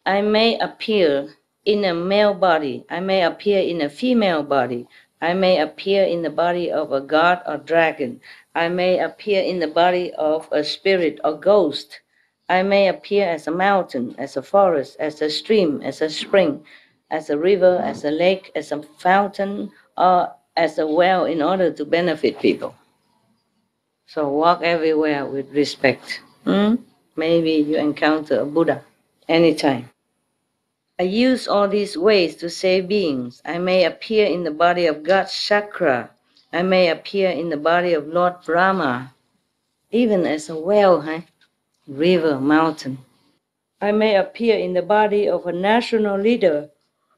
I may appear in a male body. I may appear in a female body. I may appear in the body of a god or dragon. I may appear in the body of a spirit or ghost. I may appear as a mountain, as a forest, as a stream, as a spring, as a river, as a lake, as a fountain, or as a well in order to benefit people. So walk everywhere with respect. Maybe you encounter a Buddha anytime. I use all these ways to save beings. I may appear in the body of God Chakra. I may appear in the body of Lord Brahma, even as a well, river, mountain. I may appear in the body of a national leader.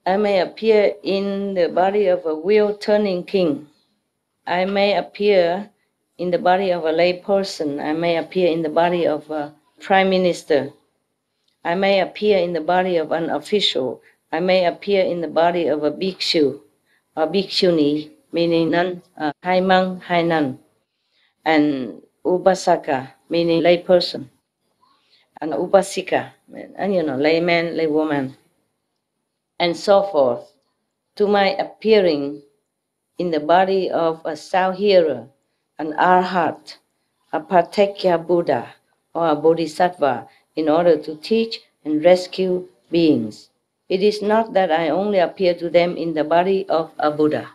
I may appear in the body of a wheel-turning king. I may appear in the body of a lay person. I may appear in the body of a prime minister. I may appear in the body of an official. I may appear in the body of a bhikshu, or bhikshuni, meaning nun, hai monk, hai nun, and upasaka, meaning lay person, and upasika, and layman, laywoman, and so forth, to my appearing in the body of a Sauhira, an Arhat, a Patekya Buddha, or a Bodhisattva, in order to teach and rescue beings. It is not that I only appear to them in the body of a Buddha.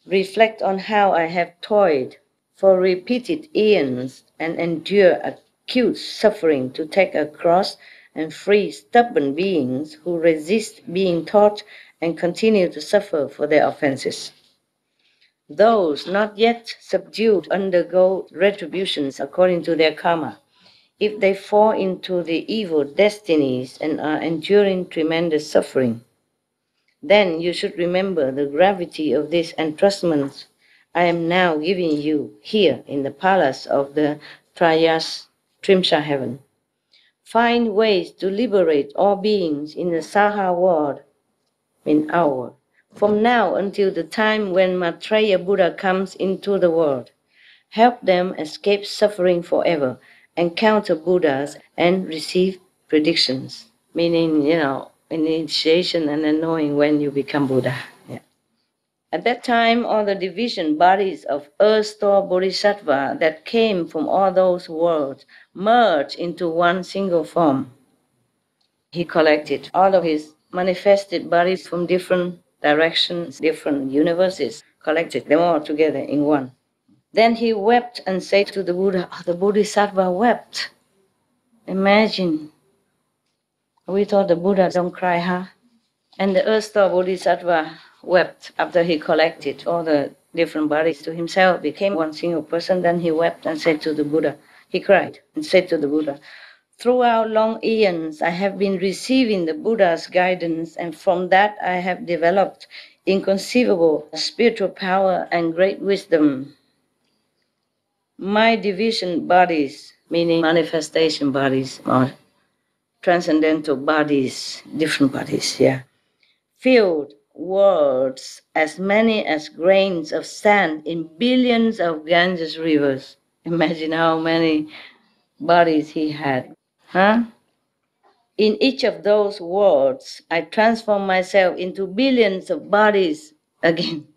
Reflect on how I have toiled for repeated eons and endure acute suffering to take a cross and free stubborn beings who resist being taught and continue to suffer for their offenses. Those not yet subdued undergo retributions according to their karma. If they fall into the evil destinies and are enduring tremendous suffering, then you should remember the gravity of these entrustments I am now giving you here in the palace of the Trayastrimsa heaven. Find ways to liberate all beings in the Saha world, in our world, from now until the time when Maitreya Buddha comes into the world. Help them escape suffering forever, encounter Buddhas, and receive predictions, meaning, initiation and then knowing when you become Buddha. Yeah. At that time, all the division bodies of earth-store bodhisattva that came from all those worlds merged into one single form. He collected all of his manifested bodies from different directions, different universes, collected them all together in one. Then he wept and said to the Buddha, the Bodhisattva wept. Imagine. We thought the Buddha don't cry, huh? And the earth-store Bodhisattva wept after he collected all the different bodies to himself, became one single person. Then he wept and said to the Buddha, he cried and said to the Buddha, throughout long eons, I have been receiving the Buddha's guidance, and from that I have developed inconceivable spiritual power and great wisdom. My division bodies, meaning manifestation bodies or transcendental bodies, different bodies, filled worlds as many as grains of sand in billions of Ganges rivers. Imagine how many bodies he had. In each of those worlds, I transform myself into billions of bodies again.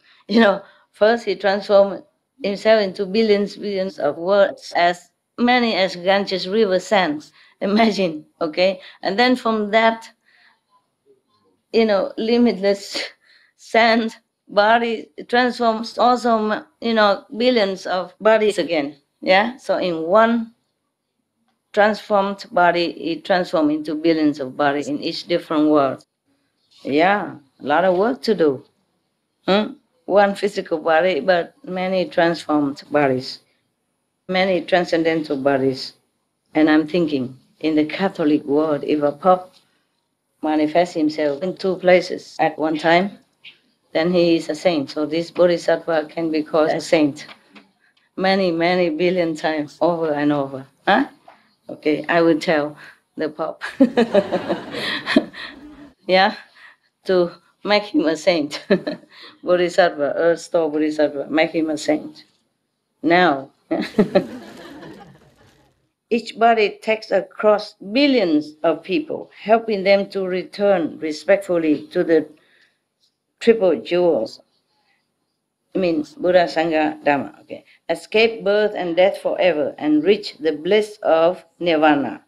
First he transformed himself into billions of worlds, as many as Ganges river sands. Imagine, okay? And then from that, limitless sand body transforms also, billions of bodies again. Yeah? So in one transformed body, it transforms into billions of bodies in each different world. Yeah, a lot of work to do. One physical body, but many transformed bodies. many transcendental bodies. And I'm thinking, in the Catholic world, if a Pope manifests himself in two places at one time, then he is a saint. So this Bodhisattva can be called a saint many, many billion times over and over. Huh? Okay, I will tell the Pope. Yeah, to make him a saint. Bodhisattva, Earth Store Bodhisattva, make him a saint. Now, each body takes across billions of people, helping them to return respectfully to the triple jewels. I mean, Buddha, Sangha, Dhamma. Okay, escape birth and death forever and reach the bliss of Nirvana.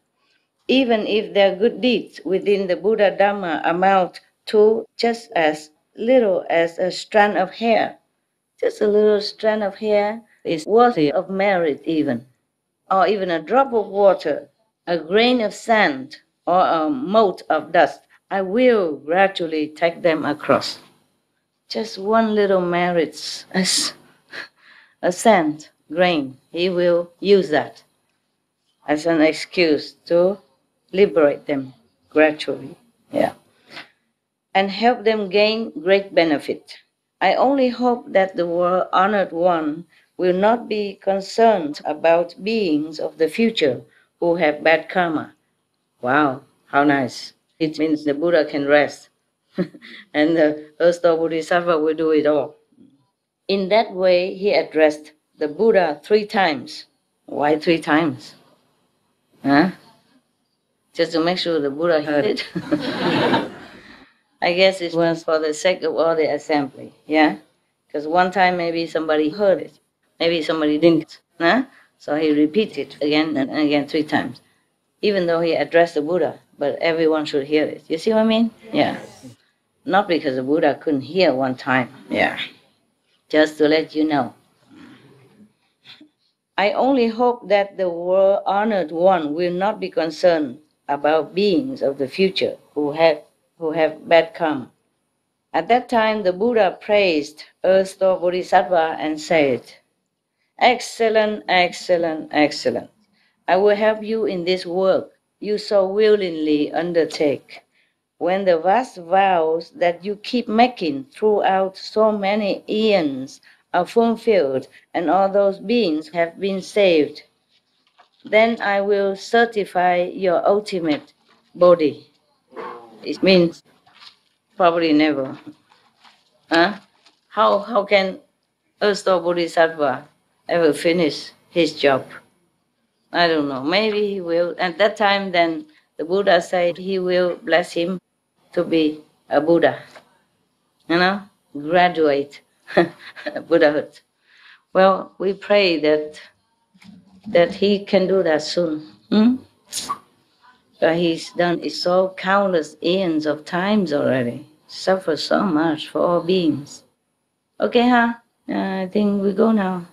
Even if their good deeds within the Buddha Dhamma amount to just as little as a strand of hair, just a little strand of hair is worthy of merit even, or even a drop of water, a grain of sand, or a mote of dust, I will gradually take them across. Just one little merit as a sand grain, he will use that as an excuse to liberate them gradually, yeah, and help them gain great benefit. I only hope that the world honored one will not be concerned about beings of the future who have bad karma. Wow, how nice. It means the Buddha can rest and the Earth-Store Bodhisattva will do it all. In that way, he addressed the Buddha 3 times. Why 3 times? Huh? Just to make sure the Buddha heard it. I guess it was for the sake of all the assembly, yeah? Because one time maybe somebody heard it, maybe somebody didn't, huh? So he repeated again and again 3 times, even though he addressed the Buddha, but everyone should hear it. You see what I mean? Yeah. Not because the Buddha couldn't hear one time, yeah. Just to let you know. I only hope that the world honored one will not be concerned about beings of the future who have bad karma. At that time, the Buddha praised Earth-Store Bodhisattva and said, "Excellent, excellent, excellent. I will help you in this work you so willingly undertake. When the vast vows that you keep making throughout so many eons are fulfilled and all those beings have been saved, then I will certify your ultimate Bodhi." It means probably never. Huh? How can Earth-Store Bodhisattva ever finish his job? I don't know. Maybe he will. At that time, then the Buddha said he will bless him to be a Buddha. You know, graduate Buddhahood. Well, we pray that he can do that soon. But he's done it so countless eons of times already. Suffered so much for all beings. Okay, huh? I think we go now.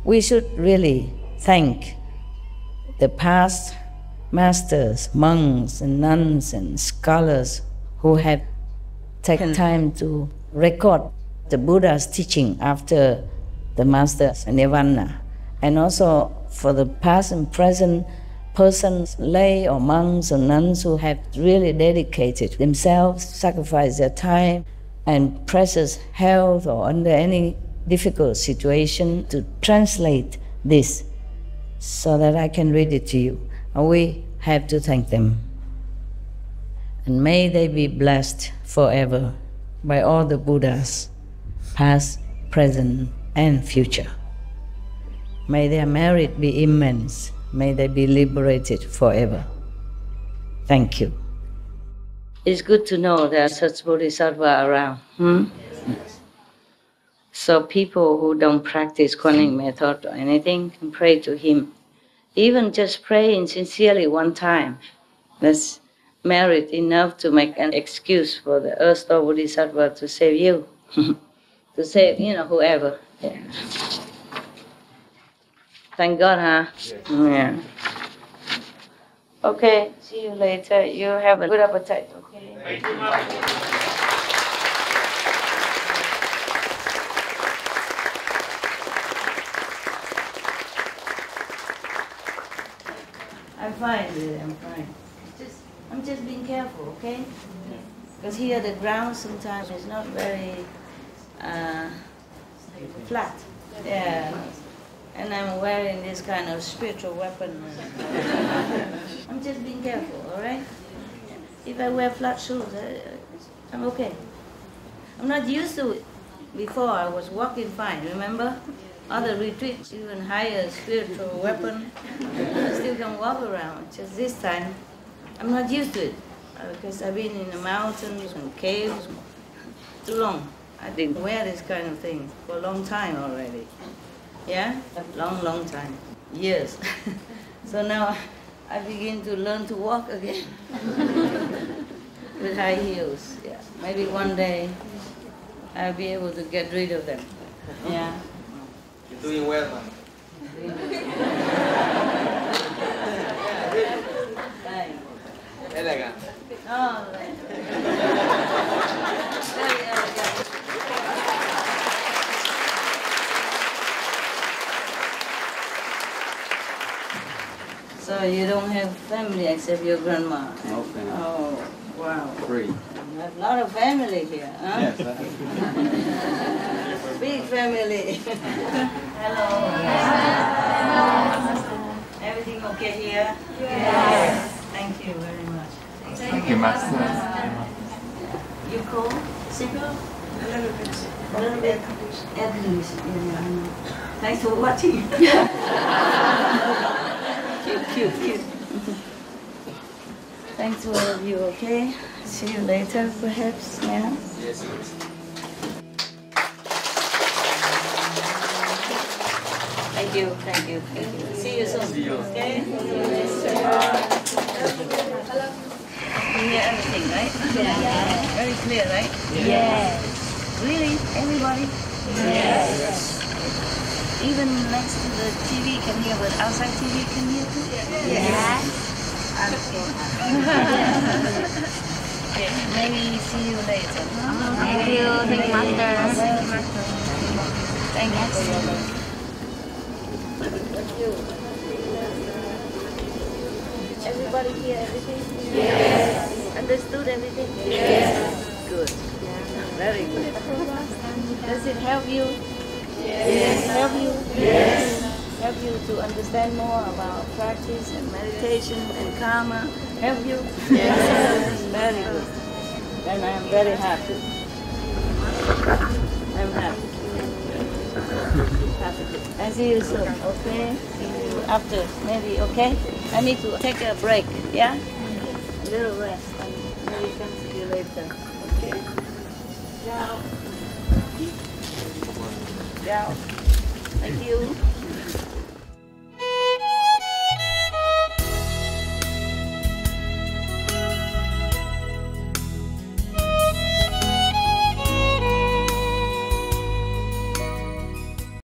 We should really thank the past masters, monks and nuns and scholars who have taken time to record the Buddha's teaching after the master's nirvana, and also for the past and present persons, lay or monks or nuns who have really dedicated themselves, sacrificed their time and precious health or under any difficult situation to translate this so that I can read it to you. And we have to thank them. And may they be blessed forever by all the Buddhas, past, present, and future. May their merit be immense. May they be liberated forever. Thank you. It's good to know there are such bodhisattva around. So people who don't practice Kuan method or anything can pray to him. Even just praying sincerely one time, that's merit enough to make an excuse for the Earth-Store Bodhisattva to save you, to save, whoever. Yeah. Thank God, huh? Yeah. Okay, see you later. You have a good appetite, okay? Thank you, Master. I'm fine, really, I'm fine. I'm just being careful, okay? Because here the ground sometimes is not very flat. Yeah. And I'm wearing this kind of spiritual weapon. I'm just being careful, all right? If I wear flat shoes, I'm okay. I'm not used to it. Before I was walking fine, remember? Other retreats, even higher spiritual weapon, I still can walk around. Just this time, I'm not used to it. Because I've been in the mountains and caves too long. I didn't wear this kind of thing for a long time already. Yeah? A long, long time. Years. So now I begin to learn to walk again. With high heels. Yeah. Maybe one day I'll be able to get rid of them. Yeah. You're doing well, man. Elegant. Oh, very elegant. So you don't have family except your grandma? No family. Oh, wow. 3. You have a lot of family here, huh? Yes. Big family. Hello. Everything okay here? Yes. Thank you very much. Thank you, Master. You cold? Sick? A little bit. A little bit. At least. Yeah, I know. Thanks for watching. Cute. Thanks to all of you, okay? See you later, perhaps, yeah? Yes, yes. Thank you. See you soon. See you. Okay? You hear everything, right? Yeah. Very clear, right? Yes. Really? Everybody? Yes. Even next to the TV can hear, but outside TV can hear too? Yes. Okay, maybe see you later. Thank you, Master. Thank you. Everybody hear everything? Yes. Understood everything? Yes. Good. Very good. Does it help you? Yes. Help you? Yes. Help you to understand more about practice and meditation and karma? Help you? Yes. Very good. Then I am very happy. I'm happy. I see you soon, okay? See you after, maybe, okay? I need to take a break, yeah? A little rest, and maybe come see you later, okay? Ciao. Ciao. Thank you.